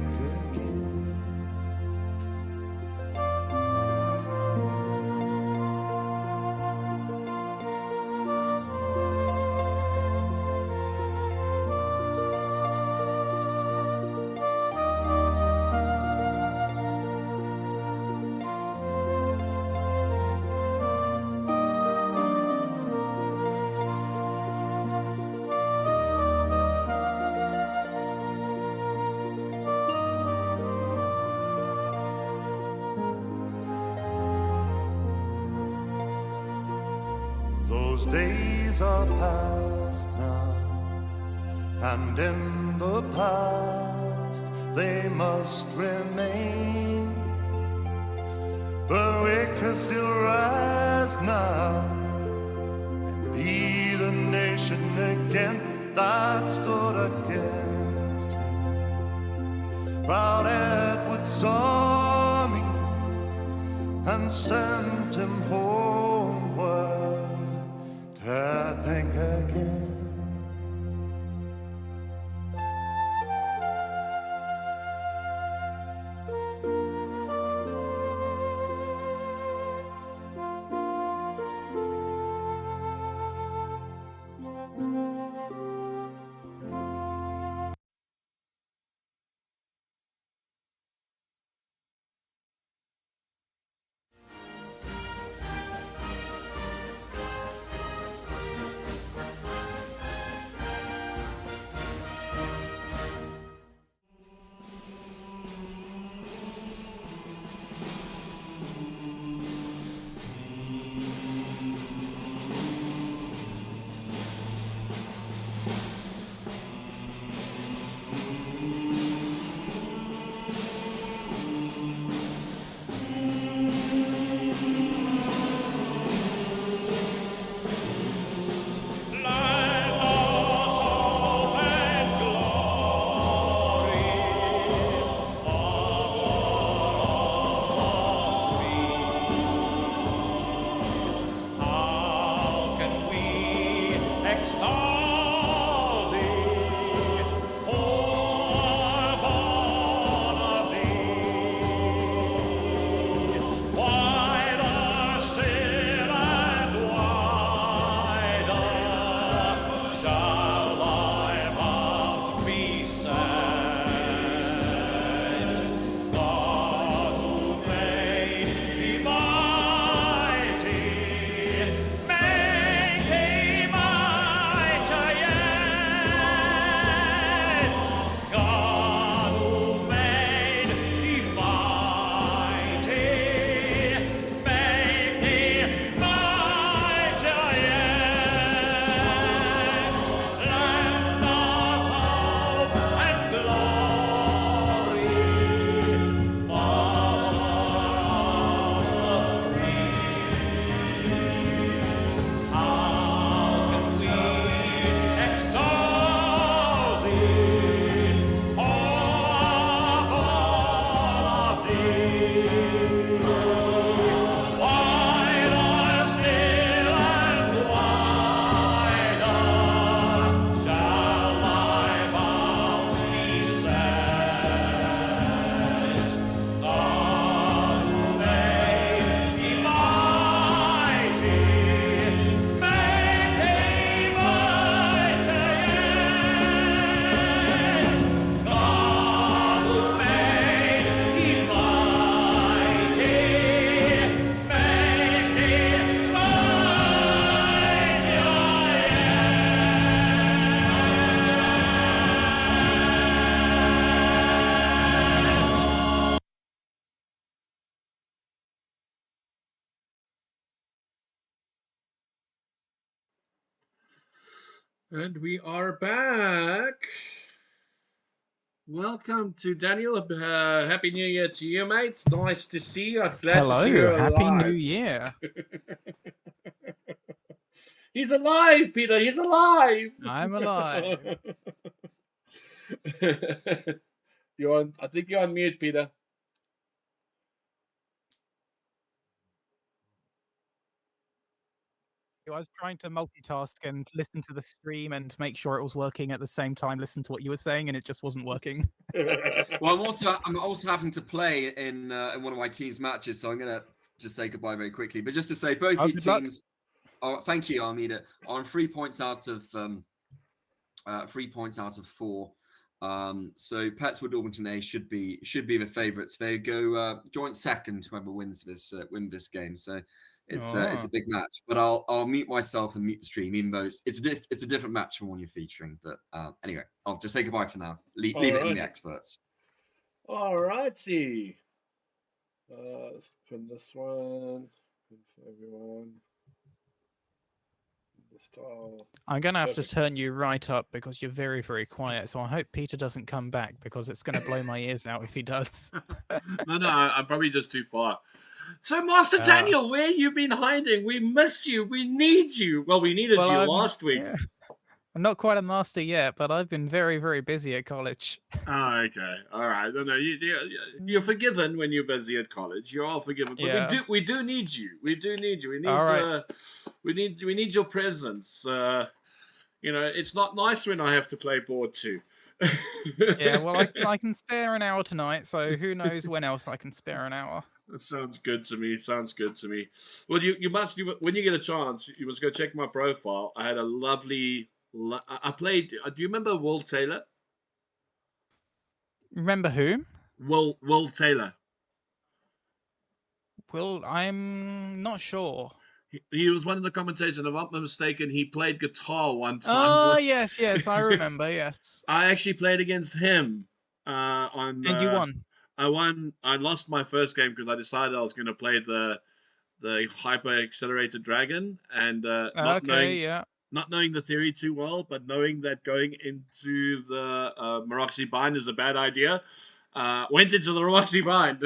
Those days are past now, and in the past they must remain. But we can still rise now and be the nation again that stood against him. Proud Edward's army and sent him homeward to think again. And we are back. Welcome to Daniel. Happy New Year to you, mates. Nice to see you. Glad to see you alive. Happy New Year. He's alive, Peter. He's alive. I'm alive. You're on. I think you're on mute, Peter. I was trying to multitask and listen to the stream and make sure it was working at the same time, listen to what you were saying, and it just wasn't working. Well, I'm also having to play in one of my team's matches, so I'm gonna just say goodbye very quickly. But just to say, both these teams are. Thank you, Armida. Are on 3 points out of 3 points out of 4. So Petwood Orpington A should be the favourites. They go joint second whoever wins this game. So it's a big match. But I'll mute myself and mute the stream, even though it's a different match from one you're featuring. But anyway, I'll just say goodbye for now. Leave it in the experts. All righty. Let's pin this one. Pin for everyone. I'm going to have to turn you right up because you're very, very quiet. So I hope Peter doesn't come back because it's going to blow my ears out if he does. No, I'm probably just too far. So, Master Daniel, where you been hiding? We miss you. We need you. Well, we needed you last week. Yeah. I'm not quite a master yet, but I've been very, very busy at college. Oh, okay. All right. No, you're forgiven when you're busy at college. You're all forgiven. But we do need you. We do need you. We need we need your presence. It's not nice when I have to play board too. Yeah, well, I can spare an hour tonight, so who knows when else I can spare an hour. That sounds good to me. Well, you must, when you get a chance, you must go check my profile. I had a lovely... I played... Do you remember Will Taylor? Remember who? Will Taylor. Will, I'm not sure. He was one of the commentators, and if I'm not mistaken, he played guitar one time. Oh, yes, I remember, yes. I actually played against him. And you won? I won. I lost my first game because I decided I was going to play the hyper accelerated dragon, and not knowing the theory too well, but knowing that going into the Maroxy bind is a bad idea. Went into the Maroxy bind.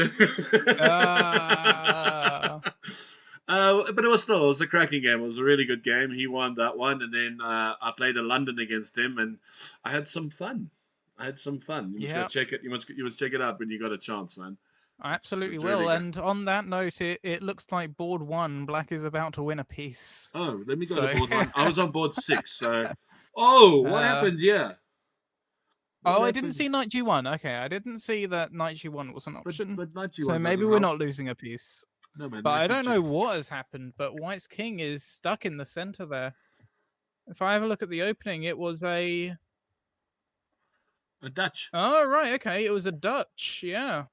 But it was a cracking game. It was a really good game. He won that one, and then I played in London against him, and I had some fun. You must go check it. You must check it out when you got a chance, man. I absolutely will. Really and on that note, it looks like board 1, Black is about to win a piece. Oh, let me go to board 1. I was on board 6. So, what happened? Yeah. I didn't see Knight G1. Okay, I didn't see that Knight G1 was an option. But Knight G1 so maybe we're not losing a piece. No, man. But I don't know what has happened. But White's king is stuck in the center there. If I have a look at the opening, it was a Dutch. Oh, right. Okay. It was a Dutch. Yeah.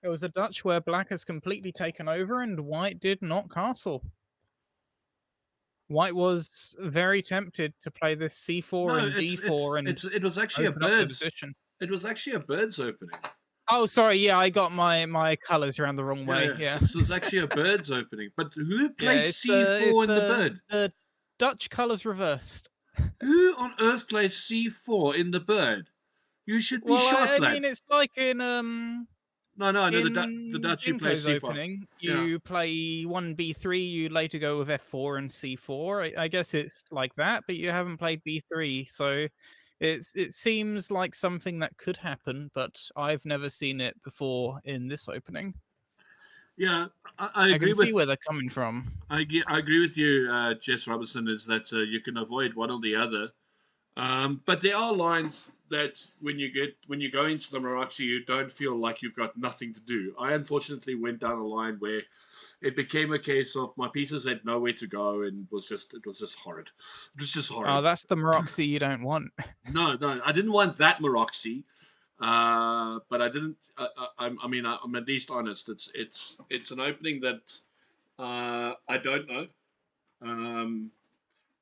It was a Dutch where Black has completely taken over and White did not castle. White was very tempted to play this C4 and D4 it was actually a bird's. It was actually a bird's opening. Oh, sorry. Yeah, I got my colors around the wrong way. Yeah. This was actually a bird's opening. But who plays C4 in the bird? The Dutch colors reversed. Who on earth plays C4 in the bird? You should be shocked, lad. I mean, it's like in the Dutch you play C4. Opening, you play 1B3, you later go with F4 and C4. I guess it's like that, but you haven't played B3, so it seems like something that could happen, but I've never seen it before in this opening. Yeah, I agree see where they're coming from. I agree with you, Jess Robertson, is that you can avoid one or the other. But there are lines that when you go into the Maroxy, you don't feel like you've got nothing to do. I unfortunately went down a line where it became a case of my pieces had nowhere to go, and it was just horrid. It was just horrid. Oh, that's the Maroxy you don't want. No, I didn't want that Maroxy. But I didn't. I'm at least honest. It's an opening that I don't know.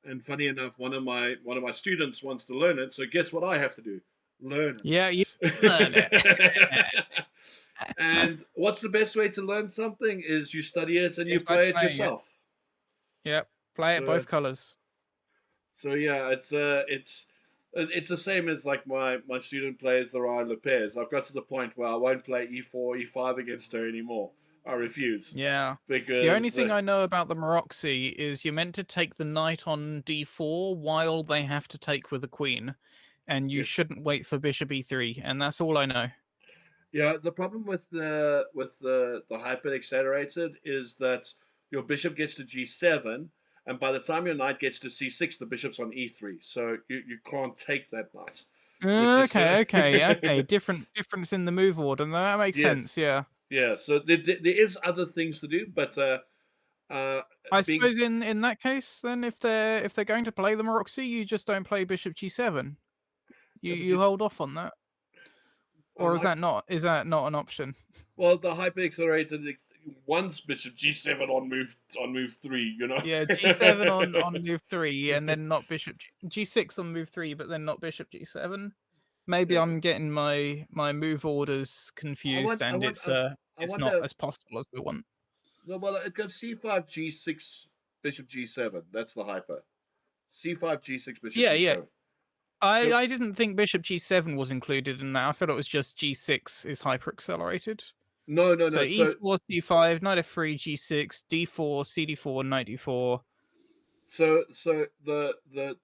And funny enough, one of my students wants to learn it. So guess what I have to do? Learn it. Yeah, you learn it. And what's the best way to learn something is you study it and you play it yourself. Yep, play it both colors. So yeah, it's the same as like my student plays the Ryan Lopez. I've got to the point where I won't play e4, e5 against her anymore. I refuse. Yeah. The only Because thing I know about the Maroxy is you're meant to take the knight on d4 while they have to take with the queen, and you shouldn't wait for bishop e3, and that's all I know. Yeah, the problem with the hyper accelerated is that your bishop gets to g7, and by the time your knight gets to c6, the bishop's on e3, so you can't take that knight. Okay. Difference in the move order. No, that makes sense. Yeah. Yeah. So there is other things to do, but I suppose in that case, then if they're going to play the Maroxy, you just don't play bishop g7. You hold off on that, or is that not an option? Well, the hyper accelerated once bishop g7 on move 3. You know. Yeah, g7 on move 3, and then not bishop g6 on move 3, but then not bishop g7. Maybe I'm getting my move orders confused, and it's not as possible as we want. No, well, it goes c5 g6 bishop g7. That's the hyper. c5 g6 bishop g7. Yeah. I didn't think bishop g7 was included in that. I thought it was just g6 is hyper accelerated. No. So e4, c5, knight f3, g6, d4, cd4, knight d4. So the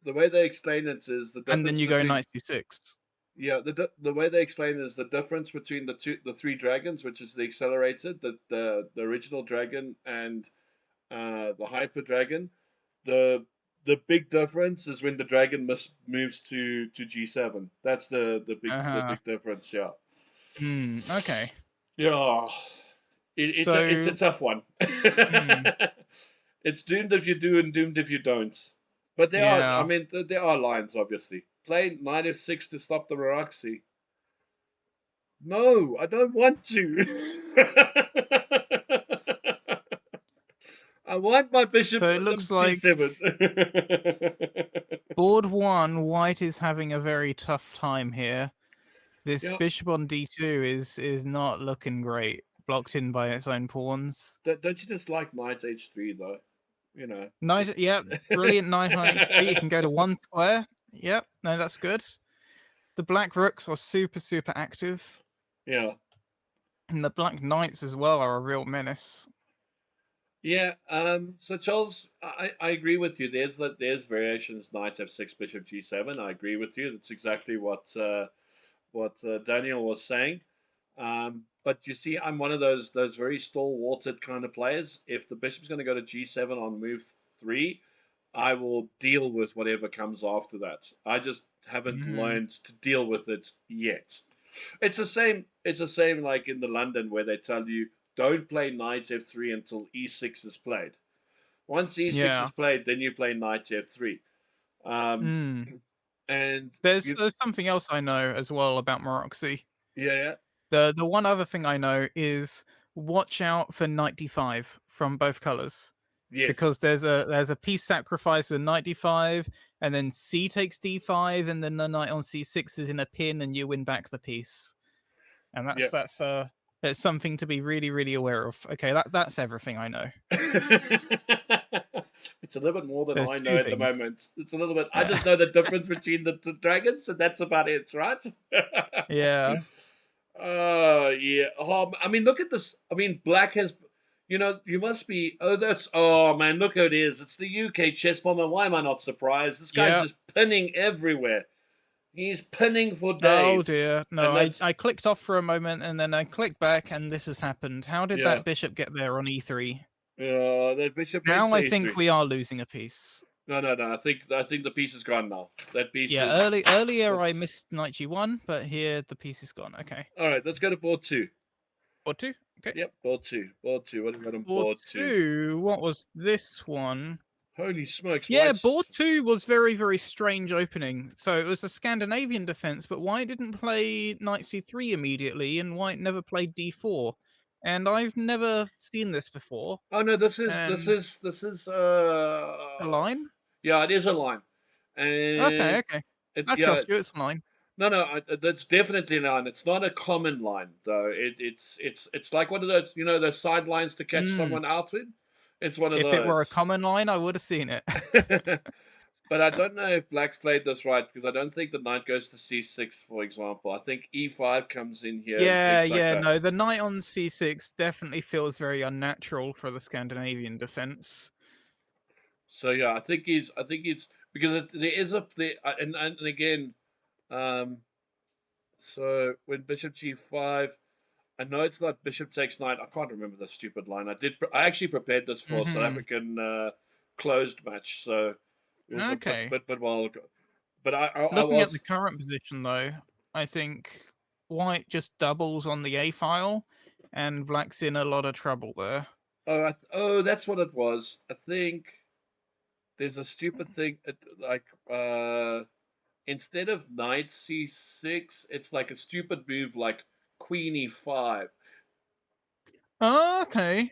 way they explain it is the difference. And then you go knight c6. Yeah, the way they explain it is the difference between the three dragons, which is the accelerated, the original dragon, and the hyper dragon. The big difference is when the dragon moves to g7. That's the big difference. Yeah. Okay. Yeah. It's a tough one. It's doomed if you do and doomed if you don't. But there are lines, obviously. Play knight f6 to stop the Maroxy. No, I don't want to. I want my bishop. So it looks like board 1, white is having a very tough time here. This bishop on d2 is not looking great. Blocked in by its own pawns. Don't you just like knight h3 though? You know. Knight, brilliant knight on h3. You can go to 1 square. Yep, no, that's good. The black rooks are super active. Yeah. And the black knights as well are a real menace. Yeah. So Charles, I agree with you. There's variations knight f6 bishop g7. I agree with you. That's exactly what Daniel was saying. But you see, I'm one of those very stalwarted kind of players. If the bishop's going to go to g7 on move 3, I will deal with whatever comes after that. I just haven't learned to deal with it yet. It's the same. It's the same like in the London where they tell you don't play knight f3 until e6 is played. Once e6 is played, then you play knight f3. And there's something else I know as well about Maroxy. Yeah. The one other thing I know is watch out for knight d5 from both colors. Yes. Because there's a piece sacrifice with knight d5, and then c takes d5, and then the knight on c6 is in a pin, and you win back the piece. And that's something to be really aware of. Okay, that's everything I know. It's a little bit more than I know at the moment. It's a little bit. I just know the difference between the dragons, and that's about it, right? Yeah. Yeah. I mean, look at this. I mean, black has. You know, you must be. Oh man, look how it is. It's the UK chess bomber. Why am I not surprised? This guy's just pinning everywhere. He's pinning for days. Oh dear. No, I clicked off for a moment and then I clicked back and this has happened. How did that bishop get there on e3? Yeah, that bishop. Now I think we are losing a piece. No. I think the piece is gone now. That piece. Yeah, earlier I missed knight g1, but here the piece is gone. Okay. All right, let's go to board 2. Board 2? Okay. Yep, board 2. What have we got on board 2? What was this one? Holy smokes. Yeah, board 2 was very strange opening. So it was a Scandinavian defense, but white didn't play knight c3 immediately, and white never played d4. And I've never seen this before. Oh no, this is a line? Yeah, it is a line. And okay. I trust you, it's a line. No, that's definitely a line. It's not a common line though. It's like one of those, you know, those side lines to catch someone out with. It's one of those. If it were a common line, I would have seen it. But I don't know if Black's played this right because I don't think the knight goes to c6, for example. I think e5 comes in here and takes like that. No, the knight on c6 definitely feels very unnatural for the Scandinavian defense. So yeah, I think he's because there is and again, so when bishop g5, I know it's not bishop takes knight. I can't remember the stupid line. I actually prepared this for South African closed match, so it was a bit while ago. But Looking at the current position though, I think white just doubles on the a file, and black's in a lot of trouble there. Oh, that's what it was. I think there's a stupid thing like instead of knight c6, it's like a stupid move like queen e5. Oh, okay.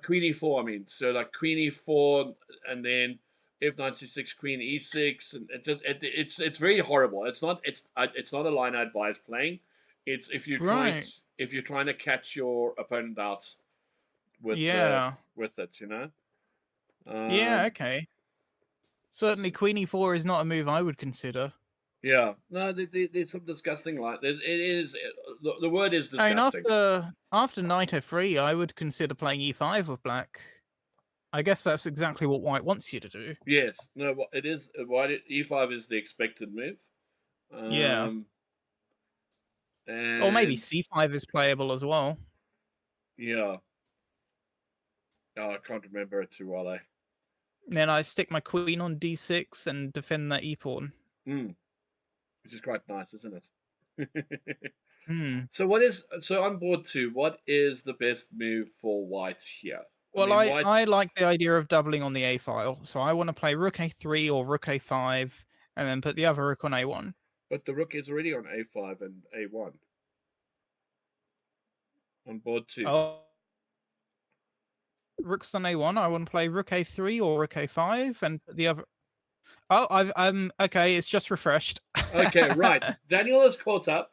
Queen e4, I mean. So like queen e4, and then if knight c6, queen e6, and it's very horrible. It's not a line I advise playing. It's if you're trying to catch your opponent out with with it, you know. Yeah. Okay. Certainly, queen e4 is not a move I would consider. Yeah, no, there's some disgusting line. It is the word is disgusting. I mean, after knight f3, I would consider playing e5 with black. I guess that's exactly what white wants you to do. Yes, no, it is. White e5 is the expected move. Yeah. And or maybe c5 is playable as well. Yeah. Oh, I can't remember it too well, eh? Then I stick my queen on d6 and defend that e-pawn. Which is quite nice, isn't it? Hmm. So on board 2, what is the best move for white here? Well, I like the idea of doubling on the a file, so I want to play rook a3 or rook a5, and then put the other rook on a1. But the rook is already on a5 and a1. On board 2. Oh. Rook's on a1. I want to play rook a3 or rook a5, and the other. Oh, I'm okay. It's just refreshed. Okay, right. Daniel is caught up.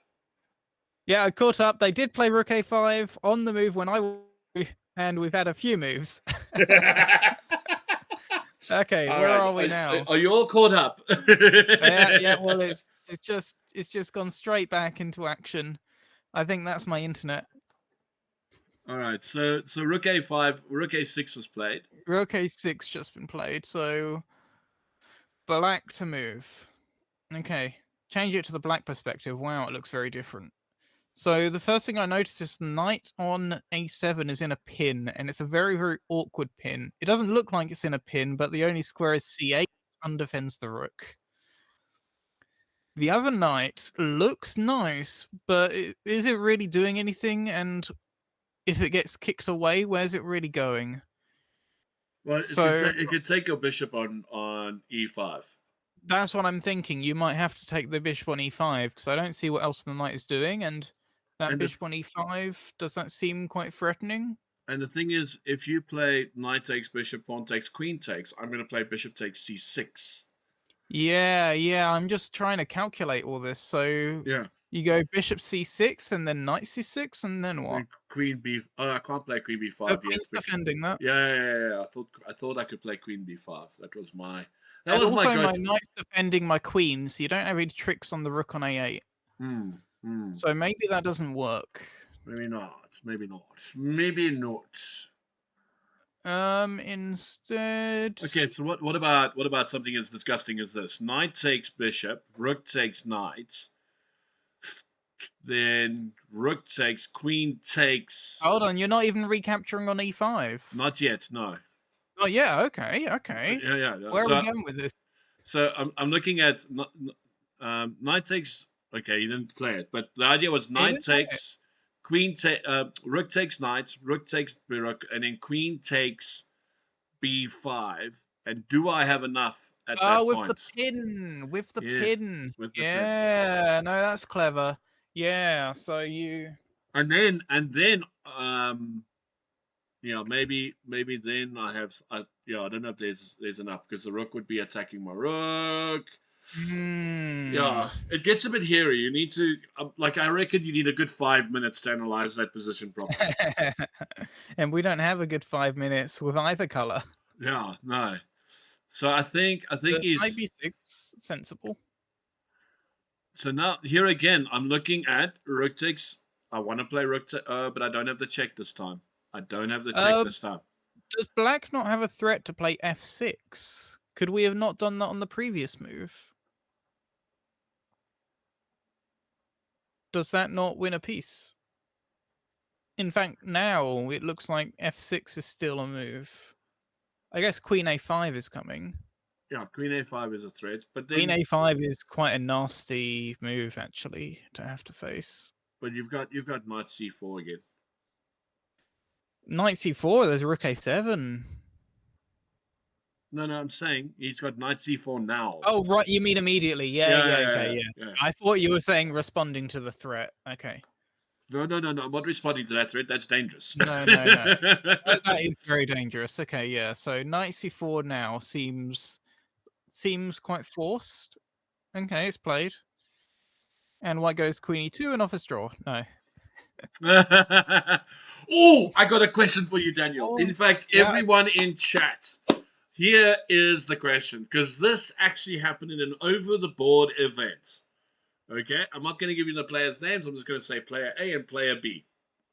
Yeah, I caught up. They did play rook a5 on the move when and we've had a few moves. Okay, where are we now? Are you all caught up? Yeah. Well, it's just gone straight back into action. I think that's my internet. All right, so rook a5, rook a6 was played. Rook a6 just been played, so black to move. Okay, change it to the black perspective. Wow, it looks very different. So the first thing I noticed is the knight on a7 is in a pin, and it's a very, very awkward pin. It doesn't look like it's in a pin, but the only square is c8, undefends the rook. The other knight looks nice, but is it really doing anything? And if it gets kicked away, where's it really going? Well, it could take your bishop on e5. That's what I'm thinking. You might have to take the bishop on e5, because I don't see what else the knight is doing, and that bishop on e5, does that seem quite threatening? And the thing is, if you play knight takes bishop, pawn takes, queen takes, I'm going to play bishop takes c6. Yeah, I'm just trying to calculate all this. So you go bishop c6 and then knight c6 and then what? Queen b. Oh, I can't play queen b5 yet. Queen's defending that. Yeah. I thought I could play queen b5. That was my. My knight's defending my queen, so you don't have any tricks on the rook on a8. So maybe that doesn't work. Maybe not. Instead. Okay, so what about something as disgusting as this? Knight takes bishop, rook takes knight, then rook takes, queen takes. Hold on, you're not even recapturing on e5. Not yet, no. Oh yeah, okay. Yeah. Where are we going with this? So I'm looking at knight takes. Okay, you didn't play it, but the idea was knight takes. Rook takes knight, rook takes rook, and then queen takes b5. And do I have enough at that point? With the pin. Yeah, no, that's clever. Yeah, so you. And then maybe then I have. I don't know if there's enough, because the rook would be attacking my rook. Yeah, it gets a bit hairy. You need to, I reckon you need a good 5 minutes to analyze that position properly. And we don't have a good 5 minutes with either color. Yeah, no. So I think he's knight b6 sensible. So now here again, I'm looking at rook takes. I want to play rook, but I don't have the check this time. I don't have the check this time. Does black not have a threat to play f6? Could we have not done that on the previous move? Does that not win a piece? In fact, now it looks like f6 is still a move. I guess queen a5 is coming. Yeah, queen a5 is a threat, but then queen a5 is quite a nasty move actually to have to face. But you've got knight c4 again. Knight c4. There's rook a7. No, I'm saying he's got knight c4 now. Oh, right. You mean immediately? Yeah. I thought you were saying responding to the threat. Okay. No. I'm not responding to that threat. That's dangerous. No. That is very dangerous. Okay, yeah. So knight c4 now seems quite forced. Okay, it's played. And white goes queen e2 and offers draw. No. Oh, I got a question for you, Daniel. In fact, everyone in chat, here is the question, because this actually happened in an over-the-board event. Okay, I'm not going to give you the players' names. I'm just going to say player A and player B.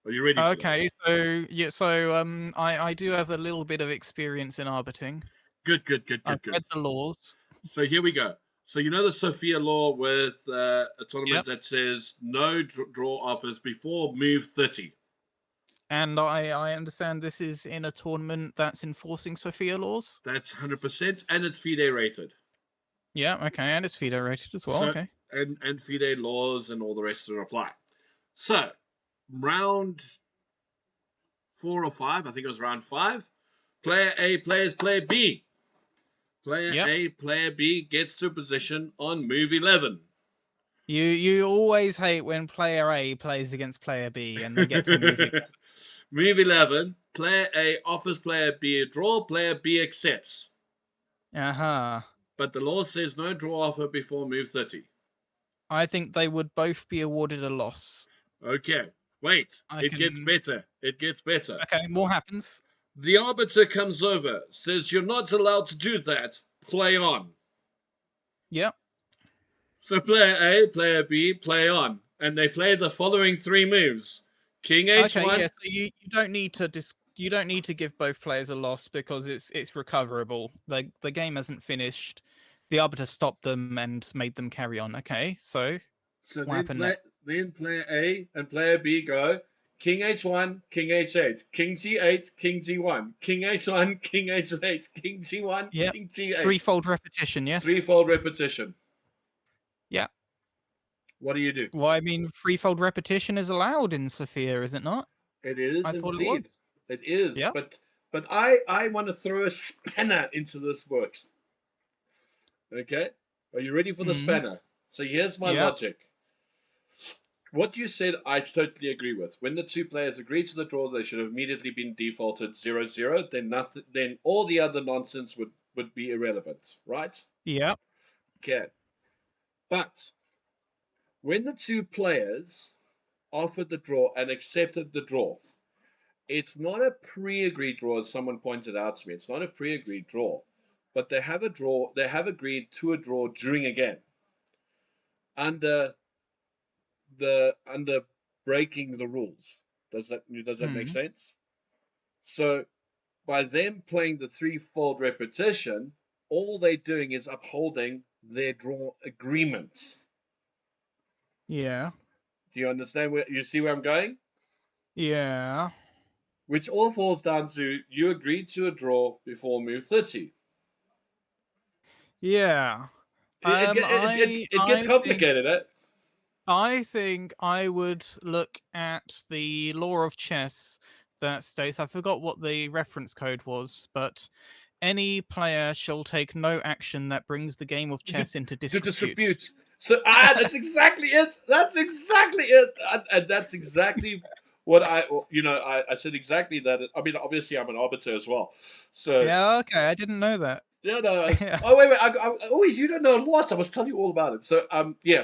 Are you ready for this? Okay, so I do have a little bit of experience in arbitering. Good. I've read the laws. So here we go. So you know the Sophia law with a tournament that says no draw offers before move 30. And I understand this is in a tournament that's enforcing Sophia laws? That's 100%, and it's FIDE rated. Yeah, okay, and it's FIDE rated as well, okay. And FIDE laws and all the rest of it apply. So, round 4 or 5, I think it was round 5, player A plays player B. Player A, player B gets to a position on move 11. You always hate when player A plays against player B and they get to move 11. Move 11, player A offers player B a draw, player B accepts. Uh-huh. But the law says no draw offer before move 30. I think they would both be awarded a loss. Okay, wait. Gets better. It gets better. Okay, more happens. The arbiter comes over, says you're not allowed to do that. Play on. Yep. So player A, player B, play on. And they play the following 3 moves. King H1. Okay, yeah, so you don't need to give both players a loss because it's recoverable. The game hasn't finished. The arbiter stopped them and made them carry on. Okay, so what happened next? Then player A and player B go King H1, King H8, King G8, King G1, King H1, King H8, King G1, King G8. Threefold repetition, yes. Threefold repetition. Yeah. What do you do? Well, I mean, threefold repetition is allowed in Sophia, is it not? It is I thought indeed. it was. It is. Yeah. But I want to throw a spanner into this works. Okay? Are you ready for the spanner? So here's my logic. What you said, I totally agree with. When the 2 players agree to the draw, they should have immediately been defaulted 0-0. Then all the other nonsense would be irrelevant, right? Yeah. Okay. But when the 2 players offered the draw and accepted the draw, it's not a pre-agreed draw, as someone pointed out to me. It's not a pre-agreed draw, but they have a draw. They have agreed to a draw during a game under breaking the rules. Does that make sense? So by them playing the threefold repetition, all they're doing is upholding their draw agreement. Yeah. Do you understand you see where I'm going? Yeah. Which all falls down to you agreed to a draw before move 30. Yeah. It gets complicated, I think I would look at the law of chess that states, I forgot what the reference code was, but any player shall take no action that brings the game of chess into disrepute. So that's exactly it. That's exactly it. And that's exactly what I said exactly that. I mean, obviously I'm an arbiter as well. So yeah, okay, I didn't know that. Yeah, no. Oh wait, you don't know a lot. I was telling you all about it. So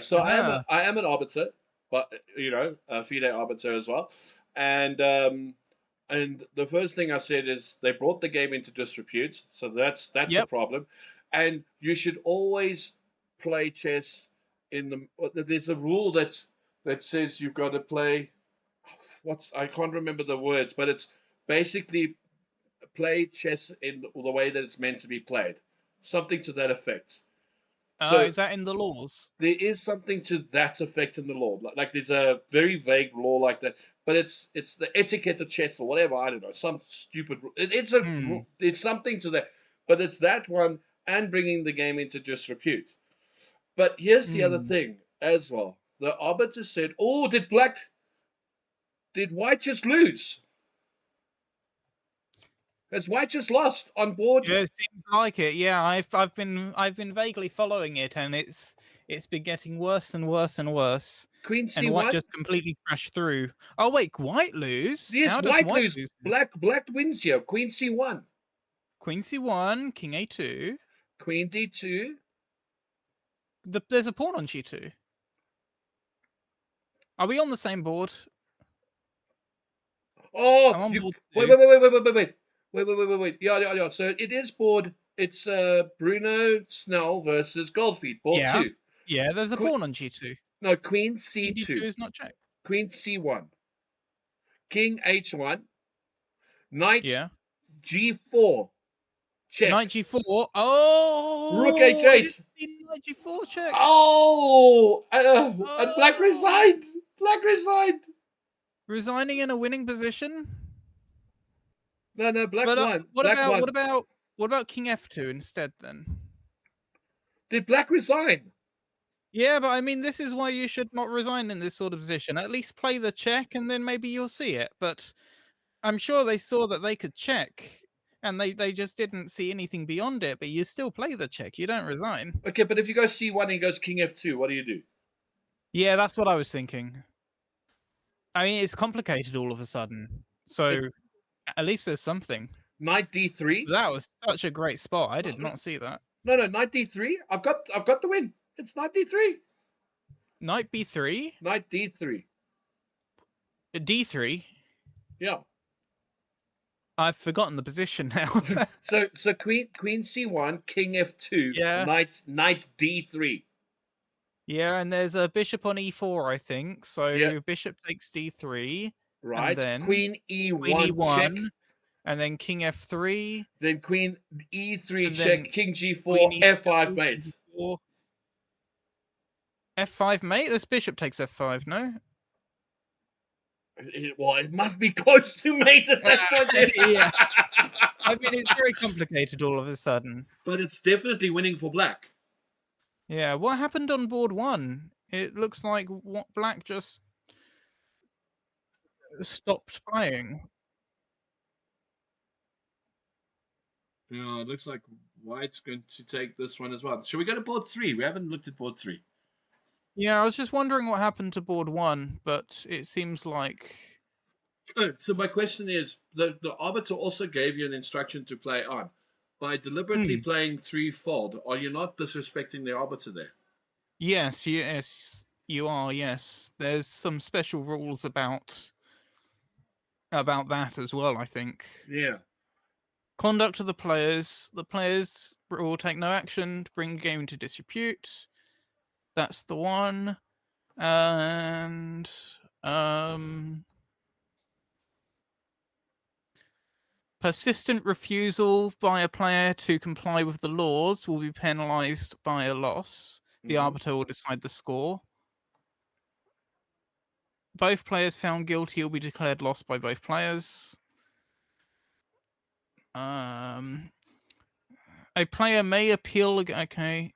so I am an arbiter, but FIDE arbiter as well, and And the first thing I said is they brought the game into disrepute, so that's a problem. And you should always play chess in the. There's a rule that says you've got to play. I can't remember the words, but it's basically play chess in the way that it's meant to be played, something to that effect. So is that in the laws? There is something to that effect in the law. Like there's a very vague law like that, but it's the etiquette of chess or whatever. I don't know, some stupid. It's something to that, but it's that one and bringing the game into disrepute. But here's the other thing as well. The arbiter said, "Oh, did white just lose? Has white just lost on board?" Yeah, it seems like it. Yeah, I've been vaguely following it, and it's been getting worse and worse and worse. Queen C1. And white just completely crashed through. Oh wait, white lose? Yes, How does white lose? Black wins here. Queen C1. Queen C1, King A2. Queen D2. There's a pawn on G2. Are we on the same board? Oh, I'm on board wait. Yeah. So it is board. It's Bruno Snell versus Goldfeet, board 2. Yeah, there's a pawn on G2. No, Queen C2. King D2 is not checked. Queen C1. King H1. Knight G4. Check. Knight G4. Oh! Rook H8. Knight G4 check. Oh! And black resigned. Black resigned. Resigning in a winning position? No, black won. What Black about King F2 instead then? Did black resign? Yeah, but I mean, this is why you should not resign in this sort of position. At least play the check, and then maybe you'll see it. But I'm sure they saw that they could check, and they just didn't see anything beyond it. But you still play the check. You don't resign. Okay, but if you go C1 and he goes King F2, what do you do? Yeah, that's what I was thinking. I mean, it's complicated all of a sudden. So at least there's something. Knight D3. That was such a great spot. I did not see that. No, Knight D3. I've got the win. It's Knight D3. Knight B3. Knight D3. D3. Yeah. I've forgotten the position now. so Queen C1, King F2. Yeah. Knight D3. Yeah, and there's a bishop on E4, I think. So bishop takes D3. Right. And then Queen E1, Queen E1 check. And then King F3. Then Queen E3 check. King G4. F5 mate. F5 mate? This bishop takes F5, no? It must be close to mate at that point. Yeah. I mean, it's very complicated all of a sudden. But it's definitely winning for black. Yeah, what happened on board 1? It looks like black just stopped playing. Yeah, it looks like white's going to take this one as well. Should we go to board 3? We haven't looked at board 3. Yeah, I was just wondering what happened to board 1, but it seems like... So my question is, the arbiter also gave you an instruction to play on. By deliberately playing 3-fold, are you not disrespecting the arbiter there? Yes, you are, yes. There's some special rules about that as well, I think. Yeah. Conduct of the players. The players will take no action to bring the game into disrepute. That's the one. And persistent refusal by a player to comply with the laws will be penalized by a loss. The arbiter will decide the score. Both players found guilty will be declared lost by both players. A player may appeal. Okay.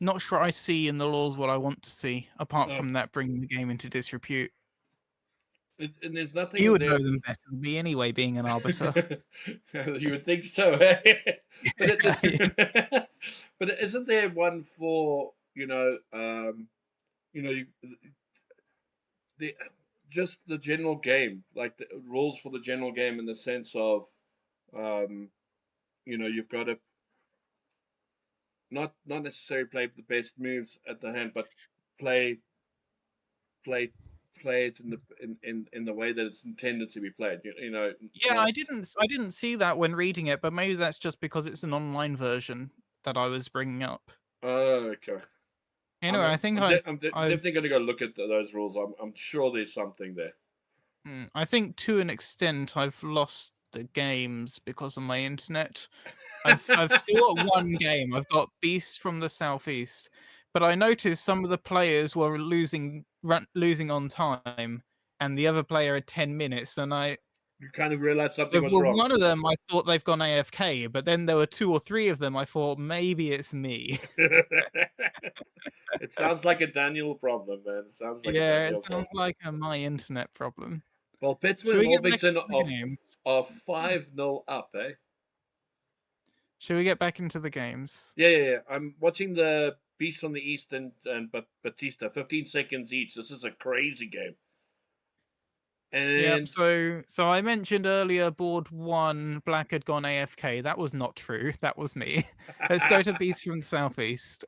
Not sure I see in the laws what I want to see, apart from that bringing the game into disrepute. And there's nothing. You would know them better than me anyway, being an arbiter. You would think so. But isn't there one for just the general game, like the rules for the general game in the sense of, you've got to. not necessarily play the best moves at the hand, but play play play it in the way that it's intended to be played. You know, Yeah, not. I didn't see that when reading it, but maybe that's just because it's an online version that I was bringing up. Oh, okay. Anyway, I think I'm definitely going to go look at those rules. I'm sure there's something there. I think to an extent I've lost the games because of my internet. I've still got one game. I've got Beast from the Southeast, but I noticed some of the players were losing on time, and the other player had 10 minutes, and you kind of realized something was well, wrong. one of them I thought they've gone AFK, but then there were 2 or 3 of them I thought maybe it's me. It sounds like a Daniel problem, man. It sounds like a Yeah, Daniel it sounds problem. like my internet problem. Well, Pittsburgh and Orpington are 5-0 up, eh? Should we get back into the games? Yeah. I'm watching the Beast from the East and Batista. 15 seconds each. This is a crazy game. Yep. And So I mentioned earlier, board 1, Black had gone AFK. That was not true. That was me. Let's go to Beast from the Southeast.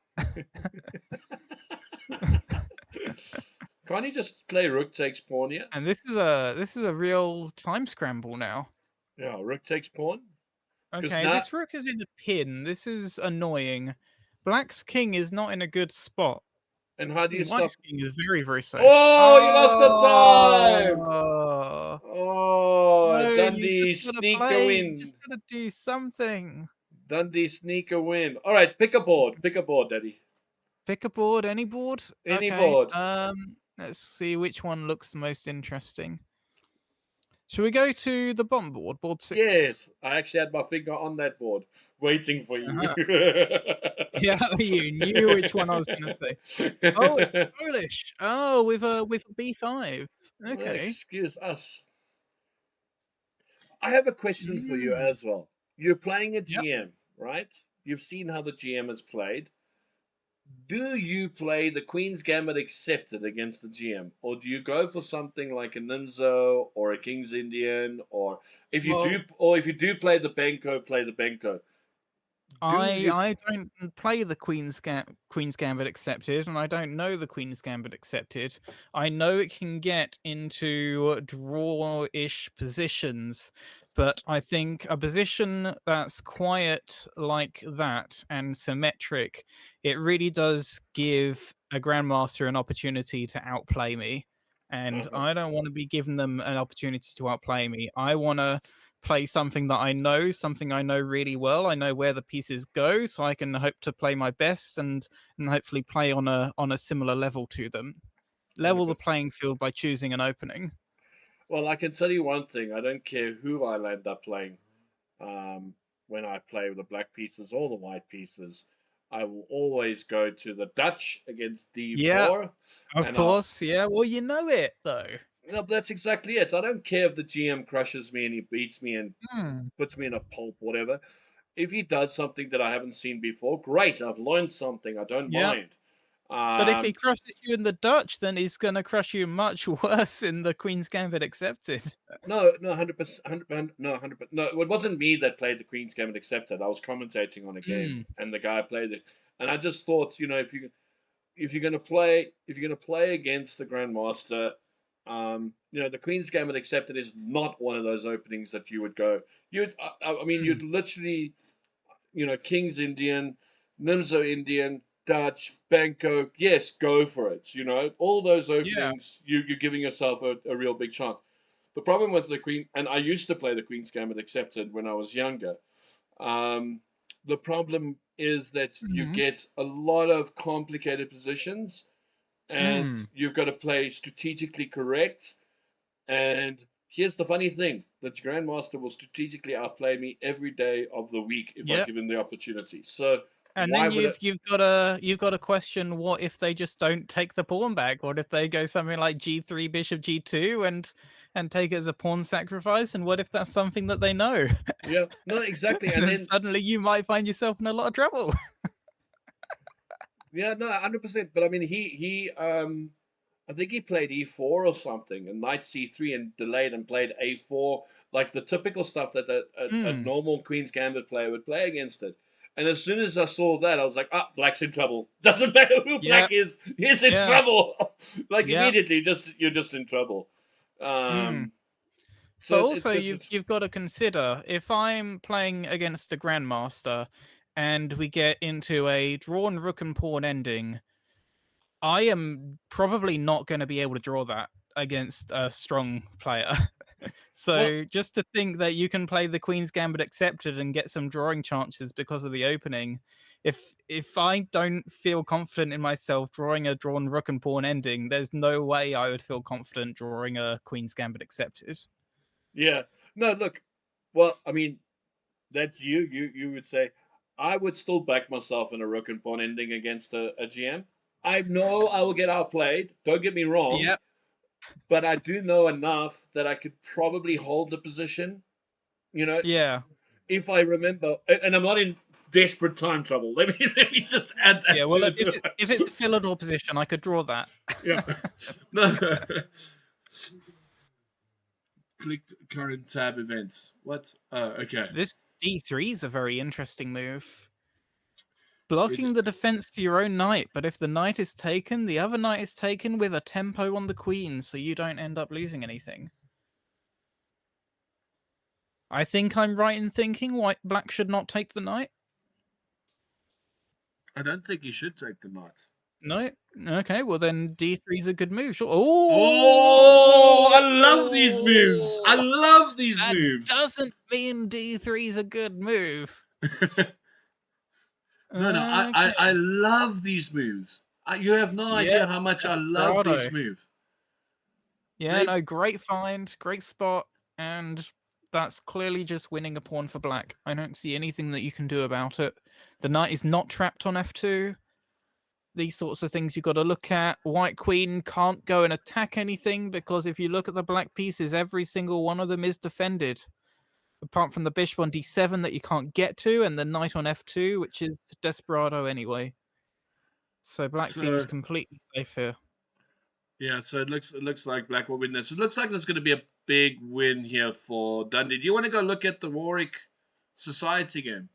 Can't you just play Rook takes pawn here? And this is a real time scramble now. Yeah, Rook takes pawn. Okay, this Rook is in a pin. This is annoying. Black's king is not in a good spot. And how do you White's stop? king is very, very safe. Oh, you lost the time! Oh, Oh, no, Dundee you just gotta sneak a play. win. You just gotta do something. Dundee sneak a win. All right, pick a board. Pick a board, Daddy. Pick a board. Any board. Any okay. board. Let's see which one looks the most interesting. Should we go to the bottom board, board 6? Yes, I actually had my finger on that board, waiting for you. Yeah, you knew which one I was going to say. Oh, it's Polish. Oh, with a B5. Okay. Excuse us. I have a question for you as well. You're playing a GM, right? You've seen how the GM has played. Do you play the Queen's Gambit accepted against the GM, or do you go for something like a Nimzo or a King's Indian, or if you do play the Benko, play the Benko? I don't play the Queen's Gambit accepted, and I don't know the Queen's Gambit accepted. I know it can get into draw-ish positions, but I think a position that's quiet like that and symmetric, it really does give a Grandmaster an opportunity to outplay me. And I don't want to be giving them an opportunity to outplay me. I want to play something that I know, something I know really well. I know where the pieces go, so I can hope to play my best and hopefully play on a similar level to them. Level the playing field by choosing an opening. Well, I can tell you one thing. I don't care who I end up playing when I play with the black pieces or the white pieces. I will always go to the Dutch against D4. Yeah, of course. Yeah, well, you know it, though. No, but that's exactly it. I don't care if the GM crushes me and he beats me and puts me in a pulp, whatever. If he does something that I haven't seen before, great. I've learned something. I don't mind. But if he crushes you in the Dutch, then he's going to crush you much worse in the Queen's Gambit accepted. No, 100%, no, 100%. No, it wasn't me that played the Queen's Gambit accepted. I was commentating on a game, and the guy played it. And I just thought, if you're going to play against the Grandmaster, the Queen's Gambit accepted is not one of those openings that you would go. You'd literally, King's Indian, Nimzo Indian, Dutch, Bangkok, yes, go for it. All those openings, you're giving yourself a real big chance. The problem with the Queen, and I used to play the Queen's Gambit accepted when I was younger. The problem is that you get a lot of complicated positions, and you've got to play strategically correct. And here's the funny thing: the Grandmaster will strategically outplay me every day of the week if I give him the opportunity. So. And then you've got to question, what if they just don't take the pawn back? What if they go something like G3 bishop G2 and take it as a pawn sacrifice? And what if that's something that they know? Yeah, no, exactly. And then suddenly you might find yourself in a lot of trouble. Yeah, no, 100%. But I mean, I think he played E4 or something, and knight C3 and delayed and played A4, like the typical stuff that a normal Queen's Gambit player would play against it. And as soon as I saw that, I was like, "Ah, Black's in trouble. Doesn't matter who Black is, he's in trouble." Like immediately, you're just in trouble. But also, you've got to consider, if I'm playing against a Grandmaster and we get into a drawn rook and pawn ending, I am probably not going to be able to draw that against a strong player. So just to think that you can play the Queen's Gambit accepted and get some drawing chances because of the opening, if I don't feel confident in myself drawing a drawn rook and pawn ending, there's no way I would feel confident drawing a Queen's Gambit accepted. Yeah. No, look. Well, I mean, that's you. You would say, I would still back myself in a rook and pawn ending against a GM. I know I will get outplayed. Don't get me wrong. Yep. But I do know enough that I could probably hold the position. You know. Yeah. If I remember, and I'm not in desperate time trouble. Let me just add that. Yeah. Well, if it's a Philidor position, I could draw that. Yeah. No. Click current tab events. What? Oh, okay. This D3 is a very interesting move. Blocking the defense to your own knight, but if the knight is taken, the other knight is taken with a tempo on the queen, so you don't end up losing anything. I think I'm right in thinking Black should not take the knight. I don't think you should take the knight. No? Okay, well then D3 is a good move. Sure. Oh, I love these moves. I love these moves. Doesn't mean D3 is a good move. No, I love these moves. You have no idea how much I love this move. Yeah, no, great find, great spot, and that's clearly just winning a pawn for Black. I don't see anything that you can do about it. The knight is not trapped on F2. These sorts of things you've got to look at. White Queen can't go and attack anything because if you look at the black pieces, every single one of them is defended. Apart from the bishop on D7 that you can't get to, and the knight on F2, which is Desperado anyway. So Black seems completely safe here. Yeah, so it looks like Black will win this. It looks like there's going to be a big win here for Dundee. Do you want to go look at the Warwick Society game?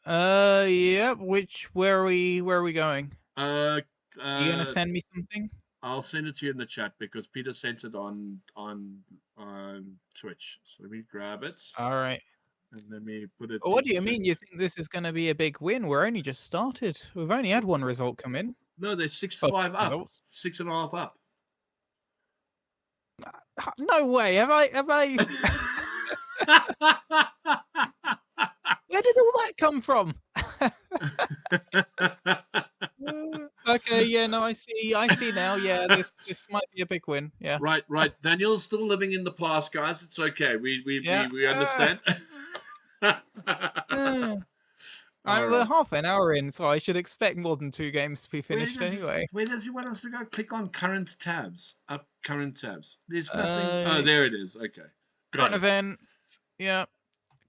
Yeah. Where are we going? Are you gonna send me something? I'll send it to you in the chat because Peter sent it on Twitch. So let me grab it. All right. And let me put it. What do you mean? You think this is going to be a big win? We're only just started. We've only had one result come in. No, they're 6-5 up. Results. 6.5 up. No way. Have I? Where did all that come from? Okay, yeah, no, I see now. Yeah, this might be a big win. Yeah. Right. Daniel's still living in the past, guys. It's okay. We understand. We're half an hour in, so I should expect more than 2 games to be finished anyway. Where does he want us to go? Click on current tabs. Up current tabs. There's nothing. Oh, there it is. Okay. Current events. Yeah.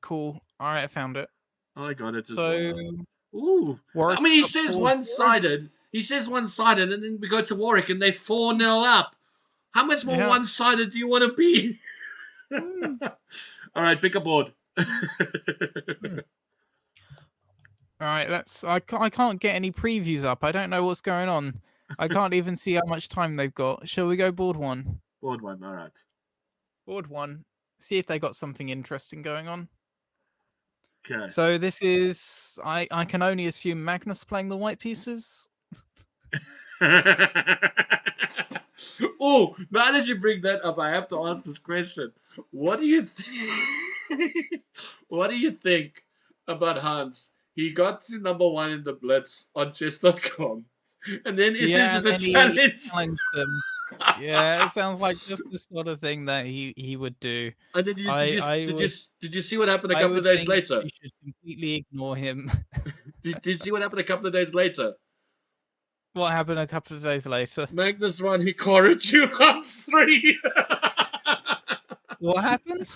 Cool. All right, I found it. I got it. Ooh. I mean, he says one-sided. He says one-sided, and then we go to Warwick, and they're 4-0 up. How much more one-sided do you want to be? All right, pick a board. All right, I can't get any previews up. I don't know what's going on. I can't even see how much time they've got. Shall we go board 1? Board 1, all right. Board 1. See if they got something interesting going on. Okay. So this is I can only assume Magnus playing the white pieces. Oh, now that you bring that up, I have to ask this question. What do you What do you think about Hans? He got to number 1 in the Blitz on chess.com. And then it says it's a challenge. Yeah, it sounds like just the sort of thing that he would do. And then did you see what happened a couple of days later? You should completely ignore him. Did you see what happened a couple of days later? What happened a couple of days later? Magnus won Hikaru 2 Hans 3. What happened?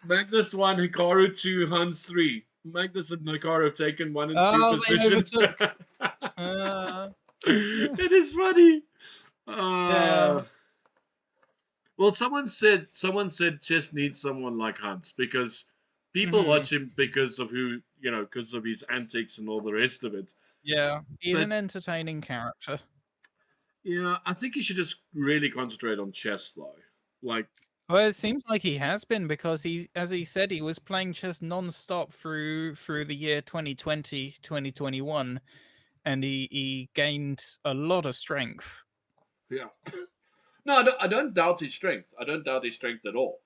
Magnus won Hikaru 2 Hans 3. Magnus and Hikaru have taken 1 and 2 positions. It is funny. Well, someone said chess needs someone like Hans because people watch him because of who because of his antics and all the rest of it. Yeah, he's an entertaining character. Yeah, I think he should just really concentrate on chess, though. Well, it seems like he has been, because as he said, he was playing chess non-stop through the year 2020, 2021, and he gained a lot of strength. Yeah. No, I don't doubt his strength. I don't doubt his strength at all.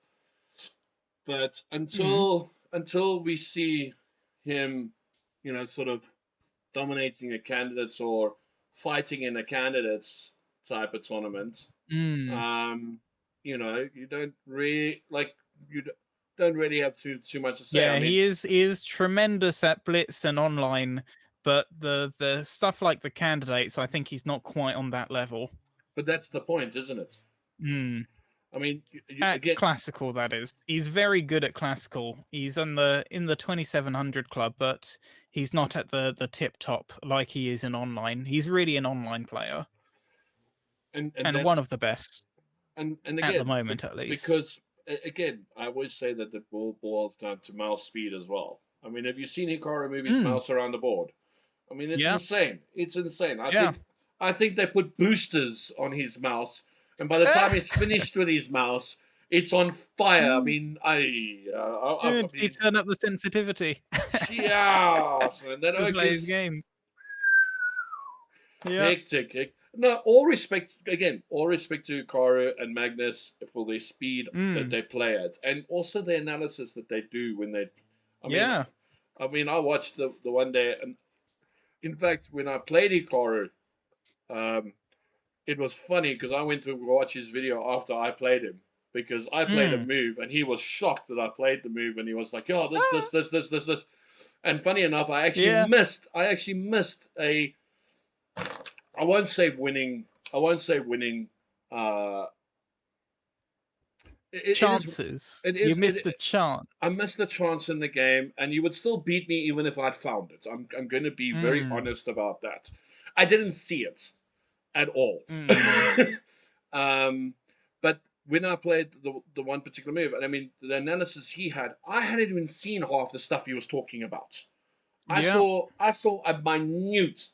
But until we see him, sort of dominating a candidates or fighting in a candidates type of tournament, you don't really have too much to say. Yeah, he is tremendous at blitz and online, but the stuff like the candidates, I think he's not quite on that level. But that's the point, isn't it? I mean, again, classical, that is. He's very good at classical. He's in the 2700 club, but he's not at the tip top like he is in online. He's really an online player, and one of the best. And again, at the moment, at least, because again, I always say that the ball boils down to mouse speed as well. I mean, have you seen Hikaru move his mouse around the board? I mean, it's insane. It's insane. I think they put boosters on his mouse, and by the time he's finished with his mouse, it's on fire. I mean, he turn up the sensitivity. Yes, and then he plays games. Yeah. Hectic. No, all respect to Hikaru and Magnus for their speed that they play at, and also the analysis that they do when they. I mean, I watched the one day, and in fact, when I played Hikaru, it was funny because I went to watch his video after I played him, because I played a move and he was shocked that I played the move, and he was like, "Oh, this." And funny enough, I actually missed a. I won't say winning. Chances. You missed a chance. I missed a chance in the game, and you would still beat me even if I'd found it. I'm going to be very honest about that. I didn't see it at all. But when I played the one particular move, and I mean the analysis he had, I hadn't even seen half the stuff he was talking about. I saw a minute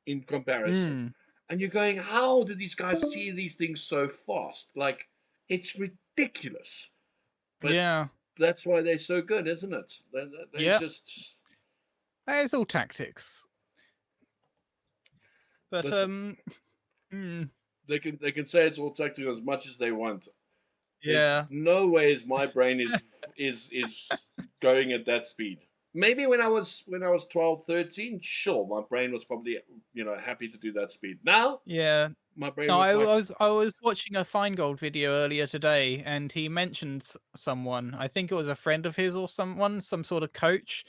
in comparison. And you're going, how do these guys see these things so fast? Like, it's ridiculous. But that's why they're so good, isn't it? They just... It's all tactics. But, They can say it's all tactics as much as they want. Yeah. There's no ways my brain is going at that speed. Maybe when I was 12, 13, sure, my brain was probably happy to do that speed. Now, my brain. No, I was watching a Feingold video earlier today, and he mentioned someone. I think it was a friend of his or some sort of coach,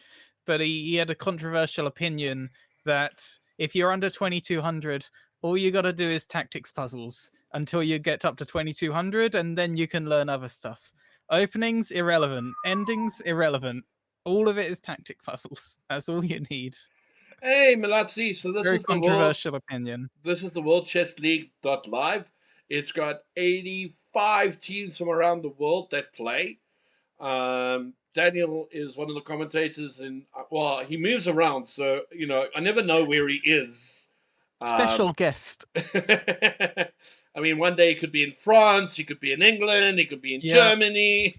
but he had a controversial opinion that if you're under 2200, all you got to do is tactics puzzles until you get up to 2200, and then you can learn other stuff. Openings irrelevant, endings irrelevant. All of it is tactic puzzles. That's all you need. Hey, Malatsi. So this is the controversial opinion. This is the World Chess League.live. It's got 85 teams from around the world that play. Daniel is one of the commentators, he moves around, so I never know where he is. Special guest. I mean, one day he could be in France, he could be in England, he could be in Germany.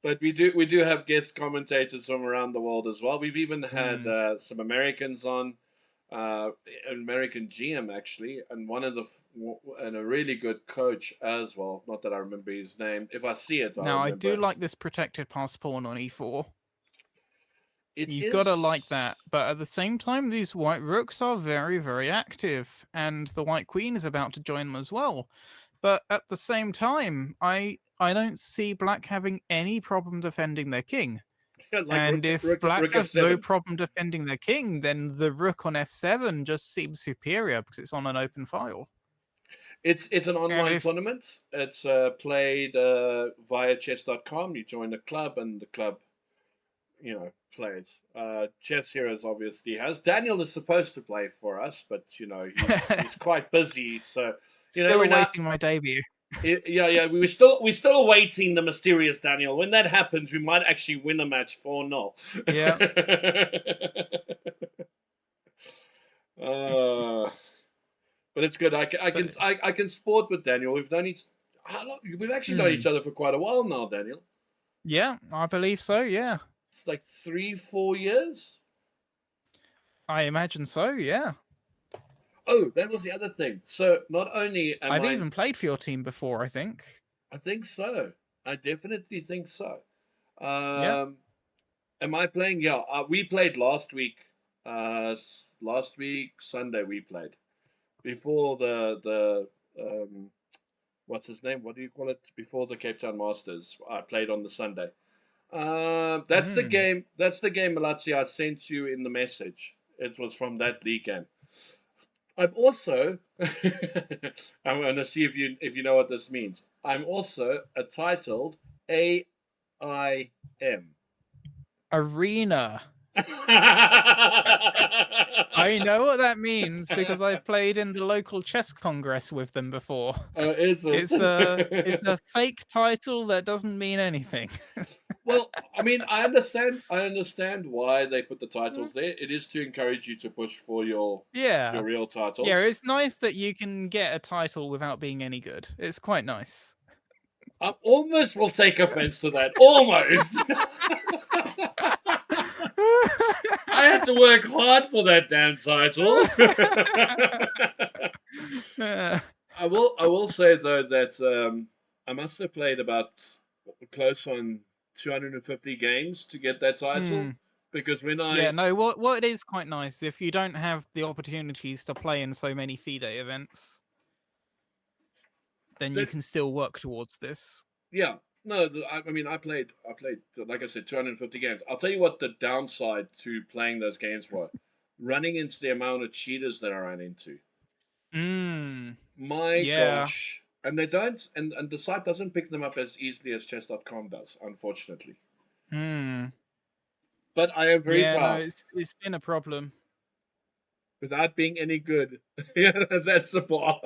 But we do have guest commentators from around the world as well. We've even had some Americans on, American GM actually, and and a really good coach as well. Not that I remember his name. If I see it, I do like this protected pass pawn on e4. You've got to like that, but at the same time, these white rooks are very, very active, and the white queen is about to join them as well. But at the same time, I don't see black having any problem defending their king. If black has no problem defending their king, then the rook on f7 just seems superior because it's on an open file. It's an online tournament. It's played via chess.com. You join the club, and the club, plays. Chess Heroes obviously has. Daniel is supposed to play for us, but he's quite busy, so. Still awaiting my debut. Yeah. We're still awaiting the mysterious Daniel. When that happens, we might actually win a match 4-0. Yeah. But it's good. I can sport with Daniel. We've known how long? We've actually known each other for quite a while now, Daniel. Yeah, I believe so. Yeah. It's like 3-4 years. I imagine so. Yeah. Oh, that was the other thing. So not only am I've even played for your team before, I think. I think so. I definitely think so. Yeah. Am I playing? Yeah, we played last week. Last week Sunday we played before the what's his name? What do you call it? Before the Cape Town Masters, I played on the Sunday. That's the game. That's the game, Malazzi, I sent you in the message. It was from that league game. I'm also. I'm going to see if you know what this means. I'm also a titled AIM. Arena. I know what that means because I've played in the local chess congress with them before. Is it? It's a fake title that doesn't mean anything. Well, I mean, I understand why they put the titles there. It is to encourage you to push for your real titles. Yeah, it's nice that you can get a title without being any good. It's quite nice. I almost will take offense to that. Almost. I had to work hard for that damn title. I will say though that I must have played about close on 250 games to get that title. Because when what is quite nice if you don't have the opportunities to play in so many FIDE events, then you can still work towards this. Yeah, no, I mean I played like I said 250 games. I'll tell you what the downside to playing those games were: running into the amount of cheaters that I ran into. My gosh. And they don't, and the site doesn't pick them up as easily as chess.com does, unfortunately. But I am very proud. No, it's been a problem. Without being any good. That's the bar.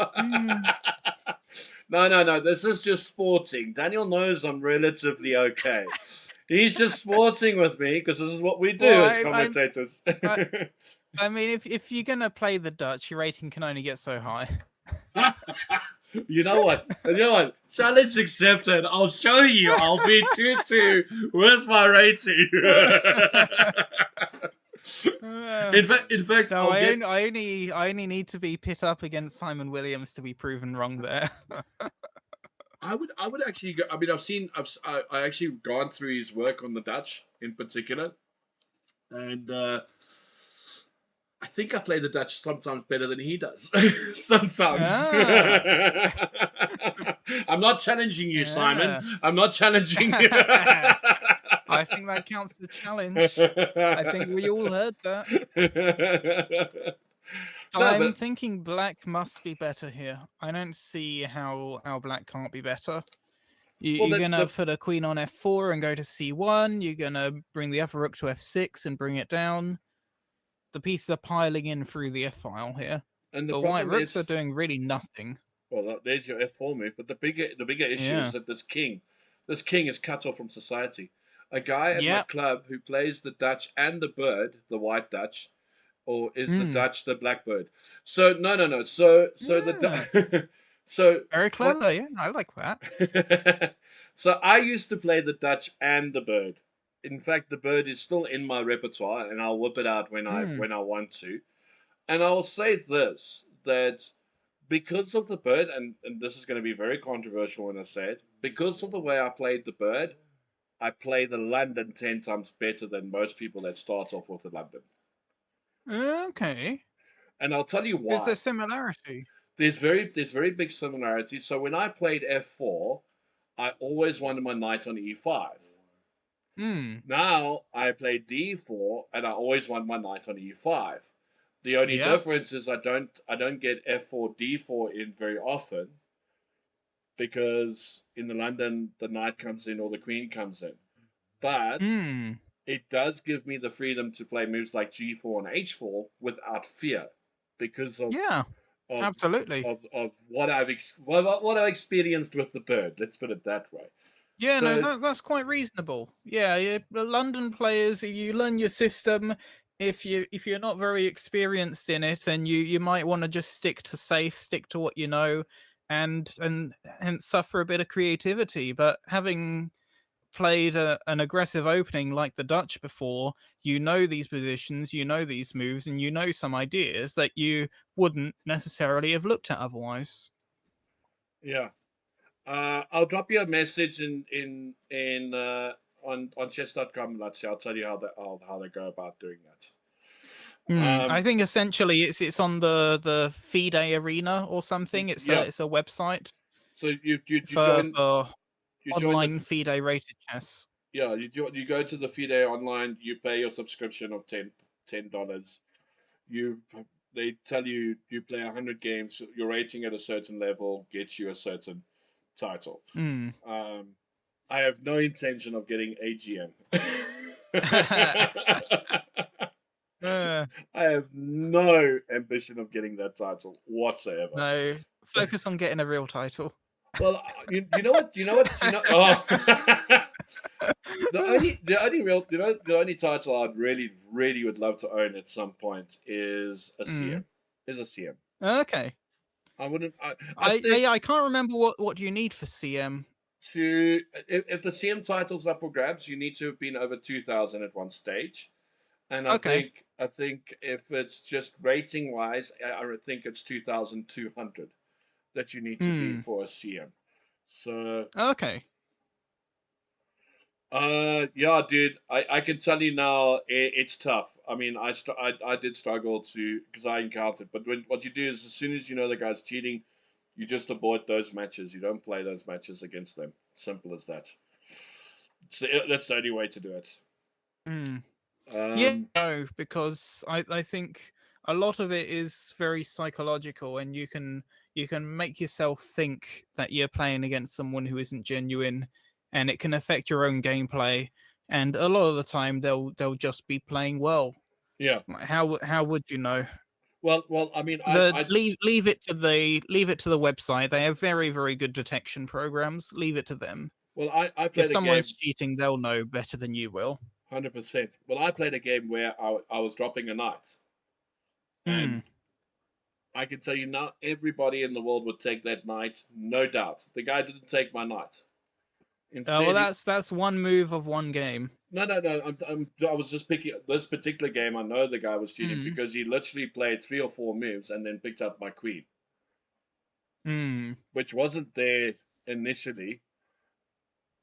No. This is just sporting. Daniel knows I'm relatively okay. He's just sporting with me because this is what we do as commentators. I mean, if you're going to play the Dutch, your rating can only get so high. You know what? Challenge accepted. I'll show you. I'll be 2-2 with my rating. In fact, no, I only need to be pit up against Simon Williams to be proven wrong there. I would actually go. I mean, I actually gone through his work on the Dutch in particular, and I think I play the Dutch sometimes better than he does. Sometimes. I'm not challenging you, Simon. I'm not challenging you. I think that counts as a challenge. I think we all heard that. I'm thinking black must be better here. I don't see how black can't be better. You're going to put a queen on f4 and go to c1. You're going to bring the other rook to f6 and bring it down. The pieces are piling in through the f-file here. And the white rooks are doing really nothing. Well, there's your f4 move. But the bigger issue is that this king is cut off from society. A guy at my club who plays the Dutch and the bird, the white Dutch, or is the Dutch the blackbird? So no. So very clever. Yeah, I like that. So I used to play the Dutch and the bird. In fact, the bird is still in my repertoire, and I'll whip it out when I want to. And I'll say this, that because of the bird, and this is going to be very controversial when I say it, because of the way I played the bird, I play the London 10 times better than most people that start off with the London. Okay. And I'll tell you why. There's a similarity. There's very big similarity. So when I played f4, I always wanted my knight on e5. Now I play d4 and I always want my knight on e5. The only difference is I don't get f4 d4 in very often because in the London the knight comes in or the queen comes in. But it does give me the freedom to play moves like g4 and h4 without fear because of Absolutely. Of what I've what I've experienced with the bird. Let's put it that way. Yeah, no, that's quite reasonable. Yeah, the London players, if you learn your system, if you're not very experienced in it, then you might want to just stick to safe, stick to what you know, and suffer a bit of creativity. But having played an aggressive opening like the Dutch before, you know these positions, you know these moves, and you know some ideas that you wouldn't necessarily have looked at otherwise. Yeah. I'll drop you a message on chess.com, Latsy. I'll tell you how they go about doing that. I think essentially it's on the FIDE arena or something. It's a website. So you for join online FIDE rated chess. Yeah, you go to the FIDE online. You pay your subscription of $10. They tell you play 100 games. Your rating at a certain level gets you a certain title. I have no intention of getting AGM. I have no ambition of getting that title whatsoever. No, focus on getting a real title. Well, you know what? Oh. The only title I'd really would love to own at some point is a CM. Okay. I wouldn't. I can't remember what you need for CM. If the CM title's up for grabs, you need to have been over 2,000 at one stage, and I think if it's just rating wise, I think it's 2,200 that you need to be for a CM. So okay. Yeah, dude. I can tell you now, it's tough. I mean, I did struggle because I encountered. But what you do is, as soon as you know the guy's cheating, you just avoid those matches. You don't play those matches against them. Simple as that. So that's the only way to do it. No, because I think a lot of it is very psychological, and you can make yourself think that you're playing against someone who isn't genuine, and it can affect your own gameplay. And a lot of the time, they'll just be playing well. Yeah. How would you know? Well, I mean, leave it to the website. They have very, very good detection programs. Leave it to them. Well, I played if someone's cheating, they'll know better than you will. 100%. Well, I played a game where I was dropping a knight, and I can tell you now, everybody in the world would take that knight, no doubt. The guy didn't take my knight. Instead, well, that's one move of one game. No. I was just picking this particular game. I know the guy was cheating because he literally played 3 or 4 moves and then picked up my queen, which wasn't there initially.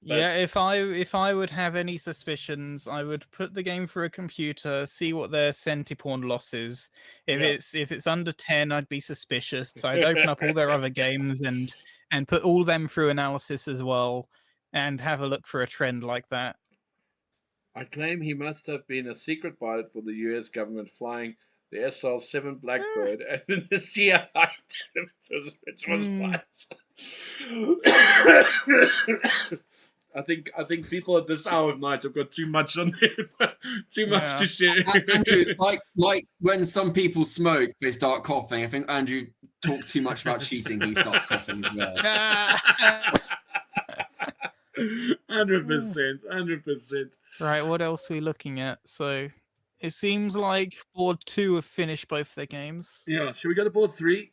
Yeah, if I would have any suspicions, I would put the game through a computer, see what their centipawn loss is. If it's under 10, I'd be suspicious. So I'd open up all their other games and put all them through analysis as well, and have a look for a trend like that. I claim he must have been a secret pilot for the U.S. government, flying the SL-7 Blackbird, and then the CIA, which was what? I think people at this hour of night have got too much on there, too much to share. Andrew, like when some people smoke, they start coughing. I think Andrew talked too much about cheating. He starts coughing as well. 100%. Right, what else are we looking at? So it seems like board 2 have finished both their games. Yeah, should we go to board 3?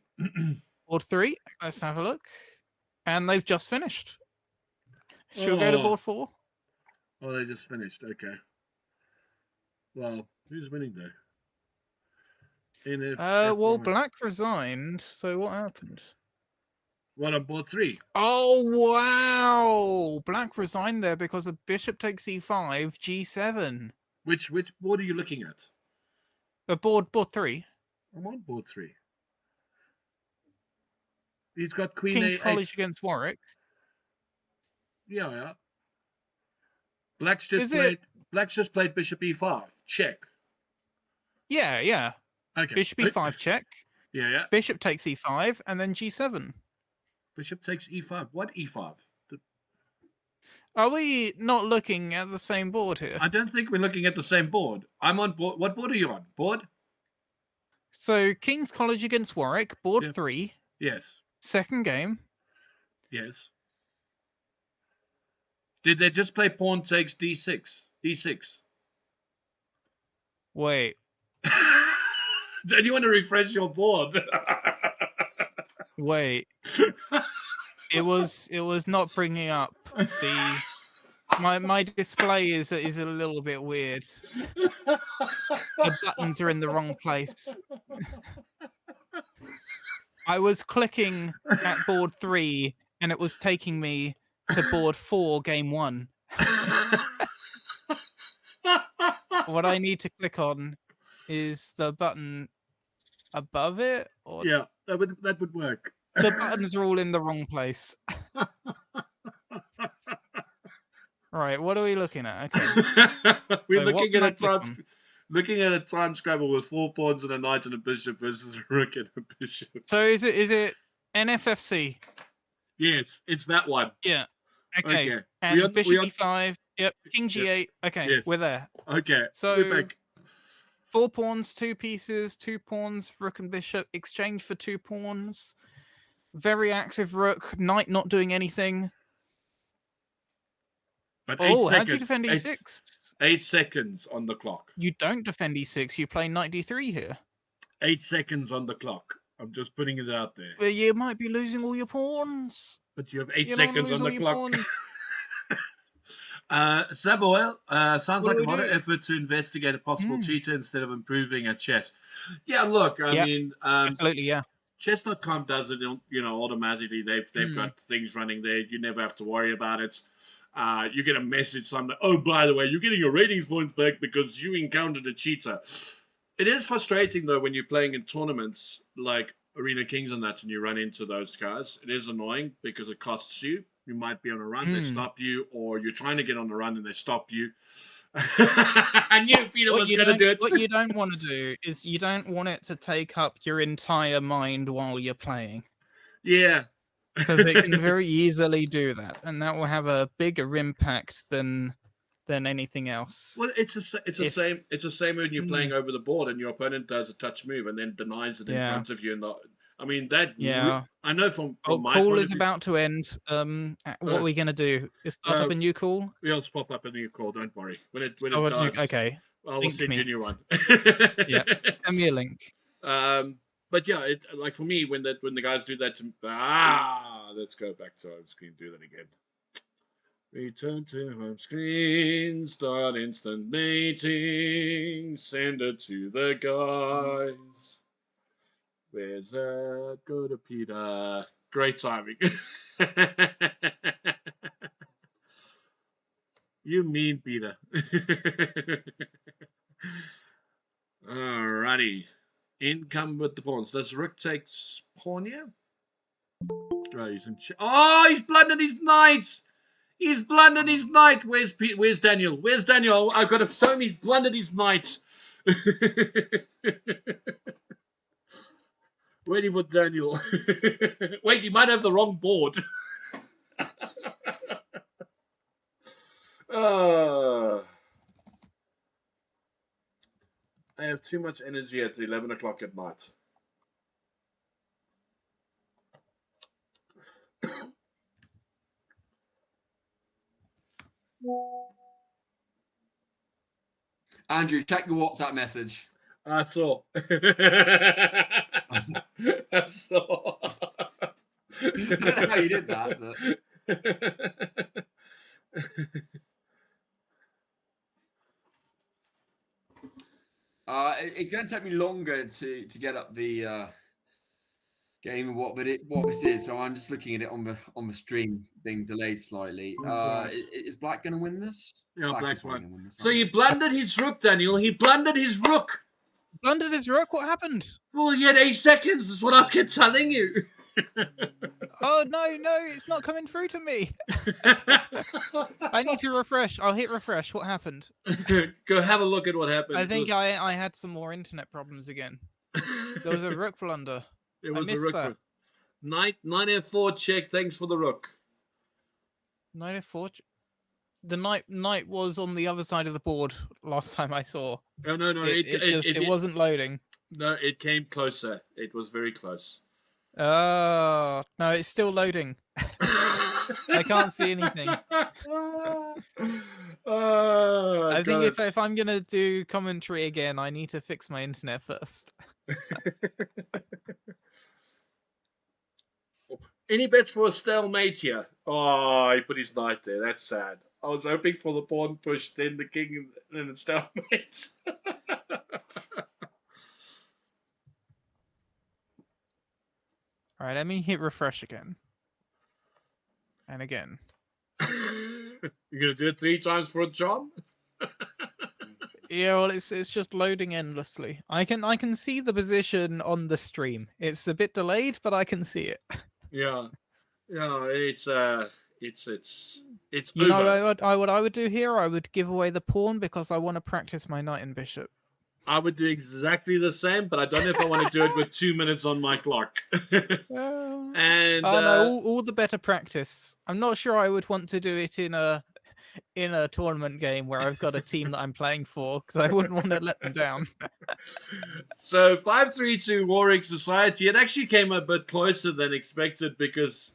Board 3, let's have a look. And they've just finished. Should we go to board 4? Oh, they just finished. Okay. Well, who's winning though? Well, Black resigned. So what happened? What, on board 3? Oh, wow! Black resigned there because of bishop takes e5, g7. Which board are you looking at? Board 3. I'm on board 3. He's got queen King's a8. College against Warwick. Yeah. Black's just played bishop e5. Check. Yeah. Okay. Bishop e5 check. Yeah. Bishop takes e5 and then g7. Bishop takes e5. What e5? Are we not looking at the same board here? I don't think we're looking at the same board. I'm on board. What board are you on? Board So King's College against Warwick, board 3. Yes. Second game. Yes. Did they just play pawn takes d6? E6. Wait. Do you want to refresh your board? Wait. It was not bringing up the my display is a little bit weird. The buttons are in the wrong place. I was clicking at board 3 and it was taking me to board 4, game 1. What I need to click on is the button above it, or yeah, that would work. The buttons are all in the wrong place. Right, what are we looking at? Okay. We're looking at a time scramble with 4 pawns and a knight and a bishop versus a rook and a bishop. So is it NFFC? Yes, it's that one. Yeah. Okay. And bishop e5. Yep. King g8. Yep. Okay, yes. we're there. Okay. So we're back. 4 pawns, 2 pieces, 2 pawns, rook and bishop, exchange for 2 pawns. Very active rook, knight not doing anything. But 8 seconds. How do you defend e6? 8 seconds on the clock. You don't defend e6, you play knight d3 here. 8 seconds on the clock. I'm just putting it out there. But you might be losing all your pawns. But you have 8 seconds on the clock. Samuel, sounds like a lot of effort to investigate a possible cheater instead of improving at chess. Yeah, look, I mean, absolutely, yeah. Chess.com does it, automatically. They've got things running there. You never have to worry about it. You get a message something. Oh, by the way, you're getting your ratings points back because you encountered a cheater. It is frustrating though when you're playing in tournaments like Arena Kings and that, and you run into those guys. It is annoying because it costs you. You might be on a run, they stop you, or you're trying to get on the run and they stop you. I knew Peter was going to do it. What you don't want to do is you don't want it to take up your entire mind while you're playing. Yeah. Because it can very easily do that, and that will have a bigger impact than anything else. Well, it's the same when you're playing over the board and your opponent does a touch move and then denies it in front of you. And I mean that. Yeah, I know from my call point is of view, about to end. What are we gonna do? Is start up a new call? We'll pop up a new call. Don't worry. When it does, okay. I'll send you a new one. Yeah, send me a link. But yeah, like for me, when the guys do that to let's go back to home screen. Do that again. Return to home screen. Start instant meeting. Send it to the guys. Where's that? Go to Peter. Great timing. You mean Peter. Alrighty. Income with the pawns. Does rook takes pawn here? Oh, he's blundered his knight. He's blundered his knight. Where's Daniel? Where's Daniel? I've got to show him he's blundered his knight. Waiting for Daniel. Wait, he might have the wrong board. I have too much energy at 11 o'clock at night. Andrew, check your WhatsApp message. I saw. I saw. I don't know how you did that, but... It's going to take me longer to get up the game and what this is. So I'm just looking at it on the stream being delayed slightly. Is Black going to win this? Yeah, Black's won. So he blundered his rook, Daniel. He blundered his rook. Blundered his rook? What happened? Well, he had 8 seconds. That's what I kept telling you. Oh, no, it's not coming through to me. I need to refresh. I'll hit refresh. What happened? Go have a look at what happened. I think I had some more internet problems again. There was a rook blunder. It was a rook. Knight F4 check. Thanks for the rook. Knight F4. The knight was on the other side of the board last time I saw. Oh, no. It wasn't loading. No, it came closer. It was very close. Oh, no, it's still loading. I can't see anything. I think if I'm going to do commentary again, I need to fix my internet first. Any bets for a stalemate here? Oh, he put his knight there. That's sad. I was hoping for the pawn push, then the king, then the stalemate. All right, let me hit refresh again. And again. You're going to do it 3 times for a job? Yeah, well, it's just loading endlessly. I can see the position on the stream. It's a bit delayed, but I can see it. Yeah, it's you over. know what I would do here? I would give away the pawn because I want to practice my knight and bishop. I would do exactly the same, but I don't know if I want to do it with 2 minutes on my clock. And no, all the better practice. I'm not sure I would want to do it in a tournament game where I've got a team that I'm playing for, because I wouldn't want to let them down. So 5-3 Warwick Society. It actually came a bit closer than expected because,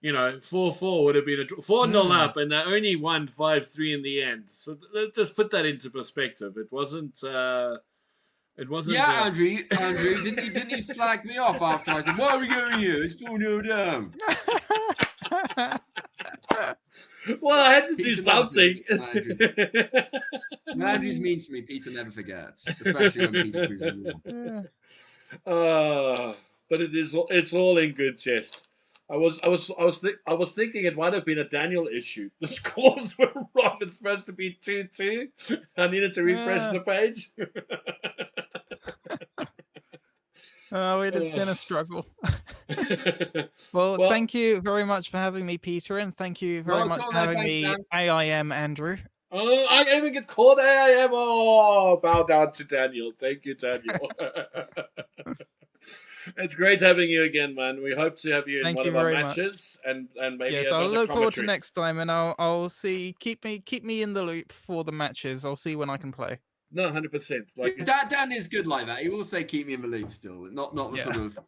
4-4 would have been a 4-0 up, and they only won 5-3 in the end. So let's just put that into perspective. It wasn't. Yeah, Andrew, didn't you slag me off after I said, "Why are we going here? It's 4-0 down." Well, I had to do something. When Andrew's mean to me, Peter never forgets, especially when Peter proves him wrong. But it's all in good jest. I was thinking it might have been a Daniel issue. The scores were wrong. It's supposed to be 2-2. I needed to refresh the page. Oh, it has been a struggle. well, thank you very much for having me, Peter, and thank you very much for having me, AIM Andrew. Oh, I even get called AIM. Oh, bow down to Daniel. Thank you, Daniel. It's great having you again, man. We hope to have you in one of our matches, and maybe yes, I'll look forward to next time, and I'll see. Keep me in the loop for the matches. I'll see when I can play. No, 100%. Like Dan is good like that. He will say, "Keep me in the loop." Still, not the sort of.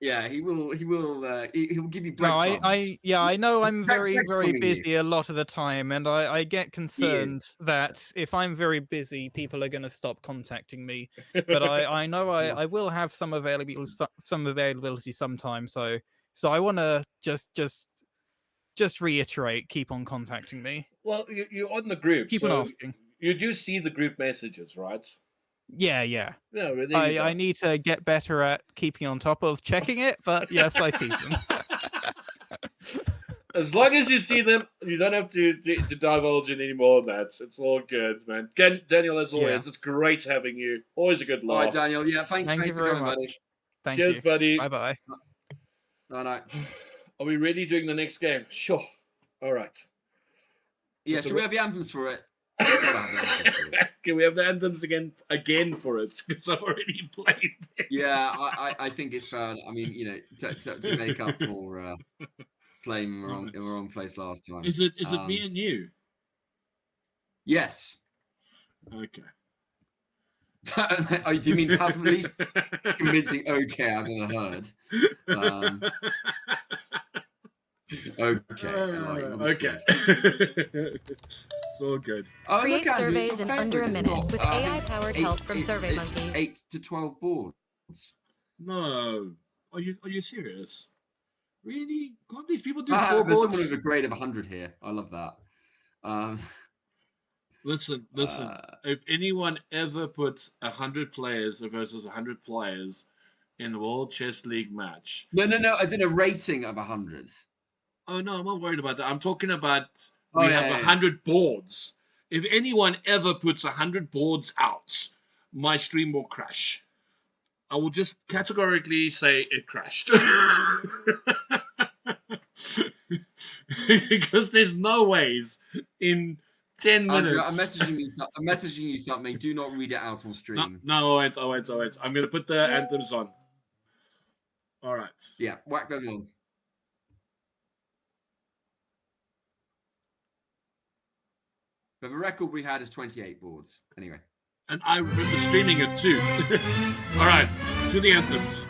Yeah, he will give you breadcrumbs. I know I'm very busy a lot of the time, and I get concerned that if I'm very busy, people are going to stop contacting me. But I know I will have some availability sometime. So I want to just reiterate, keep on contacting me. Well, you're on the group. Keep on asking. You do see the group messages, right? Yeah. Yeah, I need to get better at keeping on top of checking it, but yes, I see them. As long as you see them, you don't have to divulge in any more than that. It's all good, man. Daniel, as always, it's great having you. Always a good laugh. All right, Daniel. Yeah, thanks you for coming, buddy. Cheers, buddy. Bye-bye. Bye. Are we ready doing the next game? Sure. All right. Yeah, should we have the anthems for it? Can we have the anthems again for it? Because I've already played it. Yeah, I think it's fair. I mean, to make up for playing in the wrong place last time. Is it me and you? Yes. Okay. Do you mean that's the least convincing okay I've ever heard? Okay. It's all good. Create surveys in under a minute with AI-powered help from SurveyMonkey. 8 to 12 boards. No. Are you serious? Really? Can't these people do 4 boards? There's someone with a grade of 100 here. I love that. Listen. If anyone ever puts 100 players versus 100 players in the World Chess League match. No. As in a rating of 100. Oh, no, I'm not worried about that. I'm talking about we have 100 boards. If anyone ever puts 100 boards out, my stream will crash. I will just categorically say it crashed. Because there's no ways in 10 minutes. Andrew, I'm messaging you something. Do not read it out on stream. No, I won't. I'm going to put the anthems on. All right. Yeah, whack them on. But the record we had is 28 boards. Anyway. And I remember streaming it too. All right, to the anthems.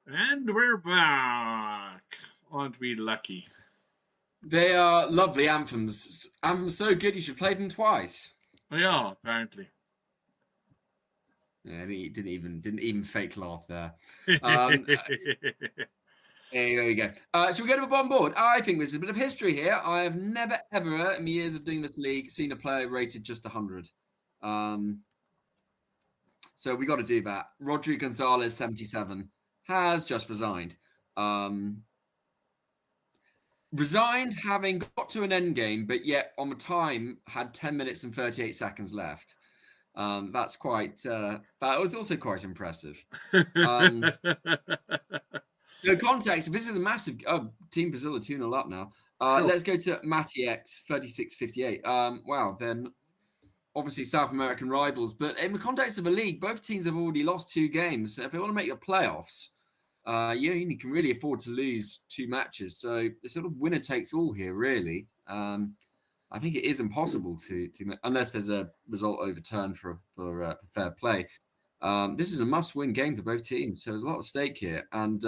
And we're back. Aren't we lucky? They are lovely anthems. Anthems so good you should play them twice. Yeah, apparently. Yeah, he didn't even fake laugh there. There you go. Shall we go to the bottom board? I think there's a bit of history here. I have never, ever, in my years of doing this league, seen a player rated just 100. So we got to do that. Rodri Gonzalez, 77, has just resigned. Resigned having got to an end game, but yet on the time had 10 minutes and 38 seconds left. That's quite, that was also quite impressive. So context, this is a massive, Team Brazil are 2-0 up now. Sure. Let's go to Matty X, 36-58. Wow, then obviously South American rivals, but in the context of the league, both teams have already lost 2 games. So if they want to make the playoffs, you can really afford to lose 2 matches. So it's sort of winner takes all here, really. I think it is impossible to unless there's a result overturned for fair play. This is a must-win game for both teams, so there's a lot at stake here, and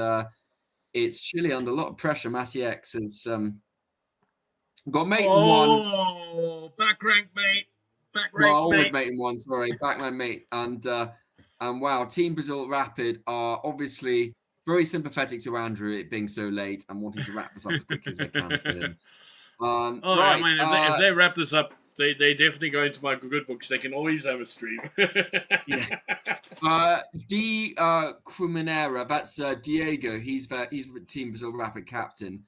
it's Chile under a lot of pressure. Matty X has got mate in one. Oh, back rank, mate. Back rank, Well, always mate. mate in one. Sorry, backman mate, and wow, Team Brazil Rapid are obviously very sympathetic to Andrew, it being so late and wanting to wrap this up as quickly as they can for him. Right. I mean, if they wrap this up, they definitely go into my good books. They can always have a stream. Yeah. D. Cruminera, that's Diego. He's Team Brazil Rapid captain.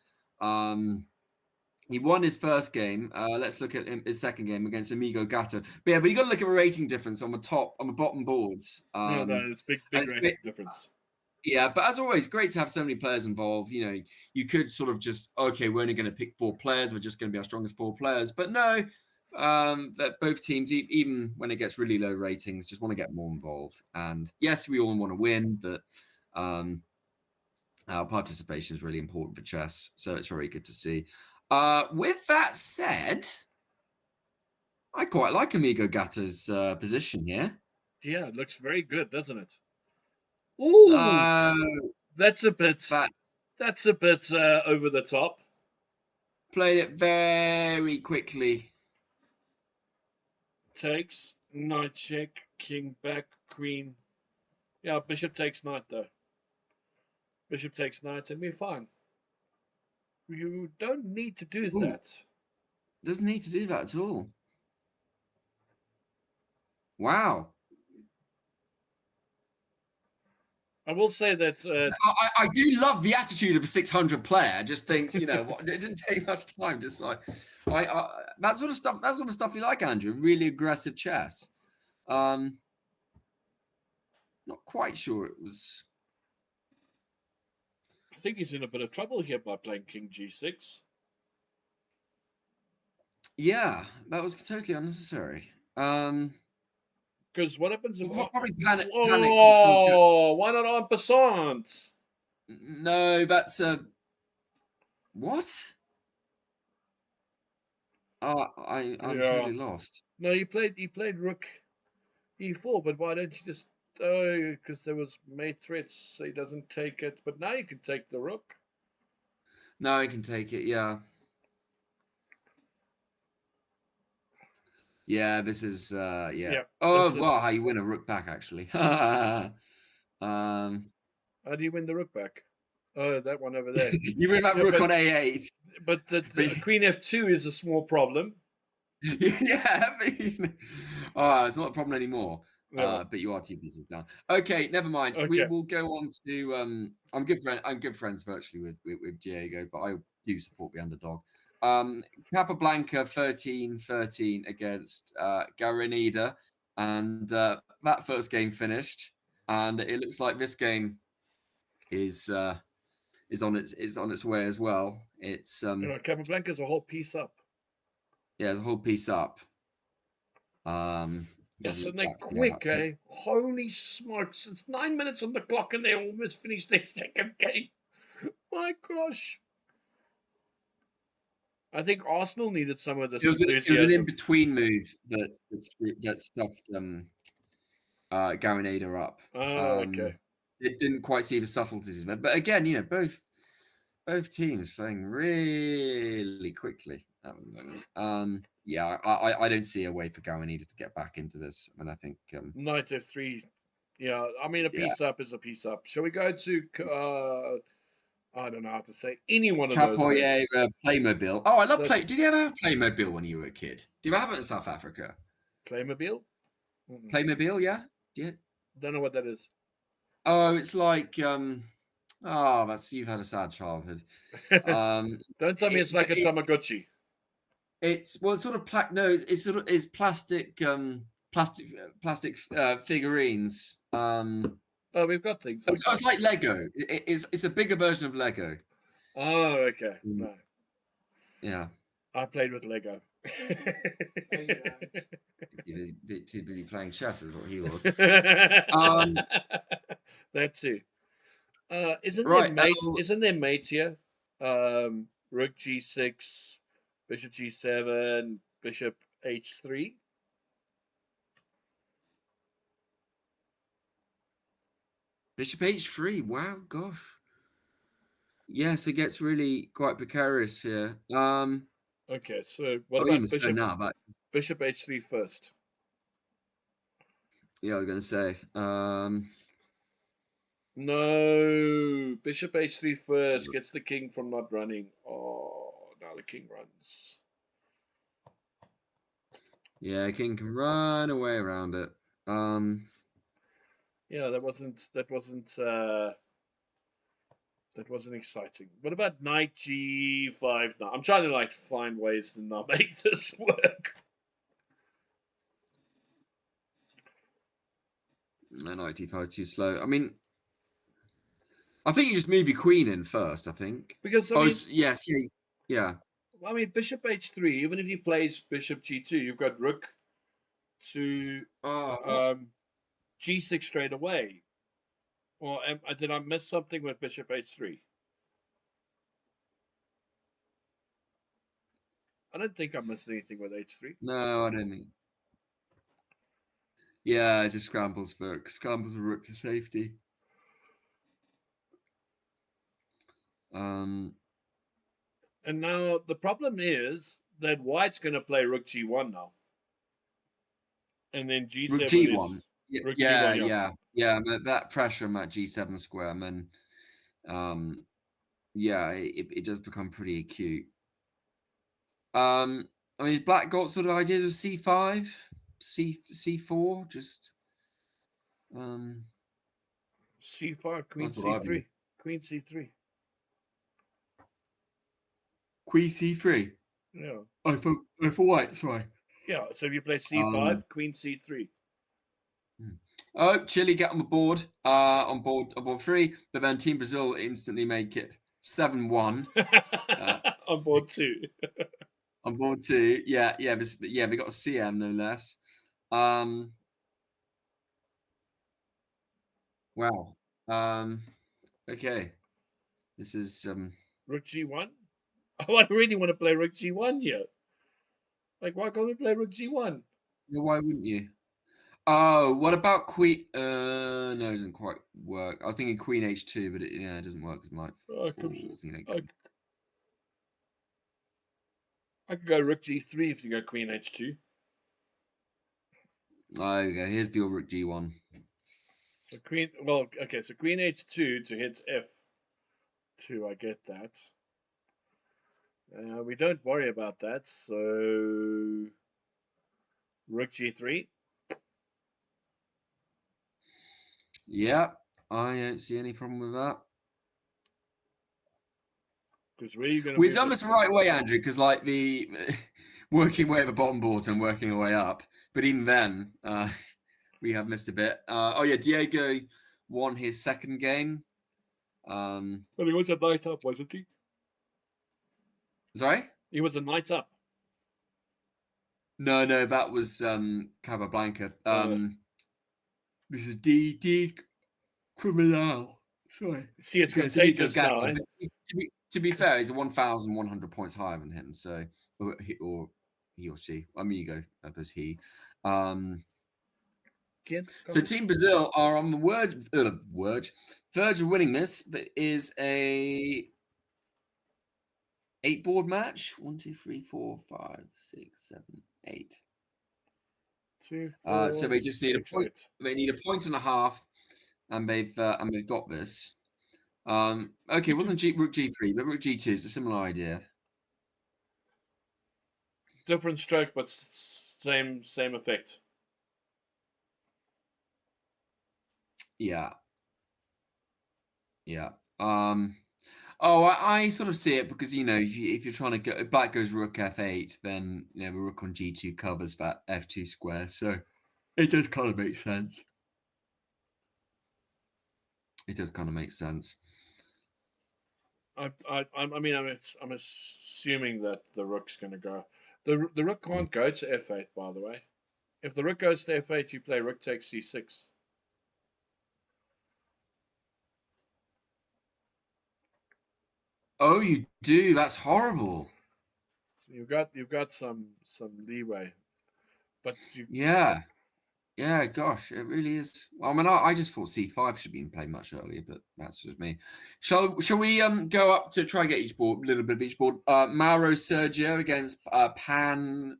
He won his first game. Let's look at his second game against Amigo Gato. But you got to look at the rating difference on the bottom boards. It's big rating difference. Yeah, but as always, great to have so many players involved. You could sort of just, okay, we're only going to pick 4 players. We're just going to be our strongest 4 players. But no, that both teams, even when it gets really low ratings, just want to get more involved. And yes, we all want to win, but our participation is really important for chess. So it's very good to see. With that said, I quite like Amigo Gato's position here. Yeah, it looks very good, doesn't it? Ooh, that's a bit over the top. Played it very quickly. Takes, knight check, king back, queen. Yeah, bishop takes knight though. Bishop takes knight, and we're fine. You don't need to do that. Doesn't need to do that at all. Wow. I will say that I do love the attitude of a 600 player. Just thinks, what, it didn't take much time. Just like that sort of stuff. That sort of stuff you like, Andrew. Really aggressive chess. Not quite sure it was. I think he's in a bit of trouble here by playing King G6. Yeah, that was totally unnecessary. Because what happens if probably panic? Oh, why not en passant? No, that's what? I'm totally lost. No, he played Rook E4, but why don't you just? Oh, because there was mate threats, so he doesn't take it. But now you can take the Rook. No, he can take it. Yeah. Yeah, this is yeah. Oh wow, how you win a rook back actually. How do you win the rook back? Oh, that one over there. You win that rook on A8. But the queen F2 is a small problem. Yeah, it's not a problem anymore. No. But you are 2 pieces down. Okay, never mind. Okay. We will go on to I'm good friends virtually with Diego, but I do support the underdog. Capablanca 13-13 against Garinida, and that first game finished, and it looks like this game is on its way as well. It's Capablanca's a whole piece up. Yeah, the whole piece up. Yes, and they're quick, eh? Holy smokes! It's 9 minutes on the clock, and they almost finished their second game. My gosh. I think Arsenal needed some of this. It was an in-between move that stuffed Garinada up. Oh, okay. It didn't quite see the subtleties, but again, both teams playing really quickly at the moment. Yeah, I don't see a way for Garinada to get back into this. I mean, I think knight F3. Yeah, I mean, a piece up is a piece up. Shall we go to? I don't know how to say any one of those. Capoeira Playmobil. Oh, I love Play. Did you ever have Playmobil when you were a kid? Do you ever have it in South Africa? Playmobil? Playmobil, yeah. Don't know what that is. Oh, it's like that's you've had a sad childhood. Don't tell me it's like a Tamagotchi. It's sort of it's plastic figurines. Oh, we've got things. Like it's like Lego. It's a bigger version of Lego. Oh, okay. No. Yeah. I played with Lego. Too busy playing chess is what he was. That too. Isn't Right, there mates here? Rook G6, Bishop G7, Bishop H3. Bishop H3. Wow, gosh. Yes, it gets really quite precarious here. Okay, so what about Bishop now, but Bishop H3 first? Yeah, I was gonna say. No, Bishop H3 first gets the king from not running. Oh, now the king runs. Yeah, king can run away around it. Yeah, that wasn't exciting. What about knight G5 now? I'm trying to find ways to not make this work. No, knight D5 too slow. I mean, I think you just move your queen in first. I think because yes, yeah. I mean, Bishop H3. Even if he plays Bishop G2, you've got Rook to G6 straight away. Or did I miss something with Bishop H3? I don't think I missed anything with H3. No, I don't think. Yeah, it just scrambles a rook to safety. And now the problem is that White's going to play Rook G1 now, and then G7 Rook G1. Rook G1, yeah. That pressure on that G7 square, and then, it does become pretty acute. I mean, Black got sort of ideas of C5, C4, just C5, Queen C3, Queen C3. Queen C3. Yeah. Oh, for White. Sorry. Yeah. So if you play C5, Queen C3. Oh, Chile get on the board. On board 3, but then Team Brazil instantly make it 7-1. On board 2. On board 2, yeah. They got a CM no less. Wow. Okay. This is Rook G1. Oh, I really want to play Rook G1 here. Why can't we play Rook G1? Yeah, why wouldn't you? Oh, what about Queen? No, it doesn't quite work. I was thinking Queen H2, but it doesn't work as much. I could go Rook G3 if you go Queen H2. Okay, here's your Rook G1. So Queen H2 to hit F2. I get that. We don't worry about that. So Rook G3. Yeah, I don't see any problem with that. Because where are you going to? We've done this the right way, Andrew. Because the working way at the bottom board and working our way up, but even then, we have missed a bit. Diego won his second game. But he was a knight up, wasn't he? Sorry? He was a knight up. No, that was Casablanca. This is D Criminal. Sorry. See, it's contagious now. Eh? To be fair, he's 1,100 points higher than him. So, or he or she. Amigo, as he. So Team Brazil are on the verge of winning this. That is a 8-board match. 1, 2, 3, 4, 5, 6, 7, 8. 2, 4, so they just need 6, a point. 8. They need a point and a half, and they've got this. Okay, it wasn't Rook G3, but Rook G2 is a similar idea. Different stroke, but same effect. Yeah. Oh, I sort of see it because if you're trying to go, black goes rook f8, then a rook on g2 covers that f2 square, so it does kind of make sense. It does kind of make sense. I'm assuming that the rook's going to go. The rook can't go to f8, by the way. If the rook goes to f8, you play rook takes c6. Oh, you do? That's horrible. So you've got some leeway, but yeah. Gosh, it really is. Well, I mean, I just thought c5 should be played much earlier, but that's just me. Shall we go up to try and get each board, a little bit of each board? Mauro Sergio against Pan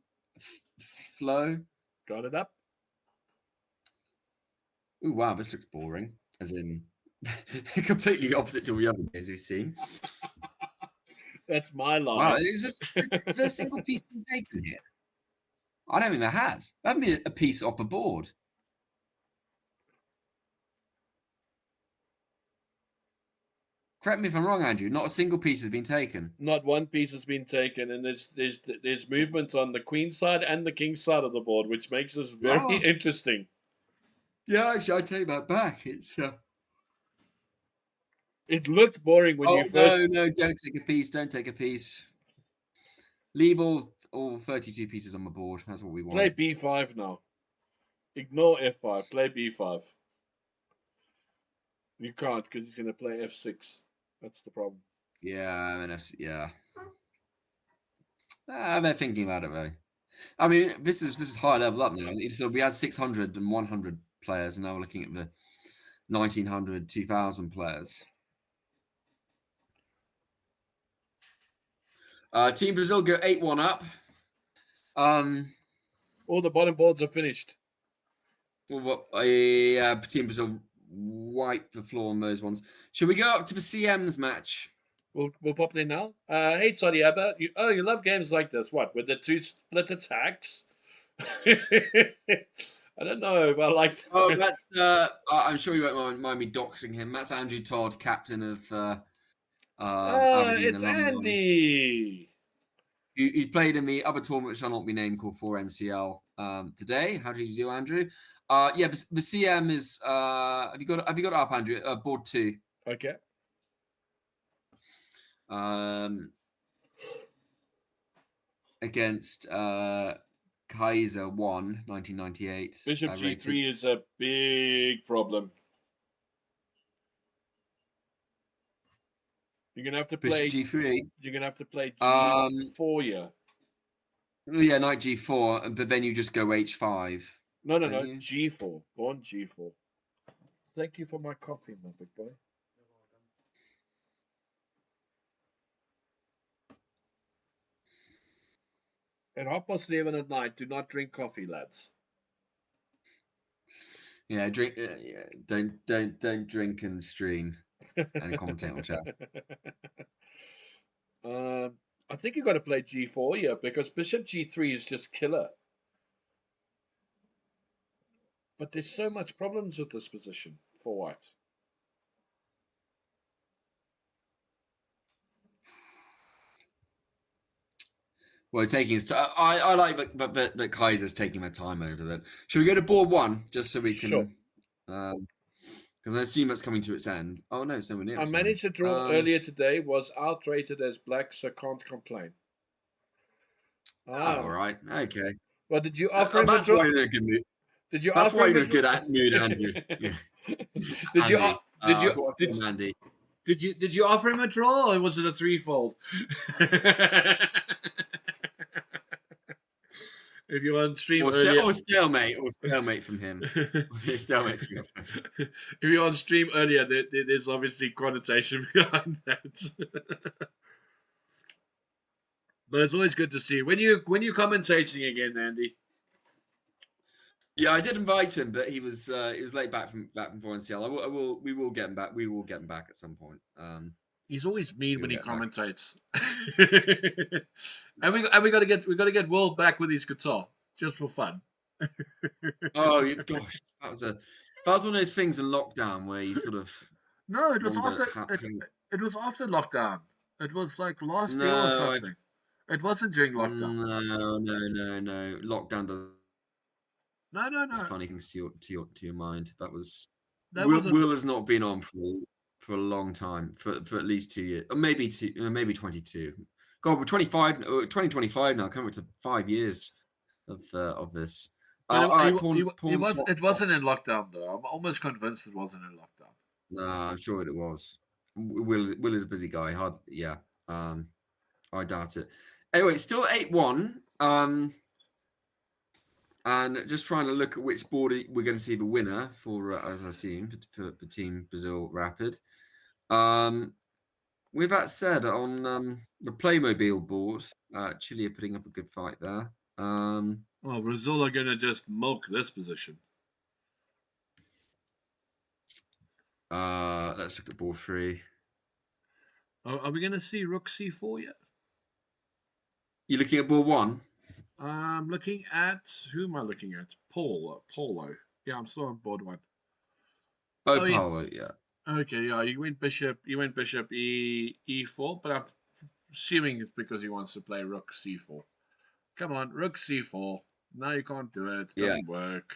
Flo. Got it up. Oh wow, this looks boring. As in, completely opposite to the other games we've seen. That's my line. Wow, is there a single piece been taken here? I don't think there has. That hasn't been a piece off the board. Correct me if I'm wrong, Andrew. Not a single piece has been taken. Not one piece has been taken, and there's movement on the queen side and the king side of the board, which makes this very interesting. Yeah, actually, I take that back. It looked boring when you first. No, don't take a piece. Don't take a piece. Leave all 32 pieces on the board. That's what we want. Play b5 now. Ignore f5. Play b5. You can't because he's going to play f6. That's the problem. Yeah, I mean, yeah. They're thinking about it though. I mean, this is high level up now. So we had 600 and 100 players, and now we're looking at the 1900, 2000 players. Team Brazil go 8-1 up. All the bottom boards are finished. Well, Team Brazil wipe the floor on those ones. Should we go up to the CM's match? We'll pop there now. Hey, Toddy Abba. You love games like this. What, with the two split attacks? I don't know if I like. Oh, that's. I'm sure you won't mind me doxing him. That's Andrew Todd, captain of. Aberdeen it's alumni. Andy. He played in the other tournament, which shall not be named, called 4NCL today. How did you do, Andrew? Yeah, the CM is. Have you got it up, Andrew? Board 2. Okay. Against Kaiser 1, 1998. Bishop G3 is a big problem. You're gonna have to play Bishop G3. You're gonna have to play G4 here. Yeah, knight G4, but then you just go H5. No, G4. Pawn G4. Thank you for my coffee, my big boy. At 11:30 at night, do not drink coffee, lads. Yeah, drink. Don't drink and stream and commentate on chat. I think you got to play G4 here because Bishop G3 is just killer. But there's so much problems with this position for white. Well, taking his time. I like that Kaiser's taking their time over that. Should we go to board 1 just so we can? Sure. Because I assume that's coming to its end. Oh no, it's nowhere near. I managed to draw earlier today. Was outrated as black, so can't complain. All right. Okay. Well, did you offer him that's a draw? Why you're in a good mood. Did you? That's offer why him you're in a good mood, Andrew. Yeah. Did you offer him a draw, or was it a threefold? If you're on stream earlier, or stalemate from him. Stalemate from him. If you're on stream earlier, there's obviously connotation behind that. But it's always good to see when you commentating again, Andy. Yeah, I did invite him, but he was late back from 4NCL. We will get him back. We will get him back at some point. He's always mean when he commentates. and we got to get Will back with his guitar just for fun. Oh gosh, that That was one of those things in lockdown where you sort of No, it was wonder after it was after lockdown. It was like last year or No, something. It wasn't during lockdown. no. Lockdown does No. funny things to your mind. That was That wasn't. Will has not been on for a long time, for at least 2 years, or maybe 22. God, we're 2025 now, coming to 5 years of this. But All right, Pawn it wasn't in lockdown though. I'm almost convinced it wasn't in lockdown. No, I'm sure it was. Will is a busy guy. Yeah. I doubt it. Anyway, still 8-1. And just trying to look at which board we're going to see the winner for, as I assume, for Team Brazil Rapid. With that said, on the Playmobil board, Chile are putting up a good fight there. Well, Brazil are going to just milk this position. Let's look at board 3. Are we going to see Rook C4 yet? You're looking at board 1? I'm looking at, who am I looking at? Polo. Yeah, I'm still on board 1. Oh, Polo, yeah. Okay, yeah, you went bishop E4, but I'm assuming it's because he wants to play Rook C4. Come on, Rook C4. No, you can't do it. Doesn't work.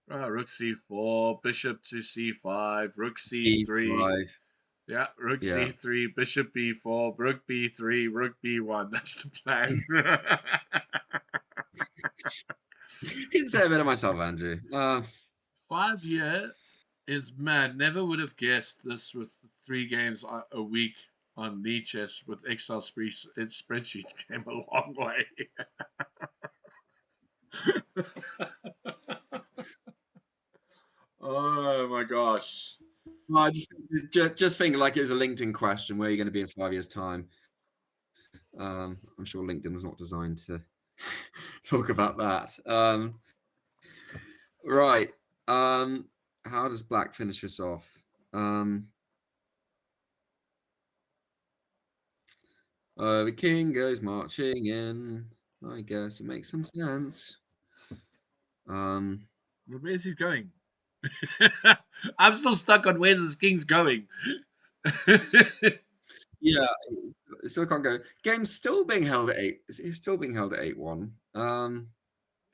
Rook C4, Bishop to C5, Rook C3. E5. Yeah, Rook C3, Bishop B4, Rook B3, Rook B1. That's the plan. Couldn't say it better myself, Andrew. 5 years is mad. Never would have guessed this with 3 games a week on League Chess with Excel spreadsheets came a long way. Oh my gosh. I just think like it was a LinkedIn question. Where are you going to be in 5 years' time? I'm sure LinkedIn was not designed to talk about that. Right. How does Black finish this off? The king goes marching in. I guess it makes some sense. Where's he going? I'm still stuck on where this king's going. Yeah, it still can't go. Game's still being held at 8. It's still being held at 8-1.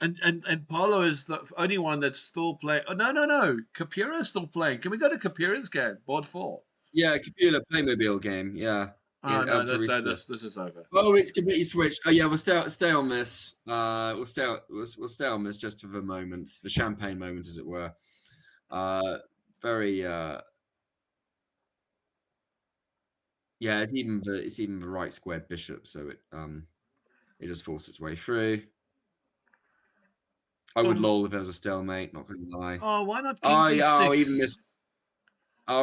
And Paulo is the only one that's still playing. Oh, no. Capura is still playing. Can we go to Capura's game? Board 4. Yeah, Capura Playmobil game. Yeah. Oh, no, this is over. Oh, it's completely switched. Oh, yeah, we'll stay on this. We'll stay on this just for the moment, the champagne moment, as it were. Very. Yeah, it's even the right squared bishop, so it just forced its way through. I would lol if there was a stalemate. Not gonna lie. Oh, why not king B6?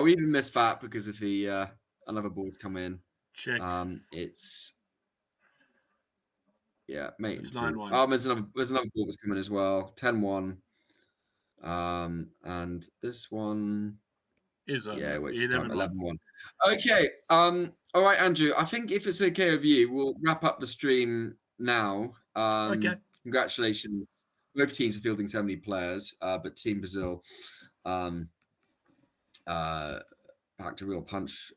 We even missed that because of the another ball's come in. Check. It's mate. It's 9-1. There's another ball that's coming as well. 10-1. And this one is over. 11-1. Okay. All right, Andrew. I think if it's okay with you, we'll wrap up the stream now. Okay. Congratulations. Both teams are fielding so many players, but Team Brazil packed a real punch,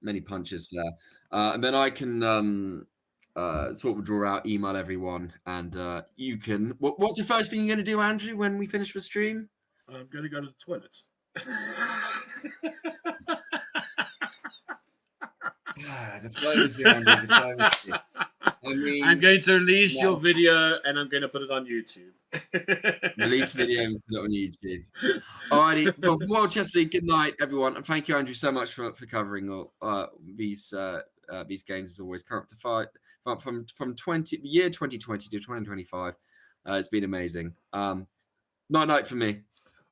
many punches there. And then I can sort of draw out, email everyone, and you can. What's the first thing you're going to do, Andrew, when we finish the stream? I'm going to go to the toilet. Diplomacy, Andrew, diplomacy. I mean, I'm going to release your video and I'm going to put it on YouTube. Release video and put it on YouTube. Alrighty. Well, World Chess League, good night, everyone. And thank you, Andrew, so much for covering all these games as always. Current to fight from year 2020 to 2025. It's been amazing. Night for me.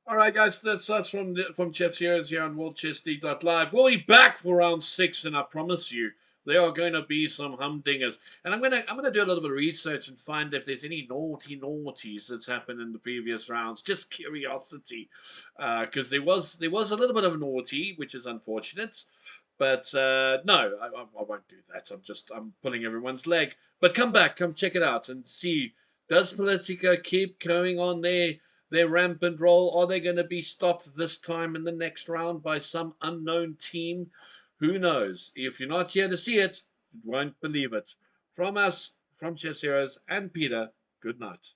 All right, guys, that's us from Chess Heroes here on World Chess League.live. We'll be back for round 6, and I promise you, there are going to be some humdingers. And I'm gonna do a little bit of research and find if there's any naughties that's happened in the previous rounds. Just curiosity, because there was a little bit of naughty, which is unfortunate. But no, I won't do that. I'm pulling everyone's leg. But come back, come check it out and see. Does Politica keep going on there? their rampant roll? Are they going to be stopped this time in the next round by some unknown team? Who knows? If you're not here to see it, you won't believe it. From us, from Chess Heroes and Peter, good night.